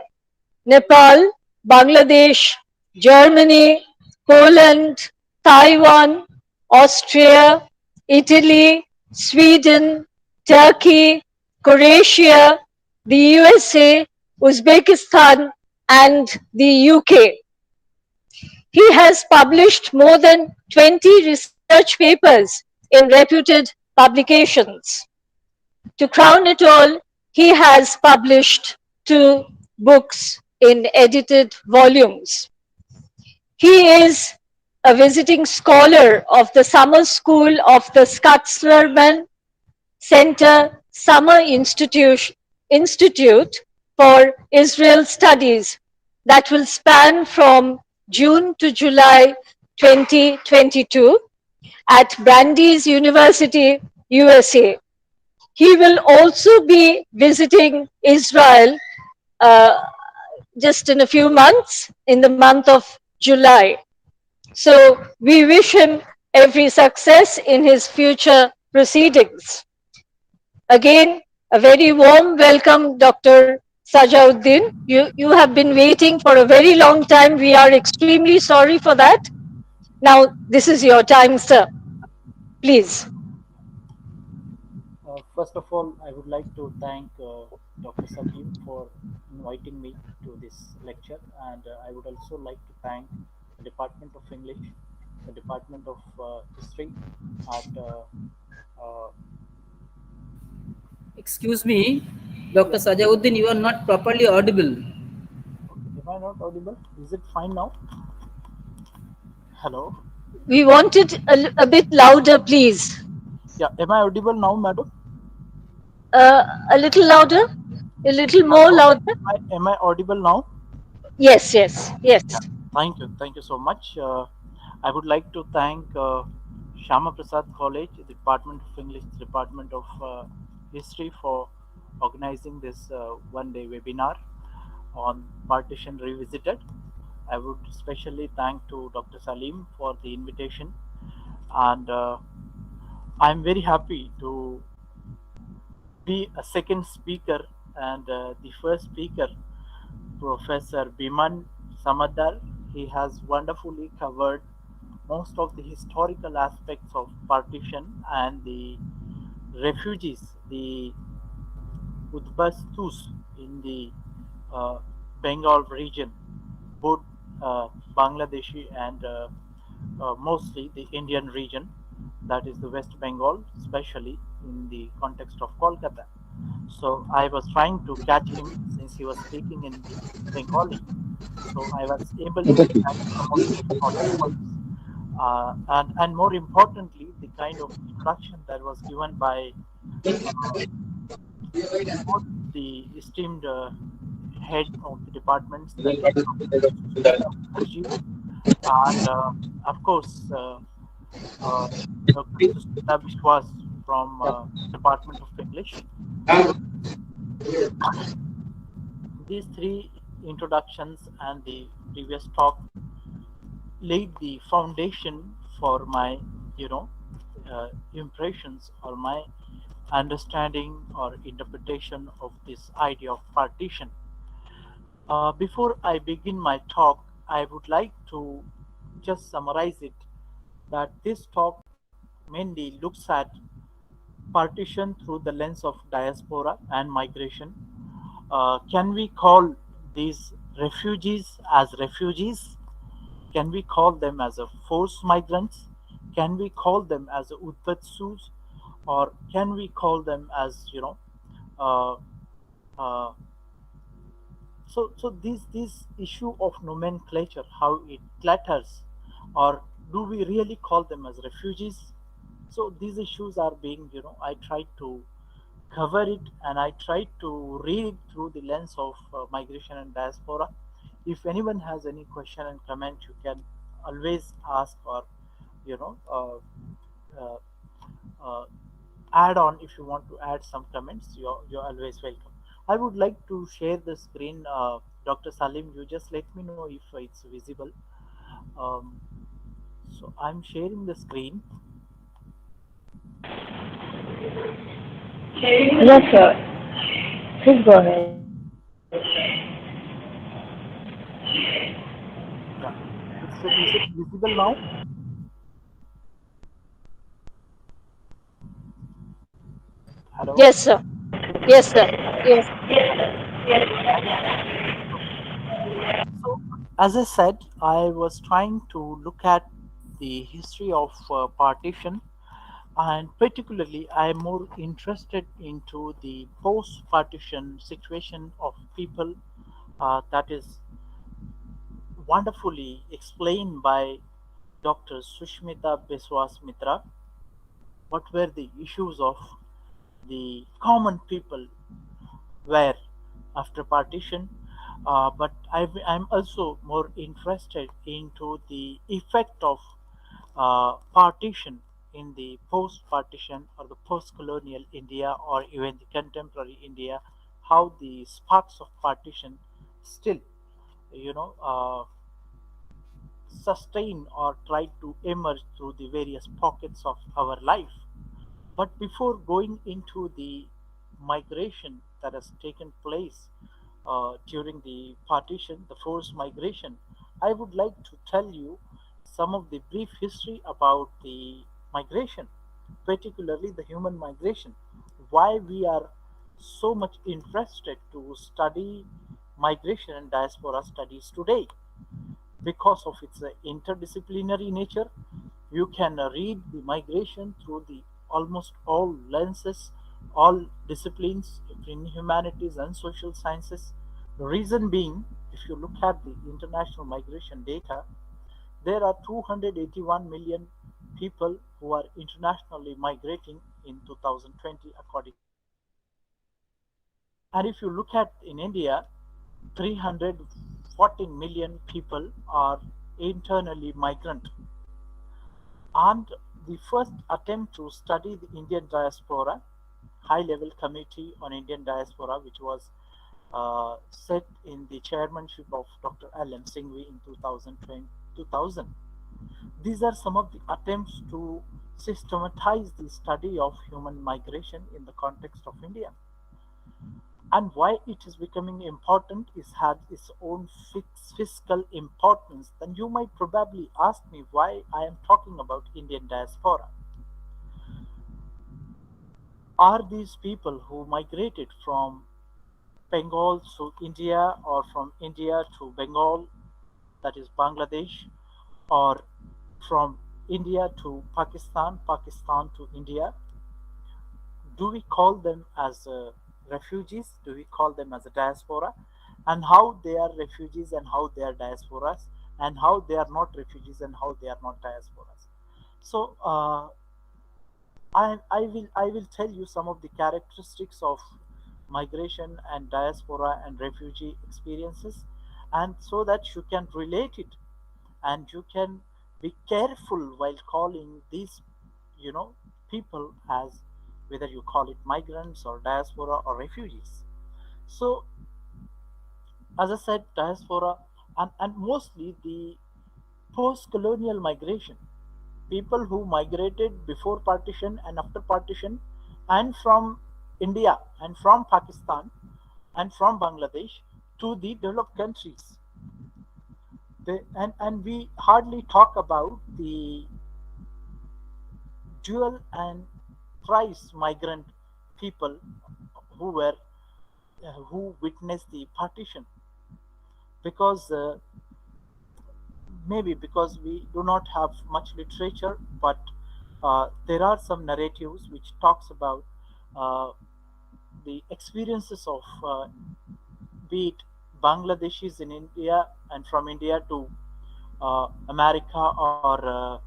Speaker 2: Nepal, Bangladesh, Germany, Poland, Taiwan, Austria, Italy, Sweden, Turkey, Croatia, the USA, Uzbekistan, and the UK. He has published more than 20 research papers in reputed publications. To crown it all, he has published 2 books in edited volumes. He is a visiting scholar of the Summer School of the Scotslerman Center Institute for Israel Studies that will span from June to July 2022 at Brandeis University, USA. He will also be visiting Israel uh, just in a few months, in the month of July. So we wish him every success in his future proceedings. Again, a very warm welcome, Dr. Sajauddin. You have been waiting for a very long time. We are extremely sorry for that. Now, this is your time, sir. Please.
Speaker 8: First of all, I would like to thank Dr. Salim for inviting me to this lecture, and I would also like to thank the Department of English, the Department of History at uh,
Speaker 1: Excuse me, Dr. Sajauddin, you are not properly audible.
Speaker 8: okay, am I not audible? Is it fine now? Hello?
Speaker 2: We want it a bit louder, please.
Speaker 8: Yeah, am I audible now, madam?
Speaker 2: A little louder, a little more
Speaker 8: Hello?
Speaker 2: louder.
Speaker 8: Am I audible now?
Speaker 2: Yes, yes, yes.
Speaker 8: Yeah, thank you so much. I would like to thank Shama Prasad College, the Department of English, Department of History for organizing this one-day webinar on Partition Revisited. I would especially thank to Dr. Salim for the invitation, and I'm very happy to be a second speaker, and the first speaker, Professor Biman Samadar. He has wonderfully covered most of the historical aspects of partition and the refugees, the Udbastus in the uh, Bengal region, both Bangladeshi and mostly the Indian region, that is the West Bengal, especially in the context of Kolkata. So I was trying to catch him since he was speaking in Bengali. So I was able to catch some of the important points. And more importantly, the kind of introduction that was given by uh, both the esteemed head of the departments, that is Professor Sushmita Mukherjee, and of course uh, Dr. Susmita Biswas from Department of English. So these three introductions and the previous talk laid the foundation for my, you know, impressions or my understanding or interpretation of this idea of partition. Before I begin my talk, I would like to just summarize it that this talk mainly looks at partition through the lens of diaspora and migration. Can we call these refugees as refugees? Can we call them as a forced migrants? Can we call them as a Udbatsus? Or can we call them as, uh, uh, so this issue of nomenclature, how it clatters, or do we really call them as refugees? So these issues are being, I tried to cover it, and I tried to read it through the lens of migration and diaspora. If anyone has any question and comment, you can always ask, or you know uh, uh, add on. If you want to add some comments, you're always welcome. I would like to share the screen. Dr. Salim, you just let me know if it's visible. um, so I'm sharing the screen.
Speaker 2: Yes, sir. Please go ahead.
Speaker 8: Yeah, is it visible now? Hello.
Speaker 2: Yes, sir. Yes, sir. Yes.
Speaker 8: Thank you. Okay. So, as I said, I was trying to look at the history of partition, and particularly, I am more interested into the post-partition situation of people, that is wonderfully explained by Dr. Sushmita Biswas Mitra. What were the issues of the common people were after partition? But I'm also more interested into the effect of partition in the post-partition or the post-colonial India, or even the contemporary India, how the sparks of partition still, you know, sustain or try to emerge through the various pockets of our life. But before going into the migration that has taken place during the partition, the forced migration, I would like to tell you some of the brief history about the migration, particularly the human migration, why we are so much interested to study migration and diaspora studies today. Because of its interdisciplinary nature, you can read the migration through the almost all lenses, all disciplines in humanities and social sciences. The reason being, if you look at the international migration data, there are 281 million people who are internationally migrating in 2020, according to the United Nations. And if you look at in India, 314 million people are internally migrant. And the first attempt to study the Indian diaspora, high level committee on Indian diaspora, which was set in the chairmanship of Dr. L.M. Singhvi in 2020, 2000. These are some of the attempts to systematize the study of human migration in the context of India. And why it is becoming important is has its own fiscal importance. Then you might probably ask me why I am talking about Indian diaspora. Are these people who migrated from Bengal to India or from India to Bengal, that is Bangladesh, or from India to Pakistan, Pakistan to India, do we call them as refugees? Do we call them as a diaspora? And how they are refugees and how they are diasporas, and how they are not refugees and how they are not diasporas. So I will tell you some of the characteristics of migration and diaspora and refugee experiences, and so that you can relate it and you can be careful while calling these you know people as whether you call it migrants or diaspora or refugees. So as I said, diaspora and mostly the post-colonial migration, people who migrated before partition and after partition, and from India and from Pakistan and from Bangladesh to the developed countries. And we hardly talk about the dual and thrice migrant people who were who witnessed the partition, because maybe because we do not have much literature, but there are some narratives which talks about uh, the experiences of be it Bangladeshis in India and from India to America or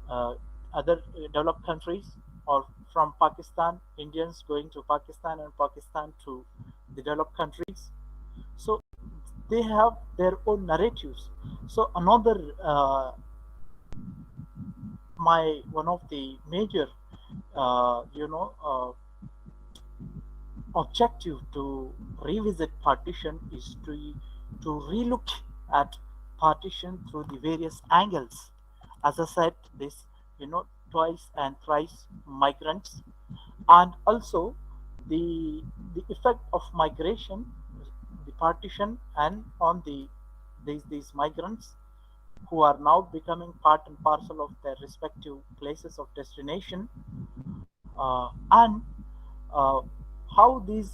Speaker 8: uh, other developed countries, or from Pakistan, Indians going to Pakistan and Pakistan to the developed countries. So they have their own narratives. So another my one of the major uh, you know uh, objective to revisit partition is to relook at partition through the various angles. As I said, this twice and thrice migrants, and also the the effect of migration, the partition, and on these migrants who are now becoming part and parcel of their respective places of destination, and uh, how these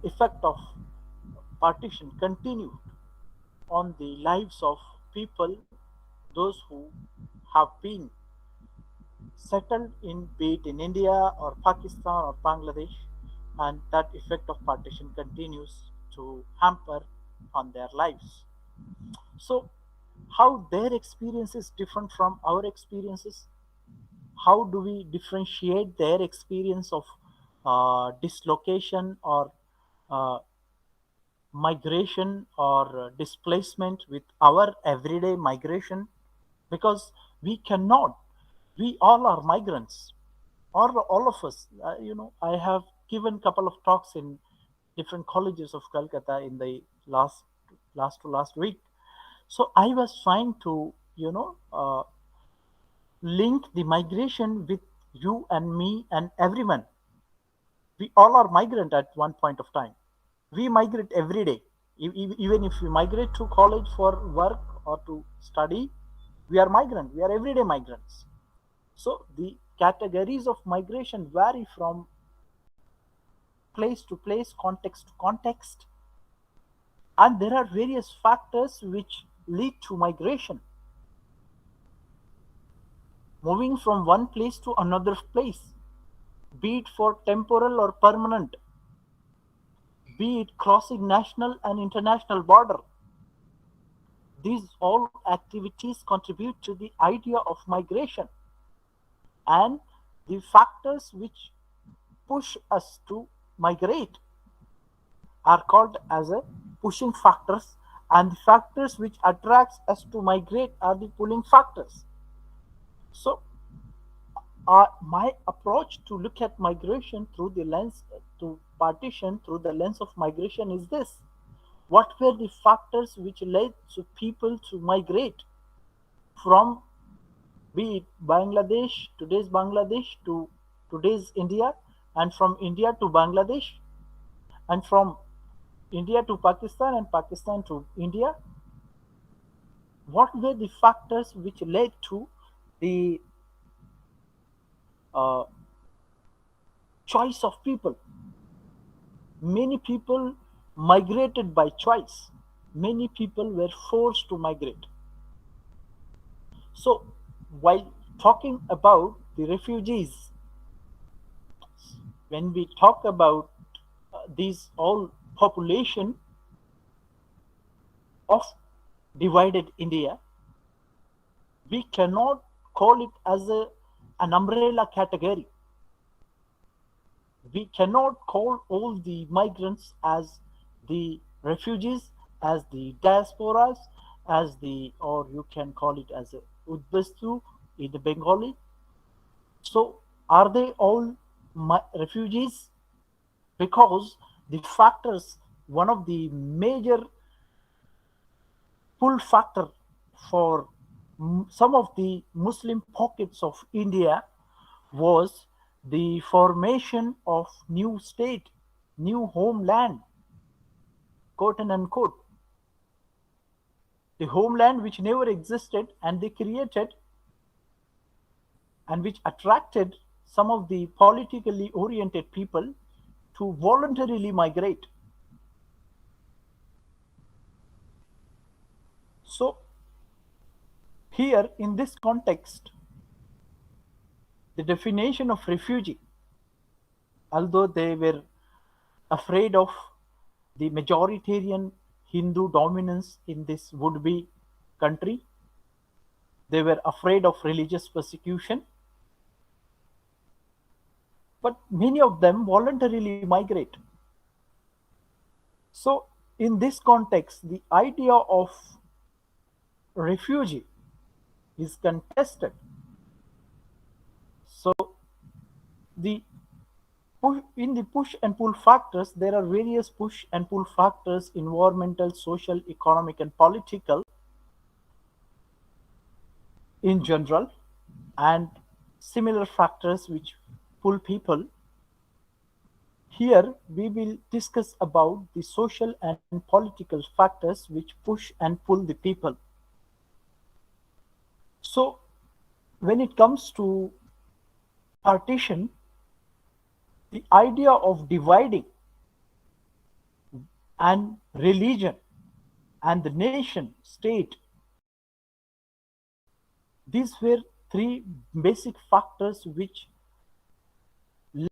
Speaker 8: effect of partition continued on the lives of people, those who have been settled in be it in India or Pakistan or Bangladesh, and that effect of partition continues to hamper on their lives. So, how their experience is different from our experiences? How do we differentiate their experience of dislocation or uh, migration or displacement with our everyday migration? Because we cannot, we all are migrants, all of us. I have given couple of talks in different colleges of Calcutta in the last week. So I was trying to link the migration with you and me and everyone. We all are migrant at one point of time. We migrate every day. Even if we migrate to college for work or to study, we are migrant. We are everyday migrants. So the categories of migration vary from place to place, context to context, and there are various factors which lead to migration. Moving from one place to another place, be it for temporal or permanent, be it crossing national and international border. These all activities contribute to the idea of migration, and the factors which push us to migrate are called as a pushing factors, and the factors which attracts us to migrate are the pulling factors. So my approach to look at migration through the lens to partition through the lens of migration is this: what were the factors which led to people to migrate from be it Bangladesh, today's Bangladesh to today's India, and from India to Bangladesh, and from India to Pakistan and Pakistan to India. What were the factors which led to the uh, choice of people? Many people migrated by choice. Many people were forced to migrate. So, while talking about the refugees, when we talk about these all population of divided India, we cannot call it as an umbrella category. We cannot call all the migrants as the refugees, as the diasporas, as the, or you can call it as a Udbastu in the Bengali. So, are they all refugees? Because the factors, one of the major pull factor for some of the Muslim pockets of India was the formation of new state, new homeland, quote and unquote. The homeland which never existed and they created and which attracted some of the politically oriented people to voluntarily migrate. So, here in this context, the definition of refugee, although they were afraid of the majoritarian Hindu dominance in this would be country, they were afraid of religious persecution, but many of them voluntarily migrate. So, in this context, the idea of refugee is contested. So, the in the push and pull factors, there are various push and pull factors: environmental, social, economic, and political in general, and similar factors which pull people. Here we will discuss about the social and political factors which push and pull the people. So, when it comes to partition, the idea of dividing and religion and the nation state, these were three basic factors which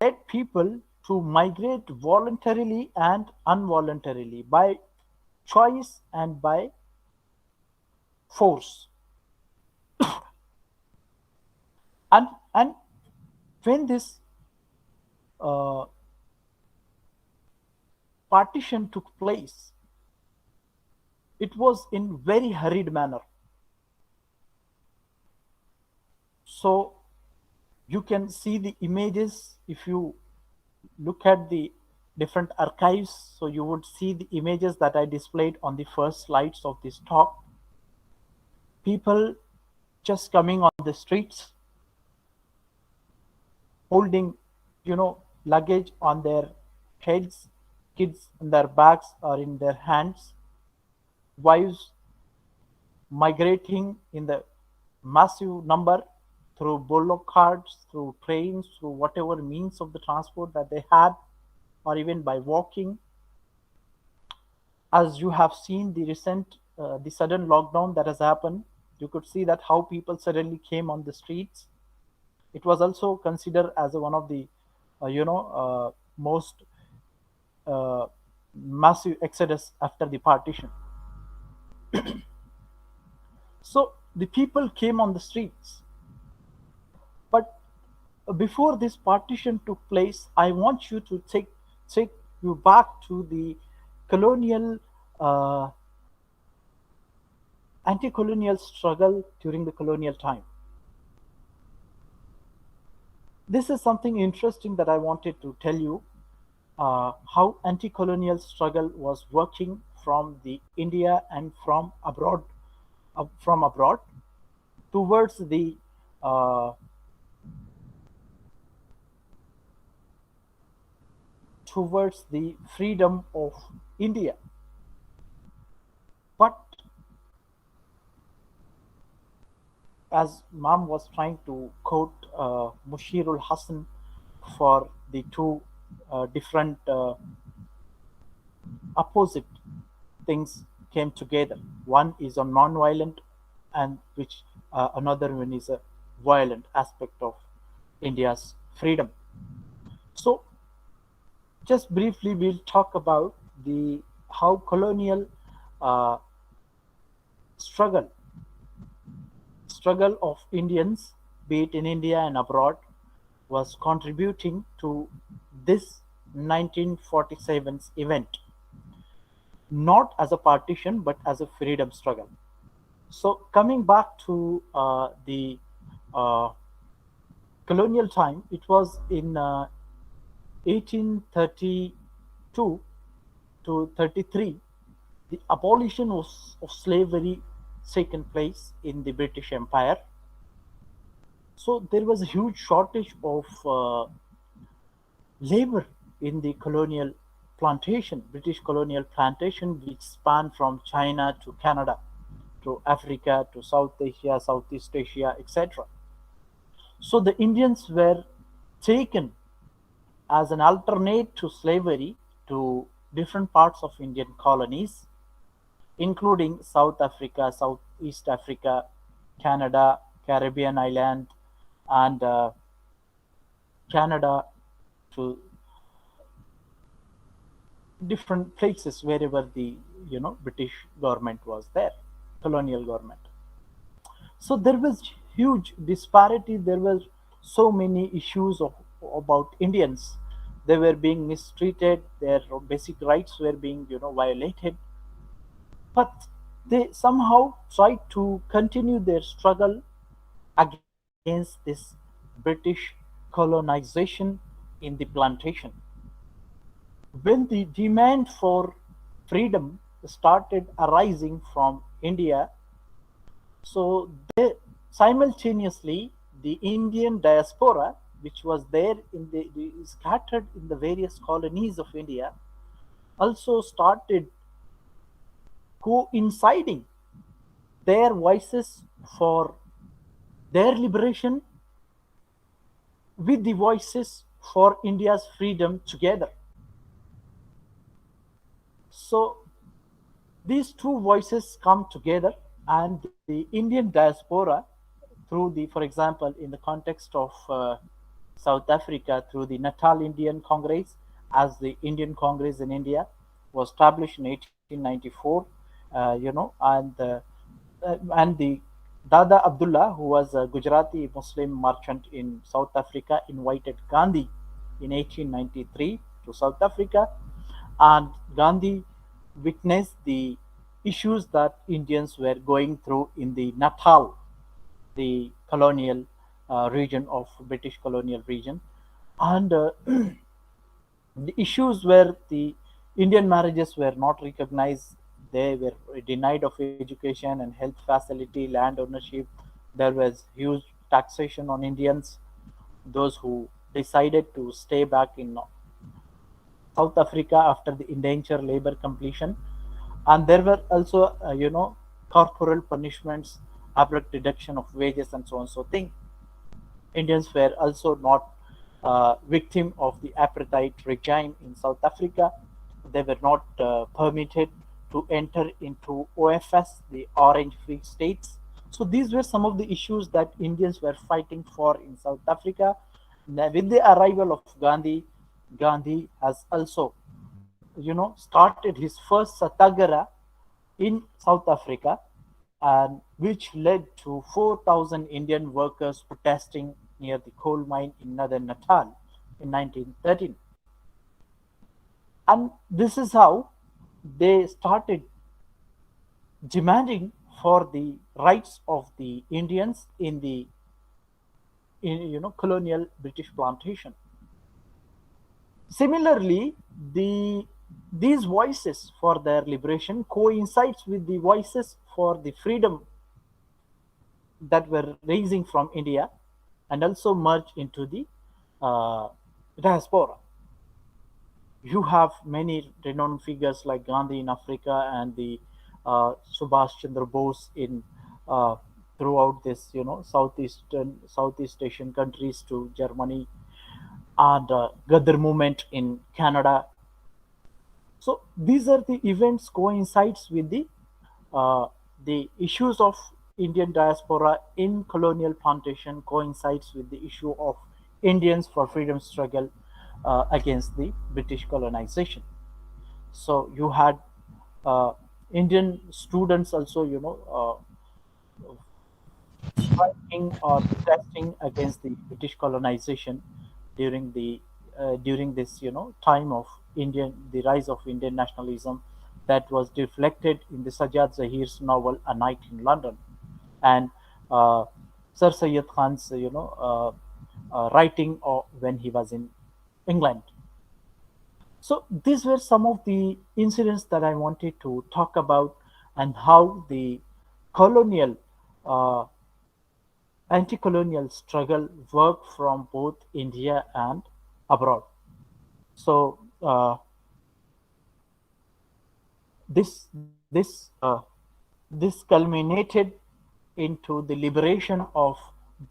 Speaker 8: led people to migrate voluntarily and involuntarily, by choice and by force. And when this uh, partition took place, it was in very hurried manner. So you can see the images if you look at the different archives. So you would see the images that I displayed on the first slides of this talk. People just coming on the streets, holding, luggage on their heads, kids in their bags or in their hands, wives migrating in the massive number through bullock carts, through trains, through whatever means of the transport that they had, or even by walking. As you have seen the sudden lockdown that has happened, you could see that how people suddenly came on the streets. It was also considered as one of the, most massive exodus after the partition. So the people came on the streets. But before this partition took place, I want you to take you back to the colonial, anti-colonial struggle during the colonial time. This is something interesting that I wanted to tell you, how anti-colonial struggle was working from the India and from abroad towards the uh, towards the freedom of India. But as Ma'am was trying to quote Mushirul Hassan for the two different opposite things came together. One is a non-violent, and which another one is a violent aspect of India's freedom. So, just briefly, we'll talk about the how colonial uh, struggle struggle of Indians, be it in India and abroad, was contributing to this 1947's event, not as a partition but as a freedom struggle. So, coming back to the uh, colonial time, it was in 1832 to 33, the abolition of slavery taken place in the British Empire. So there was a huge shortage of labor in the colonial plantation, British colonial plantation, which spanned from China to Canada, to Africa, to South Asia, Southeast Asia, etc. So the Indians were taken as an alternate to slavery to different parts of Indian colonies, including South Africa, Southeast Africa, Canada, Caribbean island, and Canada, to different places wherever the British government was there, colonial government. So there was huge disparity. There were so many issues about Indians. They were being mistreated. Their basic rights were being violated. But they somehow tried to continue their struggle against this British colonization in the plantation. When the demand for freedom started arising from India, so they, simultaneously the Indian diaspora, which was there in the scattered in the various colonies of India, also started coinciding their voices for their liberation with the voices for India's freedom together. So these two voices come together, and the Indian diaspora, through the, for example, in the context of South Africa, through the Natal Indian Congress, as the Indian Congress in India was established in 1894, and the Dada Abdullah, who was a Gujarati Muslim merchant in South Africa, invited Gandhi in 1893 to South Africa, and Gandhi witnessed the issues that Indians were going through in the Natal, the colonial region of British colonial region, and the issues where the Indian marriages were not recognized, they were denied of education and health facility, land ownership. There was huge taxation on Indians, those who decided to stay back in South Africa after the indenture labor completion. And there were also, corporal punishments, abrupt deduction of wages, and so on. So, thing Indians were also not victim of the apartheid regime in South Africa. They were not permitted to enter into OFS, the Orange Free States. So these were some of the issues that Indians were fighting for in South Africa. Now, with the arrival of Gandhi, Gandhi has also, started his first satyagraha in South Africa, and which led to 4,000 Indian workers protesting near the coal mine in northern Natal in 1913. And this is how they started demanding for the rights of the Indians in the colonial British plantation. Similarly, these voices for their liberation coincides with the voices for the freedom that were raising from India and also merge into the uh, diaspora. You have many renowned figures like Gandhi in Africa and the Subhash Chandra Bose in uh, throughout this, Southeast Asian countries to Germany, and Gadar movement in Canada. So these are the events coincides with uh, the issues of Indian diaspora in colonial plantation coincides with the issue of Indians for freedom struggle against the British colonization. So you had uh, Indian students also, striking or protesting against the British colonization during during this time of the rise of Indian nationalism that was reflected in the Sajjad Zahir's novel A Night in London, and uh, Sir Syed Khan's writing when he was in England. So these were some of the incidents that I wanted to talk about, and how the colonial uh, anti-colonial struggle worked from both India and abroad. So this culminated into the liberation of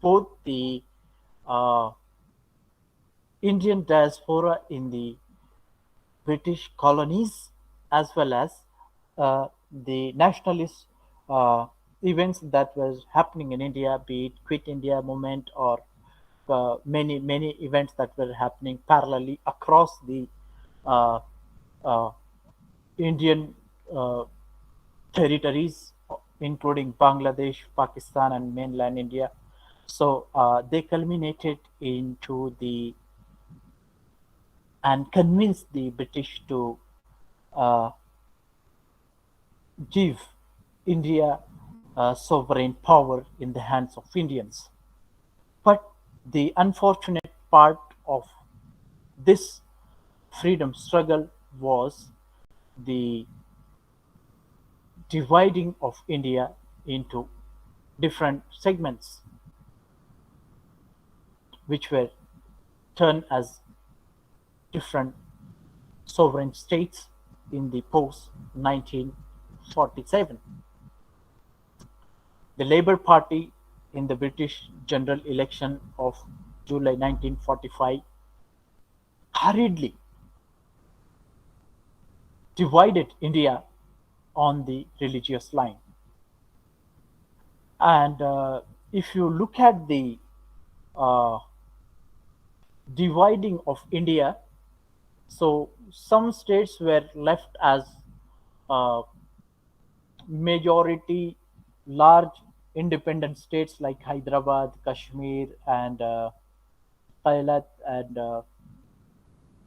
Speaker 8: both the uh, Indian diaspora in the British colonies, as well as the nationalist uh, events that was happening in India, be it Quit India movement or many events that were happening parallelly across the uh, uh, Indian uh, territories, including Bangladesh, Pakistan, and mainland India. So they culminated into the and convinced the British to uh, give India sovereign power in the hands of Indians. But the unfortunate part of this freedom struggle was the dividing of India into different segments, which were turned as different sovereign states in the post 1947. The Labour Party in the British general election of July 1945 hurriedly divided India on the religious line. And if you look at the uh, dividing of India, so some states were left as uh, majority large independent states like Hyderabad, Kashmir, and Kailat, and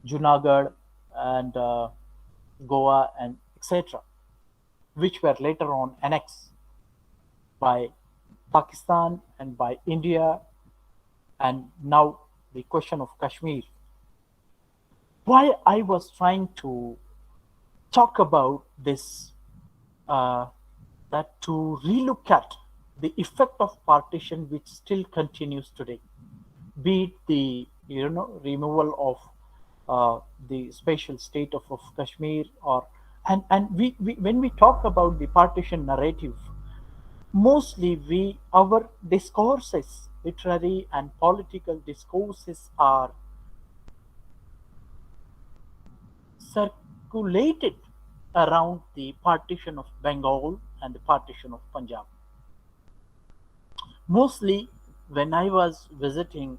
Speaker 8: Junagadh, and Goa, and etc., which were later on annexed by Pakistan and by India, and now the question of Kashmir. Why I was trying to talk about this, uh, that to relook at the effect of partition which still continues today, be it the removal of the special state of Kashmir, or and we when we talk about the partition narrative, mostly we our discourses, literary and political discourses, are circulated around the partition of Bengal and the partition of Punjab. Mostly when I was visiting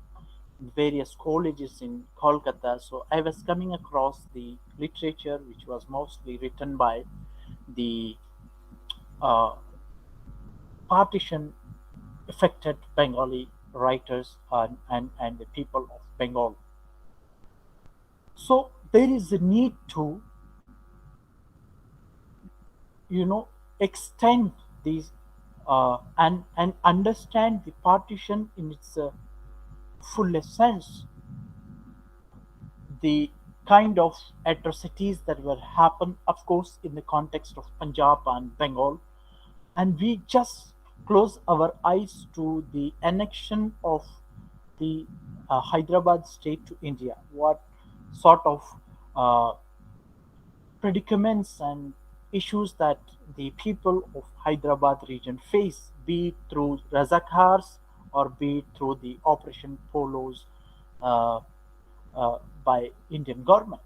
Speaker 8: various colleges in Calcutta, so I was coming across the literature which was mostly written by the uh, partition affected Bengali writers, and the people of Bengal. So there is a need to, extend these and understand the partition in its fullest sense, the kind of atrocities that were happen, of course, in the context of Punjab and Bengal, and we just close our eyes to the annexion of the Hyderabad state to India. What sort of uh, predicaments and issues that the people of Hyderabad region face, be it through Razakars or be it through the Operation Polos uh, by Indian government.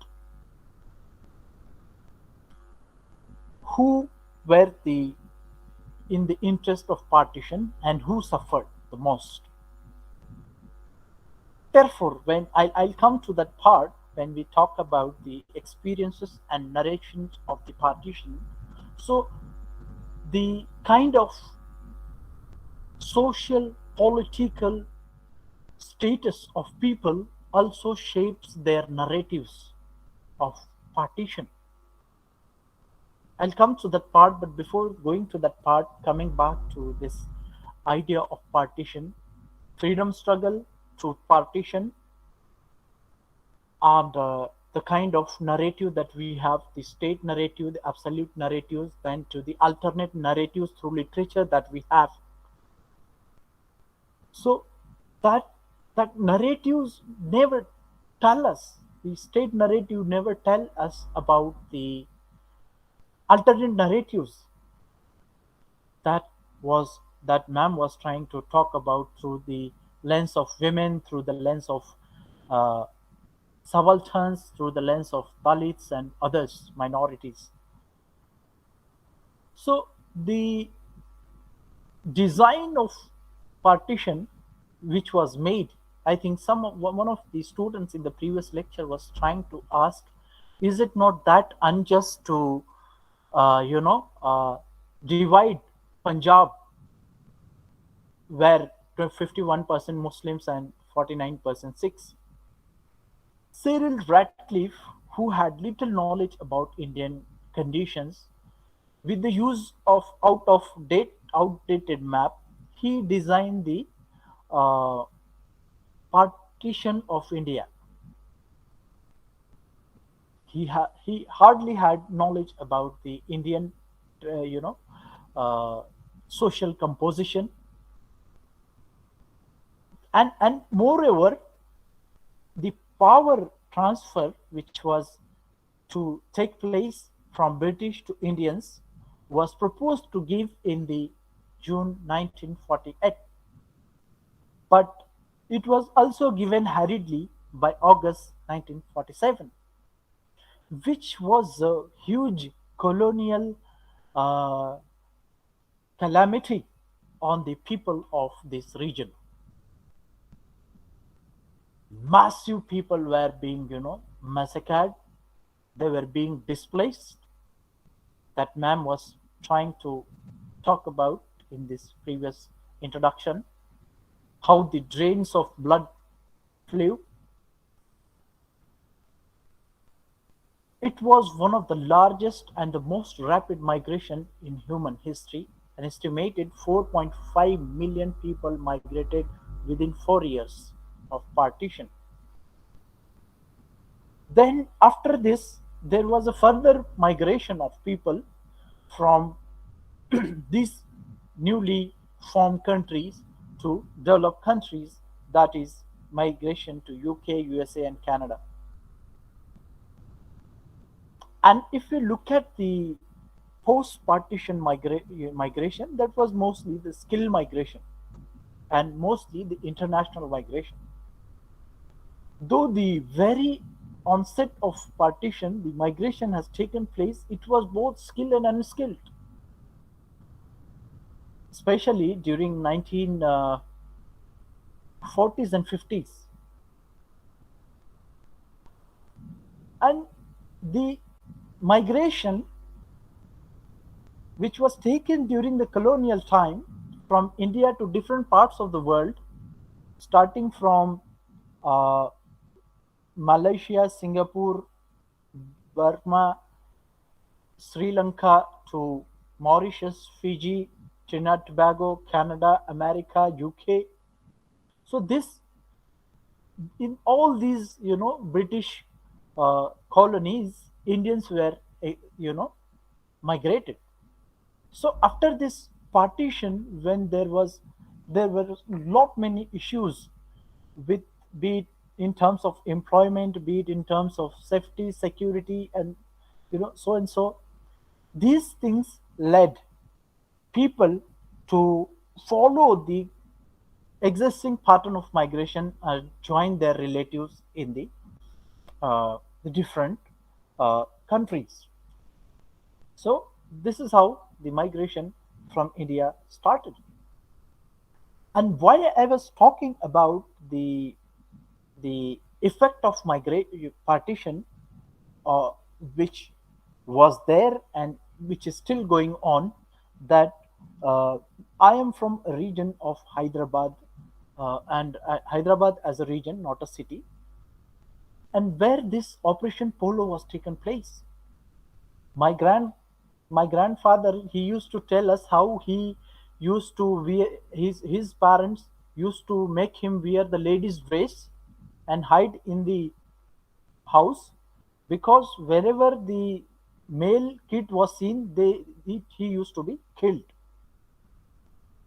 Speaker 8: Who were the in the interest of partition and who suffered the most? Therefore, when I'll come to that part when we talk about the experiences and narrations of the partition. So the kind of social, political status of people also shapes their narratives of partition. I'll come to that part, but before going to that part, coming back to this idea of partition, freedom struggle through partition, and the kind of narrative that we have, the state narrative, the absolute narratives, then to the alternate narratives through literature that we have. So that that narratives never tell us, the state narrative never tell us about the alternate narratives that was that ma'am was trying to talk about through the lens of women, through the lens of uh, subalterns, through the lens of Dalits and others minorities. So the design of partition which was made, I think one of the students in the previous lecture was trying to ask, is it not that unjust to divide Punjab, where 51% Muslims and 49% Sikhs? Cyril Ratcliffe, who had little knowledge about Indian conditions, with the use of outdated map, he designed the uh, partition of India. He hardly had knowledge about the Indian, uh, you know, uh, social composition, and moreover, the power transfer which was to take place from British to Indians was proposed to give in the June 1948, but it was also given hurriedly by August 1947, which was a huge colonial uh, calamity on the people of this region. Massive people were being, massacred. They were being displaced. That ma'am was trying to talk about in this previous introduction, how the drains of blood flew. It was one of the largest and the most rapid migration in human history. An estimated 4.5 million people migrated within 4 years of partition. Then, after this, there was a further migration of people from these newly formed countries to developed countries, that is, migration to UK, USA, and Canada. And if you look at the post partition migration, that was mostly the skill migration and mostly the international migration. Though the very onset of partition, the migration has taken place, it was both skilled and unskilled, especially during 1940s and 50s. And the migration which was taken during the colonial time from India to different parts of the world, starting from uh, Malaysia, Singapore, Burma, Sri Lanka to Mauritius, Fiji, Trinidad, Tobago, Canada, America, UK. So this, in all these, British colonies, Indians were, migrated. So after this partition, when there were lot many issues with, be it in terms of employment, be it in terms of safety, security, and so and so. These things led people to follow the existing pattern of migration and join their relatives in the different countries. So this is how the migration from India started. And why I was talking about the effect of partition, uh, which was there and which is still going on, that uh, I am from a region of Hyderabad, and Hyderabad as a region, not a city, and where this Operation Polo was taken place. My grandfather, he used to tell us how he used to wear, his parents used to make him wear the ladies' dress and hide in the house, because wherever the male kid was seen, he used to be killed.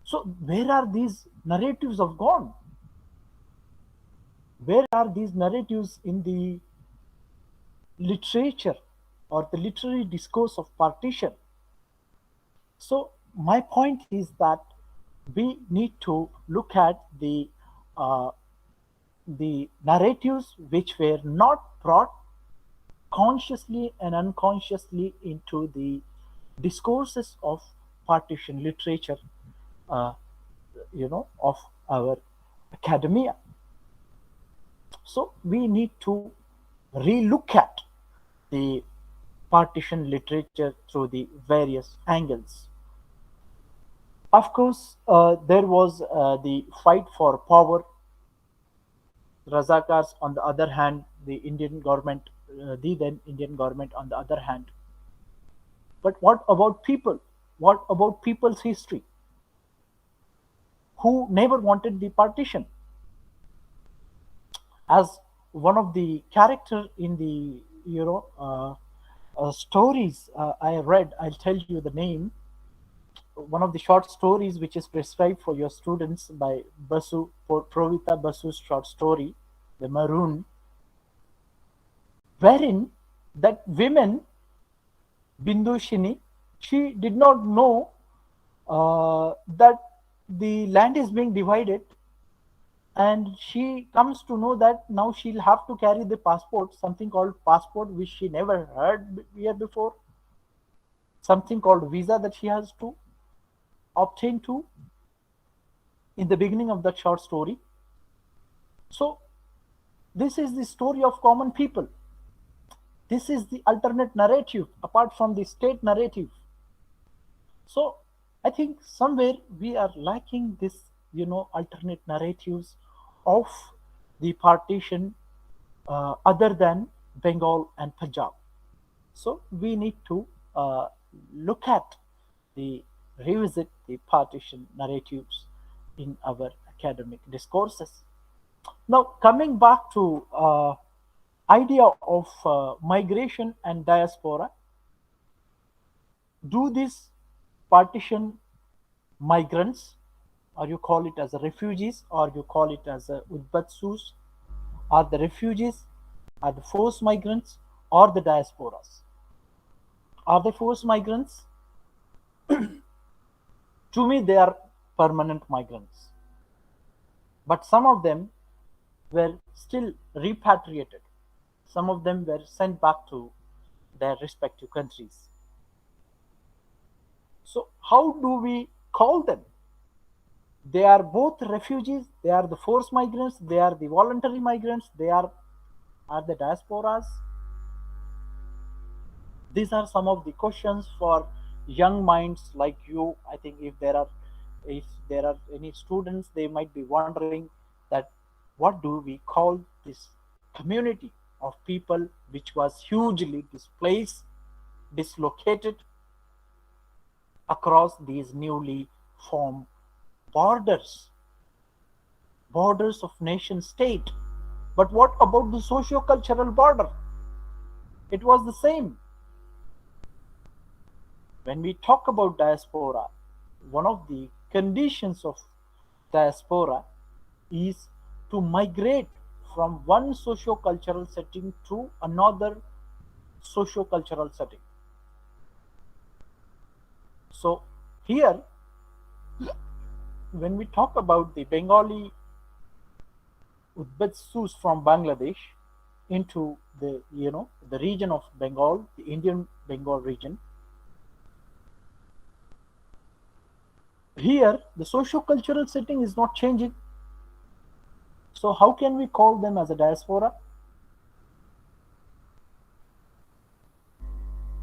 Speaker 8: So where are these narratives of gone? Where are these narratives in the literature or the literary discourse of partition? So my point is that we need to look at uh, the narratives which were not brought consciously and unconsciously into the discourses of partition literature, uh, of our academia. So we need to relook at the partition literature through the various angles. Of course, there was the fight for power. Razakars, on the other hand, the Indian government, the then Indian government, on the other hand. But what about people? What about people's history who never wanted the partition? As one of the character in the stories I read, I'll tell you the name. One of the short stories which is prescribed for your students by Basu, Provita Basu's short story, The Maroon, wherein that woman, Bindushini, she did not know that the land is being divided, and she comes to know that now she'll have to carry the passport, something called passport, which she never heard here before, something called visa that she has to obtain to in the beginning of that short story. So this is the story of common people. This is the alternate narrative apart from the state narrative. So I think somewhere we are lacking this, alternate narratives of the partition, other than Bengal and Punjab. So we need to look at revisit the partition narratives in our academic discourses. Now, coming back to idea of migration and diaspora, do these partition migrants, or you call it as refugees, or you call it as udbatsus, are the refugees, are the forced migrants, or the diasporas? Are they forced migrants? To me, they are permanent migrants. But some of them were still repatriated. Some of them were sent back to their respective countries. So how do we call them? They are both refugees, they are the forced migrants, they are the voluntary migrants, they are the diasporas. These are some of the questions for young minds like you. I think if there are any students, they might be wondering that what do we call this community of people which was hugely displaced, dislocated across these newly formed borders of nation state. But what about the socio-cultural border? It was the same. When we talk about diaspora, one of the conditions of diaspora is to migrate from one socio-cultural setting to another socio-cultural setting. So here, when we talk about the Bengali Uzbeks from Bangladesh into the region of Bengal, the Indian Bengal region, here the socio-cultural setting is not changing. So how can we call them as a diaspora?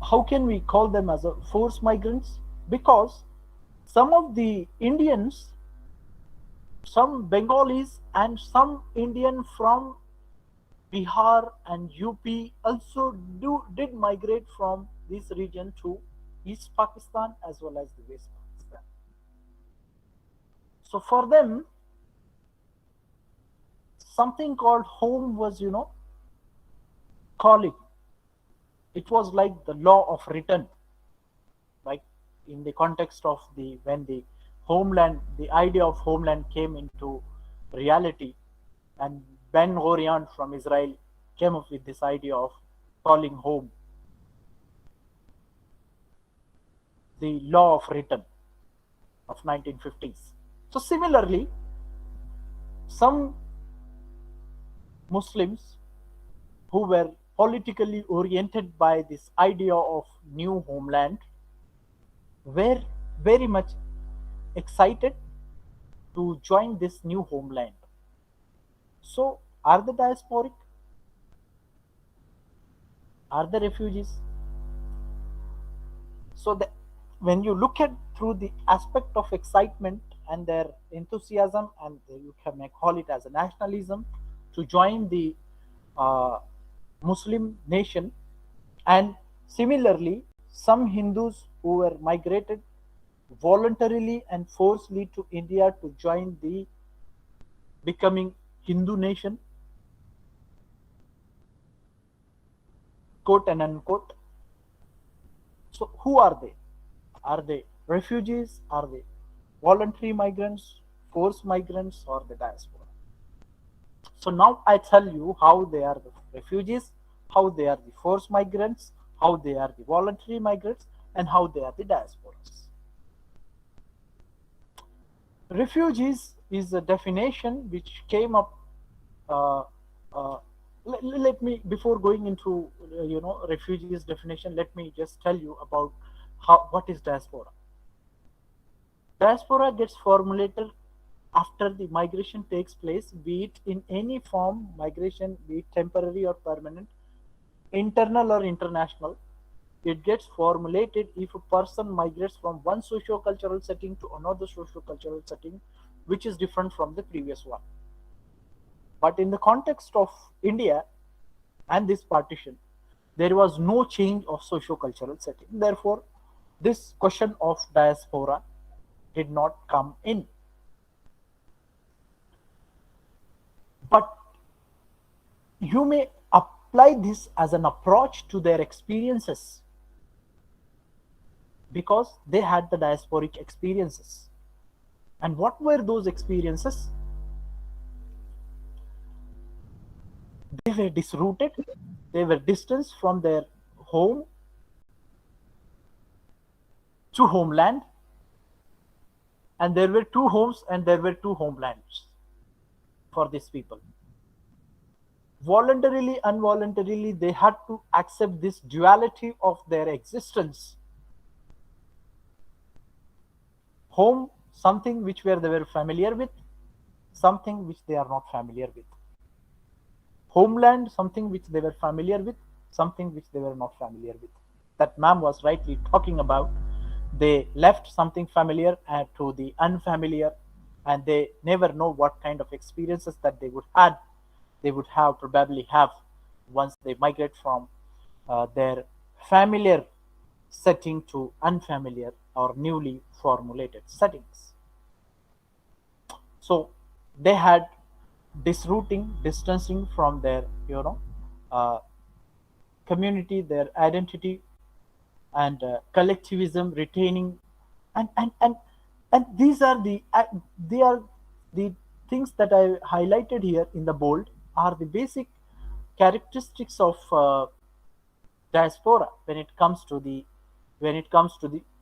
Speaker 8: How can we call them as a forced migrants? Because some of the Indians, some Bengalis and some Indian from Bihar and UP also did migrate from this region to East Pakistan as well as the West Pakistan. So for them, something called home was, calling. It was like the law of return, like in the context of when the homeland, the idea of homeland came into reality, and Ben Gurion from Israel came up with this idea of calling home the law of return of 1950s. So similarly, some Muslims who were politically oriented by this idea of new homeland were very much excited to join this new homeland. So are they diasporic? Are they refugees? So when you look at through the aspect of excitement and their enthusiasm, and you can call it as a nationalism to join the Muslim nation, and similarly some Hindus who were migrated voluntarily and forcibly to India to join the becoming Hindu nation, quote and unquote. So who are they? Are they refugees? Are they voluntary migrants, forced migrants, or the diaspora? So now I tell you how they are the refugees, how they are the forced migrants, how they are the voluntary migrants, and how they are the diasporas. Refugees is a definition which came up. Let me, before going into refugees definition, let me just tell you about what is diaspora. Diaspora gets formulated after the migration takes place, be it in any form, migration, be it temporary or permanent, internal or international. It gets formulated if a person migrates from one socio-cultural setting to another socio-cultural setting, which is different from the previous one. But in the context of India and this partition, there was no change of socio-cultural setting. Therefore, this question of diaspora did not come in. But you may apply this as an approach to their experiences because they had the diasporic experiences. And what were those experiences? They were disrooted, they were distanced from their home to homeland, and there were two homes and there were two homelands for these people. Voluntarily, involuntarily, they had to accept this duality of their existence. Home, something which they were familiar with, something which they are not familiar with. Homeland, something which they were familiar with, something which they were not familiar with. That ma'am was rightly talking about. They left something familiar to the unfamiliar, and they never know what kind of experiences that they would probably have once they migrate from their familiar setting to unfamiliar or newly formulated settings. So they had disrooting, distancing from their community, their identity, and collectivism, retaining, and And these are they are the things that I highlighted here in the bold are the basic characteristics of diaspora when it comes to the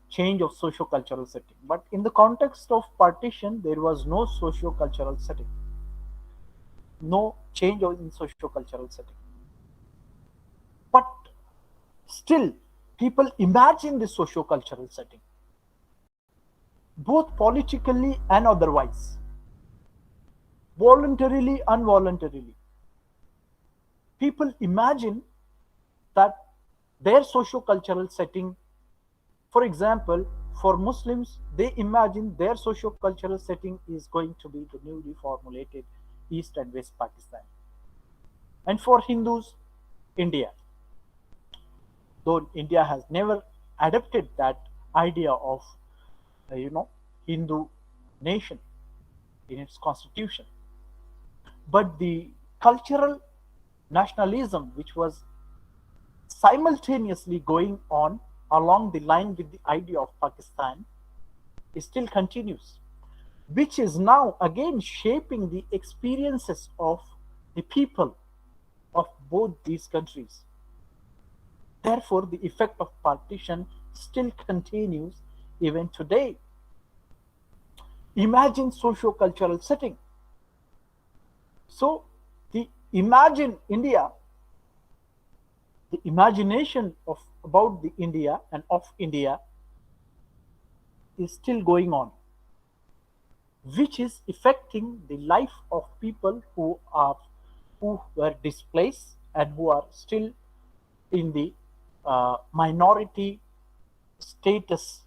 Speaker 8: change of socio-cultural setting. But in the context of partition, there was no socio-cultural setting, no change in socio-cultural setting. But still, people imagine the socio-cultural setting, both politically and otherwise, voluntarily, involuntarily. People imagine that their socio-cultural setting, for example, for Muslims, they imagine their socio-cultural setting is going to be the newly formulated East and West Pakistan. And for Hindus, India. Though India has never adopted that idea of, Hindu nation in its constitution. But the cultural nationalism, which was simultaneously going on along the line with the idea of Pakistan, it still continues, which is now again shaping the experiences of the people of both these countries. Therefore, the effect of partition still continues even today. Imagine socio-cultural setting. So, the imagine India, the imagination of about the India and of India is still going on, which is affecting the life of people who were displaced and who are still in the minority status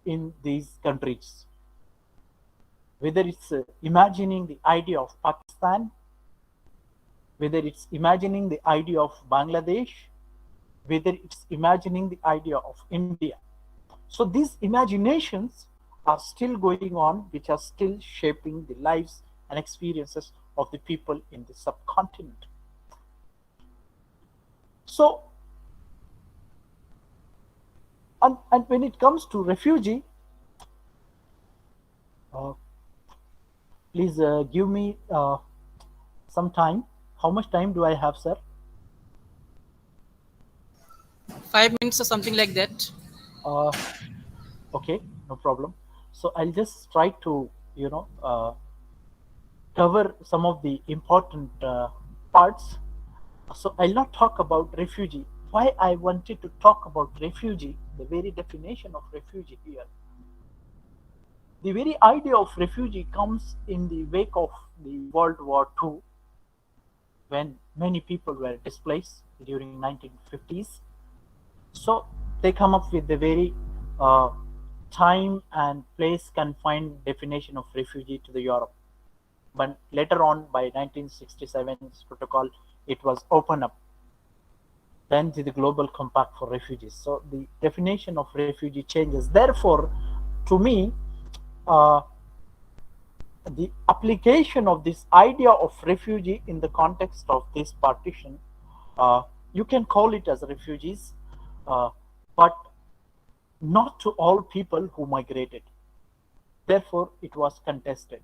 Speaker 8: in these countries. Whether it's imagining the idea of Pakistan, whether it's imagining the idea of Bangladesh, whether it's imagining the idea of India. So these imaginations are still going on, which are still shaping the lives and experiences of the people in the subcontinent. So, and when it comes to refugee, please give me some time. How much time do I have, sir?
Speaker 1: 5 minutes or something like that.
Speaker 8: Okay, no problem. So I'll just try to, cover some of the important parts. So I'll not talk about refugee. Why I wanted to talk about refugee, the very definition of refugee here. The very idea of refugee comes in the wake of the World War II, when many people were displaced during 1950s. So they come up with the very time and place confined definition of refugee to the Europe. But later on, by 1967's protocol, it was opened up. Then to the Global Compact for Refugees. So the definition of refugee changes. Therefore, to me, the application of this idea of refugee in the context of this partition, you can call it as refugees, but not to all people who migrated. Therefore, it was contested.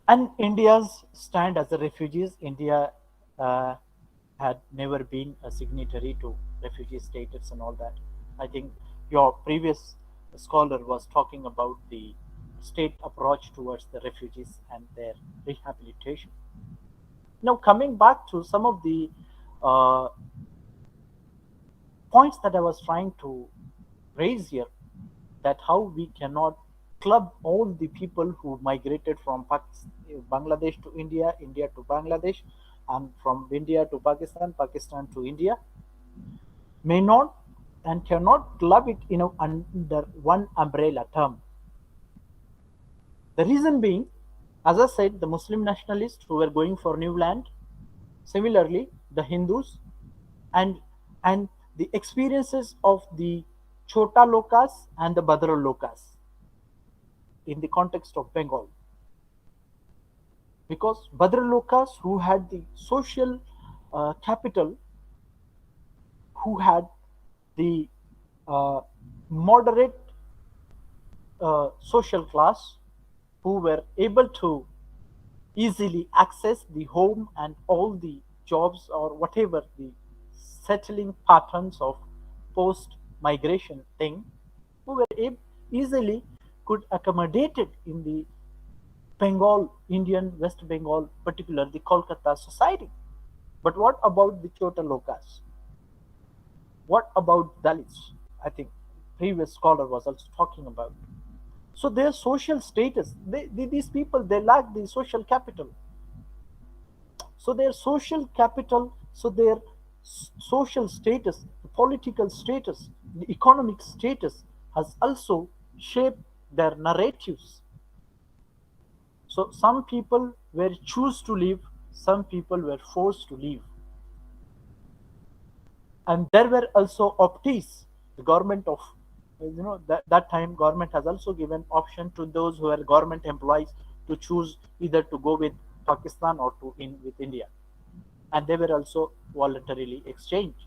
Speaker 8: And India's stand as a refugees, India had never been a signatory to refugee status and all that. I think your previous scholar was talking about the state approach towards the refugees and their rehabilitation. Now, coming back to some of the points that I was trying to raise here, that how we cannot club all the people who migrated from Bangladesh to India, India to Bangladesh, and from India to Pakistan, Pakistan to India, may not and cannot club it under one umbrella term. The reason being, as I said, the Muslim nationalists who were going for new land, similarly the Hindus, and the experiences of the Chota Lokas and the Badra Lokas in the context of Bengal. Because Badra Lokas, who had the social capital, who had the moderate social class who were able to easily access the home and all the jobs or whatever the settling patterns of post migration thing, who were easily could accommodate it in the Bengal, Indian West Bengal, particular the Kolkata society. But what about the Chota Lokas? What about Dalits? I think previous scholar was also talking about. So their social status, these people, they lack the social capital. So their social capital, so their social status, the political status, the economic status has also shaped their narratives. So some people were choose to leave, some people were forced to leave. And there were also optees. The government of, that time government has also given option to those who are government employees to choose either to go with Pakistan or to in with India, and they were also voluntarily exchanged.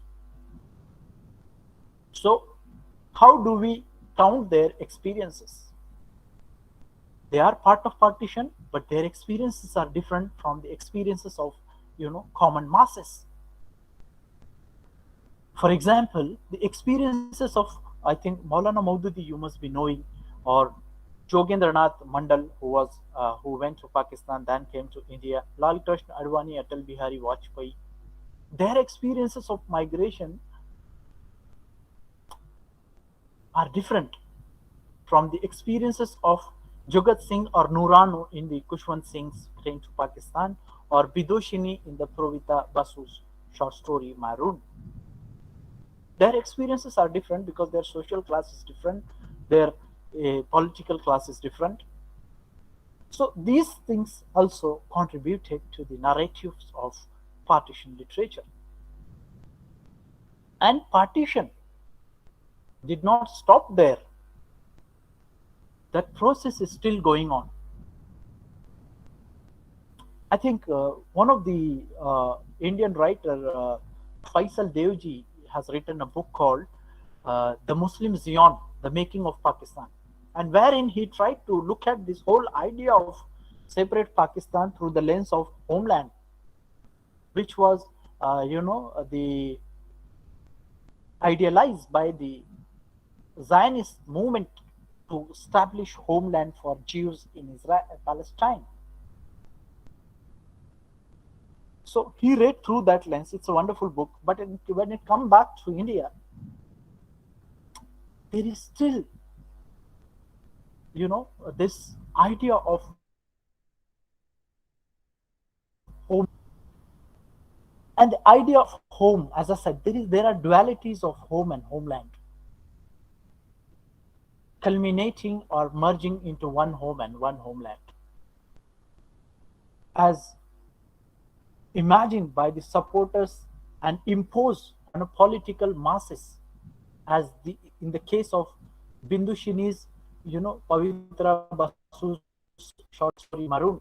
Speaker 8: So how do we count their experiences? They are part of partition, but their experiences are different from the experiences of common masses. For example, the experiences of, I think, Maulana Maududi, you must be knowing, or Jogendranath Mandal, who went to Pakistan, then came to India, Lal Krishna Advani, Atal Bihari Vajpayee. Their experiences of migration are different from the experiences of Jugat Singh or Nurano in the Kushwant Singh's train to Pakistan, or Bidoshini in the Provita Basu's short story Maroon. Their experiences are different because their social class is different, their political class is different. So these things also contributed to the narratives of partition literature. And partition did not stop there. That process is still going on. I think one of the Indian writer, Faisal Devji, has written a book called The Muslim Zion, The Making of Pakistan, and wherein he tried to look at this whole idea of separate Pakistan through the lens of homeland, which was, the idealized by the Zionist movement to establish homeland for Jews in Israel, Palestine. So he read through that lens. It's a wonderful book. But when it comes back to India, there is still, this idea of home. And the idea of home, as I said, there are dualities of home and homeland, culminating or merging into one home and one homeland, as imagined by the supporters and imposed on a political masses, as in the case of Bindushini's, Pavitra Basu's short story Maroon.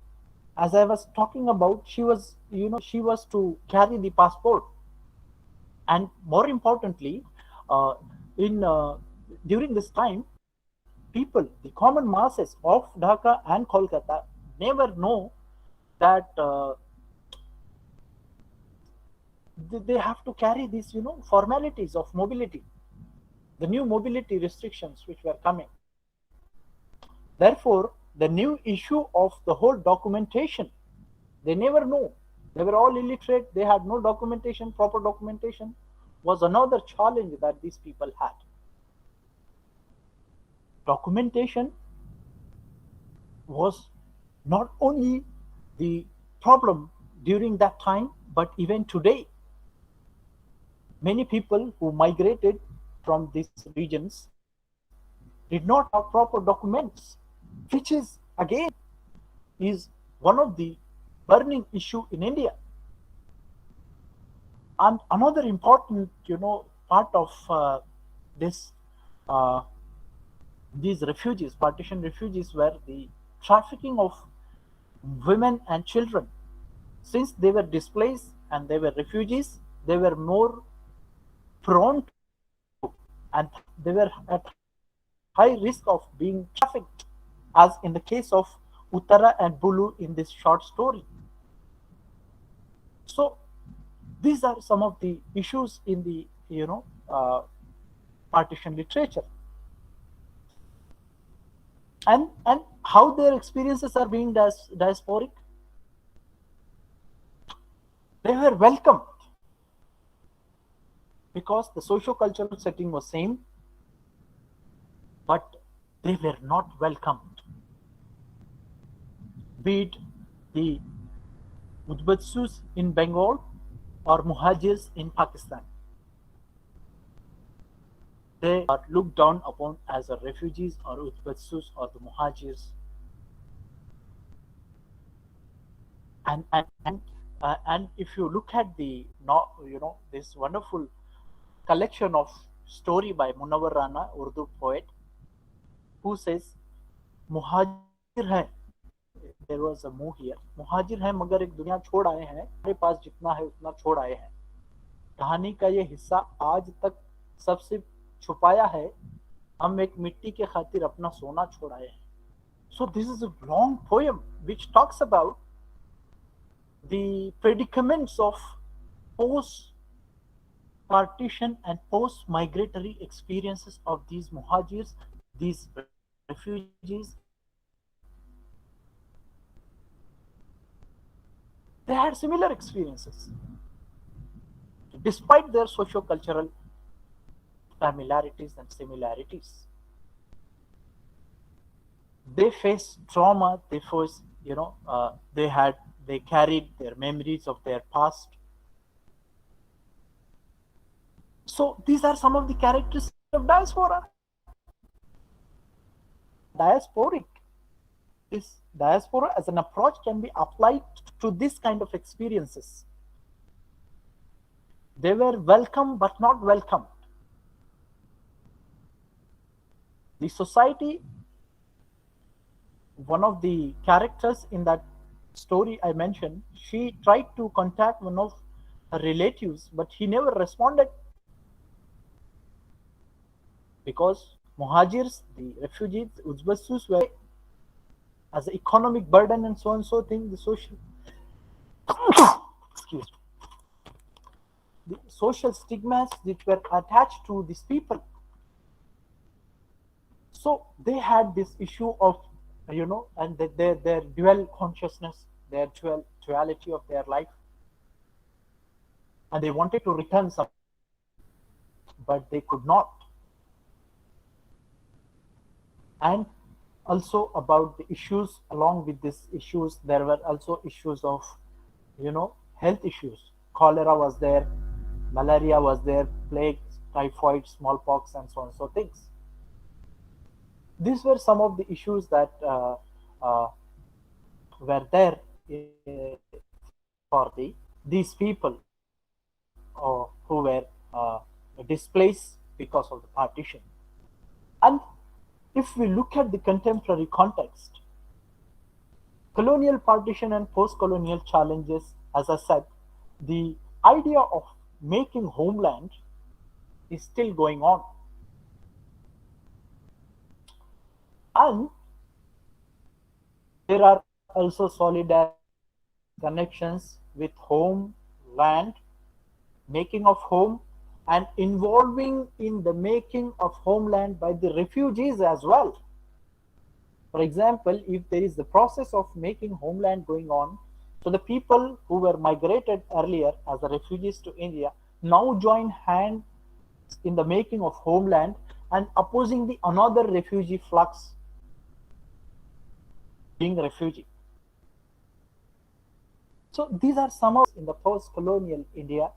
Speaker 8: As I was talking about, she was to carry the passport, and more importantly, in during this time, people, the common masses of Dhaka and Kolkata, never know that they have to carry these, formalities of mobility, the new mobility restrictions which were coming. Therefore, the new issue of the whole documentation, they never know. They were all illiterate. They had no documentation, proper documentation, was another challenge that these people had. Documentation was not only the problem during that time, but even today. Many people who migrated from these regions did not have proper documents, which is again is one of the burning issue in India. And another important, part of this these refugees, partition refugees, were the trafficking of women and children. Since they were displaced and they were refugees, they were more prone to, and they were at higher risk high risk of being trafficked, as in the case of Uttara and Bulu in this short story. So these are some of the issues in the partition literature, and how their experiences are being diasporic. They were welcomed because the socio-cultural setting was same, but they were not welcomed. Be it the Udbatsus in Bengal or Muhajirs in Pakistan. They are looked down upon as the refugees or Udbatsus or the Muhajirs. And if you look at the this wonderful collection of story by Munawar Rana, Urdu poet, who says मुहाजिर हैं, there was a move here, मुहाजिर हैं मगर एक दुनिया छोड़ आए हैं, हमारे पास जितना है उतना छोड़ आए हैं, कहानी का ये हिस्सा आज तक सबसे छुपाया है, हम एक मिट्टी के खातिर अपना सोना छोड़ आए हैं. So this is a long poem which talks about the predicaments of post-partition and post-migratory experiences of these muhajirs, these refugees. They had similar experiences. Despite their socio-cultural familiarities and similarities, they faced trauma, they faced, they carried their memories of their past. So these are some of the characteristics of diaspora. Diasporic. This diaspora as an approach can be applied to this kind of experiences. They were welcome but not welcomed. The society, one of the characters in that story I mentioned, she tried to contact one of her relatives, but he never responded because Muhajirs, the refugees, Uzbasus, were as an economic burden and so thing, the social excuse me, the social stigmas that were attached to these people. So they had this issue of, and their dual consciousness, their duality of their life, and they wanted to return something, but they could not. And also about the issues, along with these issues, there were also issues of, health issues. Cholera was there, malaria was there, plague, typhoid, smallpox, and so things. These were some of the issues that were there for these people who were displaced because of the partition. And if we look at the contemporary context, colonial partition and post-colonial challenges, as I said, the idea of making homeland is still going on. And there are also solidarity connections with home, land, making of home, and involving in the making of homeland by the refugees as well. For example, if there is the process of making homeland going on, so the people who were migrated earlier as the refugees to India now join hands in the making of homeland and opposing the another refugee flux being refugee. So these are some of in the post-colonial India,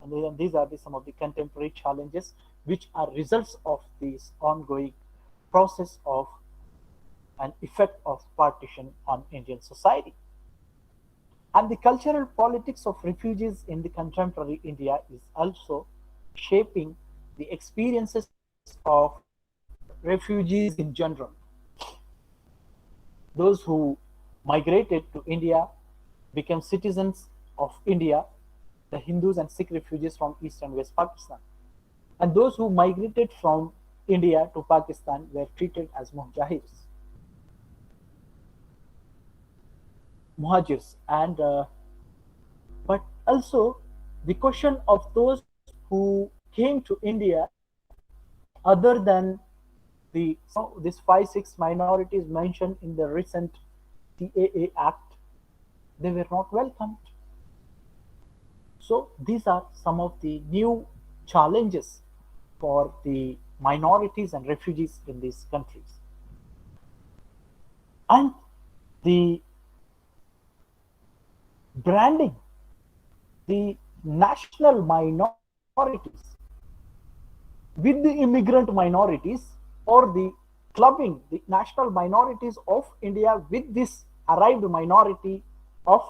Speaker 8: and these are some of the contemporary challenges which are results of this ongoing process of an effect of partition on Indian society. And the cultural politics of refugees in the contemporary India is also shaping the experiences of refugees in general. Those who migrated to India became citizens of India, the Hindus and Sikh refugees from East and West Pakistan. And those who migrated from India to Pakistan were treated as muhajirs, and but also the question of those who came to India other than the these 5-6 minorities mentioned in the recent CAA Act, they were not welcomed. So these are some of the new challenges for the minorities and refugees in these countries. And the branding the national minorities with the immigrant minorities, or the clubbing the national minorities of India with this arrived minority of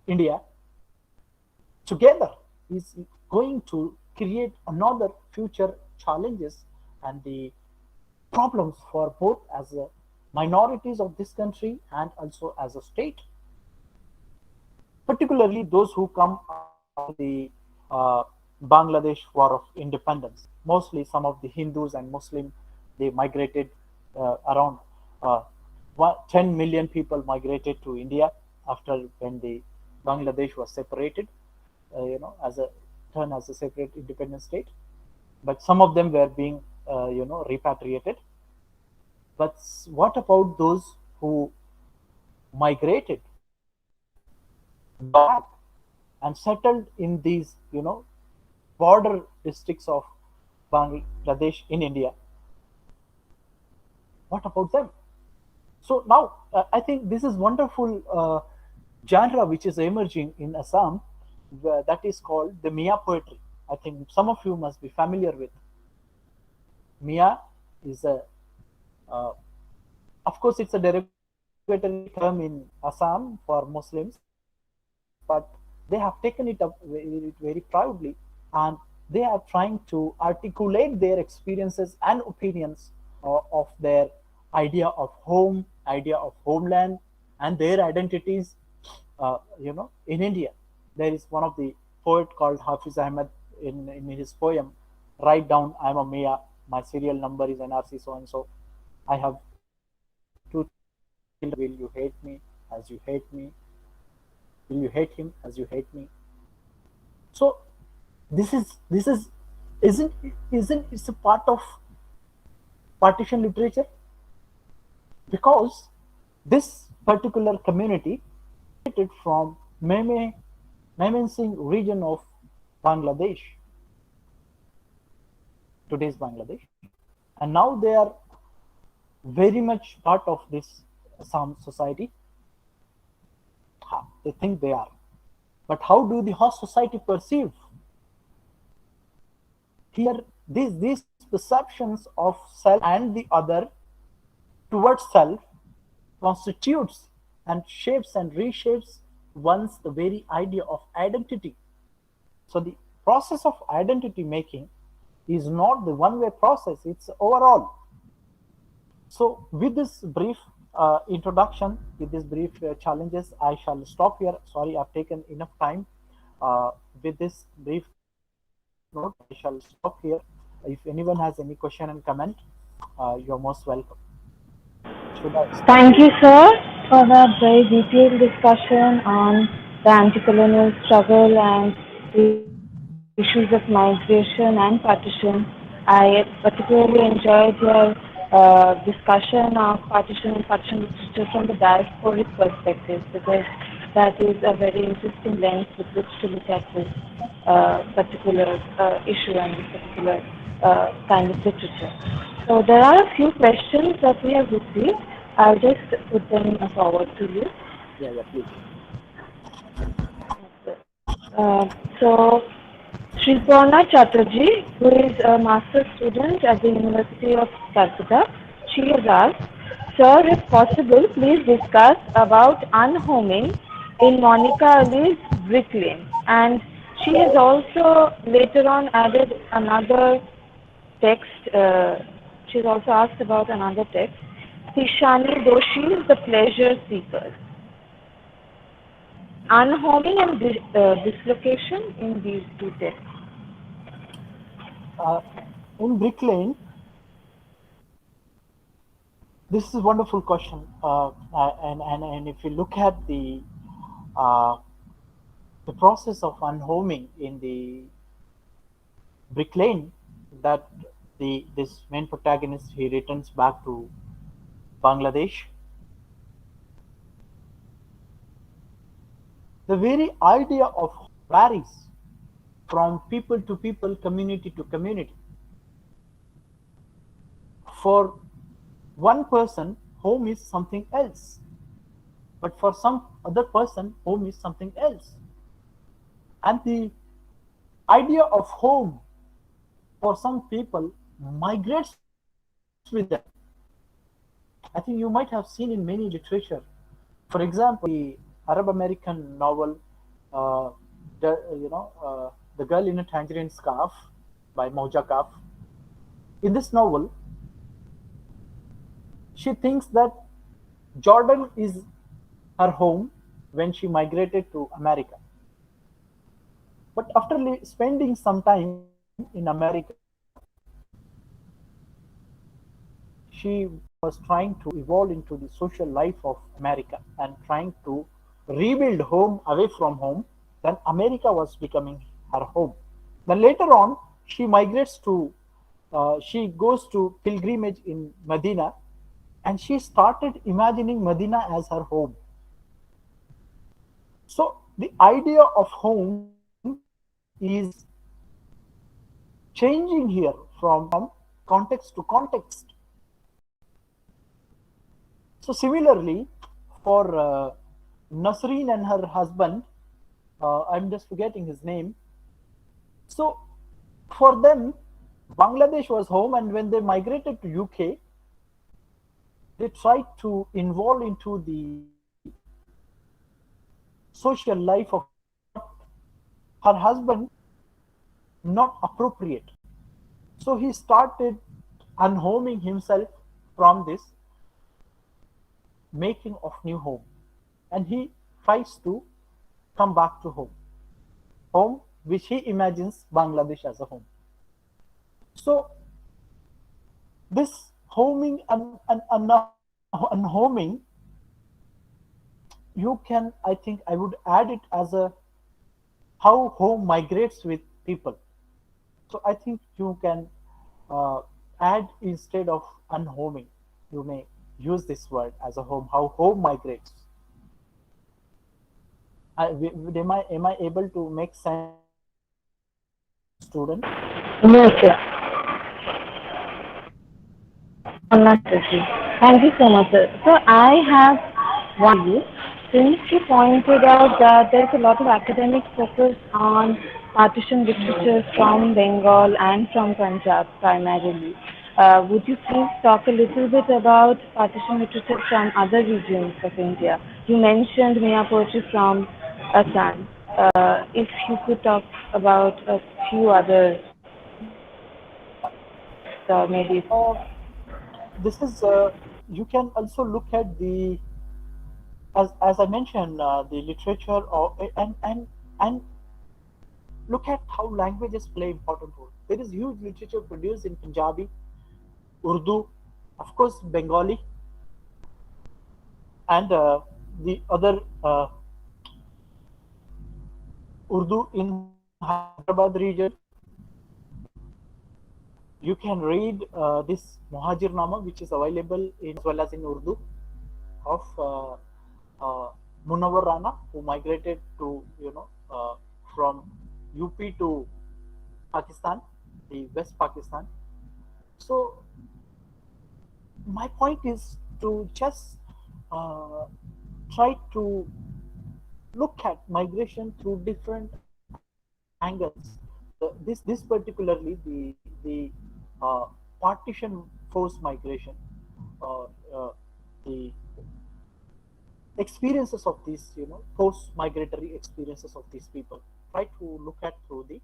Speaker 8: India together is going to create another future challenges and the problems for both as a minorities of this country and also as a state, particularly those who come after the Bangladesh War of Independence. Mostly some of the Hindus and Muslim, they migrated around 10 million people migrated to India after when the Bangladesh was separated, as a turn as a separate independent state. But some of them were being, repatriated. But what about those who migrated back and settled in these, border districts of Bangladesh in India? What about them? So now I think this is wonderful genre which is emerging in Assam, that is called the Mia poetry. I think some of you must be familiar with. Mia is a, of course, it's a derogatory term in Assam for Muslims, but they have taken it up very proudly, and they are trying to articulate their experiences and opinions of their idea of home, idea of homeland, and their identities. In India, there is one of the poet called Hafiz Ahmed in his poem, "Write down I'm a Mia, my serial number is NRC so and so. I have 2 children. Will you hate me as you hate me? Will you hate him as you hate me?" So this is isn't it's a part of partition literature, because this particular community from Mymensingh region of Bangladesh, today's Bangladesh, and now they are very much part of this Assam society. They think they are, but how do the host society perceive? Here, these perceptions of self and the other towards self constitutes and shapes and reshapes once the very idea of identity. So the process of identity making is not the one-way process, it's overall. So with this brief introduction, with this brief challenges, I shall stop here. Sorry, I've taken enough time. With this brief note, I shall stop here. If anyone has any question and comment, you're most welcome. Should I stop?
Speaker 9: Thank you, sir, for that very detailed discussion on the anti-colonial struggle and issues of migration and partition. I particularly enjoyed your discussion of partition and partition literature from the diasporic perspective, because that is a very interesting lens with which to look at this particular issue and this particular kind of literature. So there are a few questions that we have received. I'll just put them forward to you.
Speaker 8: Yeah, please.
Speaker 9: So, Sriporna Chatterjee, who is a master's student at the University of Calcutta, she has asked, "Sir, if possible, please discuss about unhoming in Monica Ali's Brick Lane." And she has also later on added another text. She's also asked about another text, Tishani Doshi's The Pleasure Seekers. Unhoming and dislocation in these two texts.
Speaker 8: In Brick Lane, This is a wonderful question, and if you look at uh, the process of unhoming in the Brick Lane, that the this main protagonist he returns back to Bangladesh. The very idea of varies from people to people, community to community. For one person, home is something else, but for some other person, home is something else. And the idea of home for some people migrates with them. I think you might have seen in many literature, for example, the Arab American novel, uh, the Girl in a Tangerine Scarf by Mauja Kaf. In this novel, she thinks that Jordan is her home when she migrated to America. But after spending some time in America, she was trying to evolve into the social life of America and trying to rebuild home away from home. Then America was becoming her home. Then later on, she migrates to, she goes to pilgrimage in Medina, and she started imagining Medina as her home. So the idea of home is changing here from context to context. So similarly, for Nasreen and her husband, I'm just forgetting his name. So for them, Bangladesh was home, and when they migrated to UK, they tried to involve into the social life of America, but her husband not appropriate. So he started unhoming himself from this making of new home, and he tries to come back to home which he imagines Bangladesh as a home. So this homing and unhoming, you can, I think I would add it as a how home migrates with people. So I think you can add instead of unhoming, you may use this word as a home, how home migrates. Am I able to make sense, student?
Speaker 9: Yes, sir. Unnecessary. Thank you so much, sir. So I have one view. Since you pointed out that there's a lot of academic focus on partition literature from Bengal and from Punjab primarily, would you please talk a little bit about partition literature from other regions of India? You mentioned Mia poetry from Assam. If you could talk about a few others, maybe.
Speaker 8: This is you can also look at the, as I mentioned, the literature or and look at how languages play important role. There is huge literature produced in Punjabi, Urdu, of course Bengali, and the other Urdu in Hyderabad region. You can read this Muhajirnama, which is available in as well as in Urdu, of Munawar Rana, who migrated to from UP to Pakistan, the West Pakistan. So my point is to just uh, try to look at migration through different angles. This particularly the partition forced migration, uh, uh, the experiences of these, post migratory experiences of these people. Try to look at through the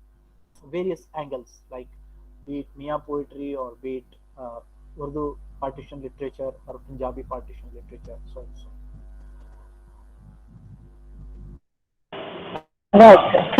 Speaker 8: various angles, like be it Mia poetry or be it Urdu partition literature or Punjabi partition literature, so and so.
Speaker 9: Right, sir.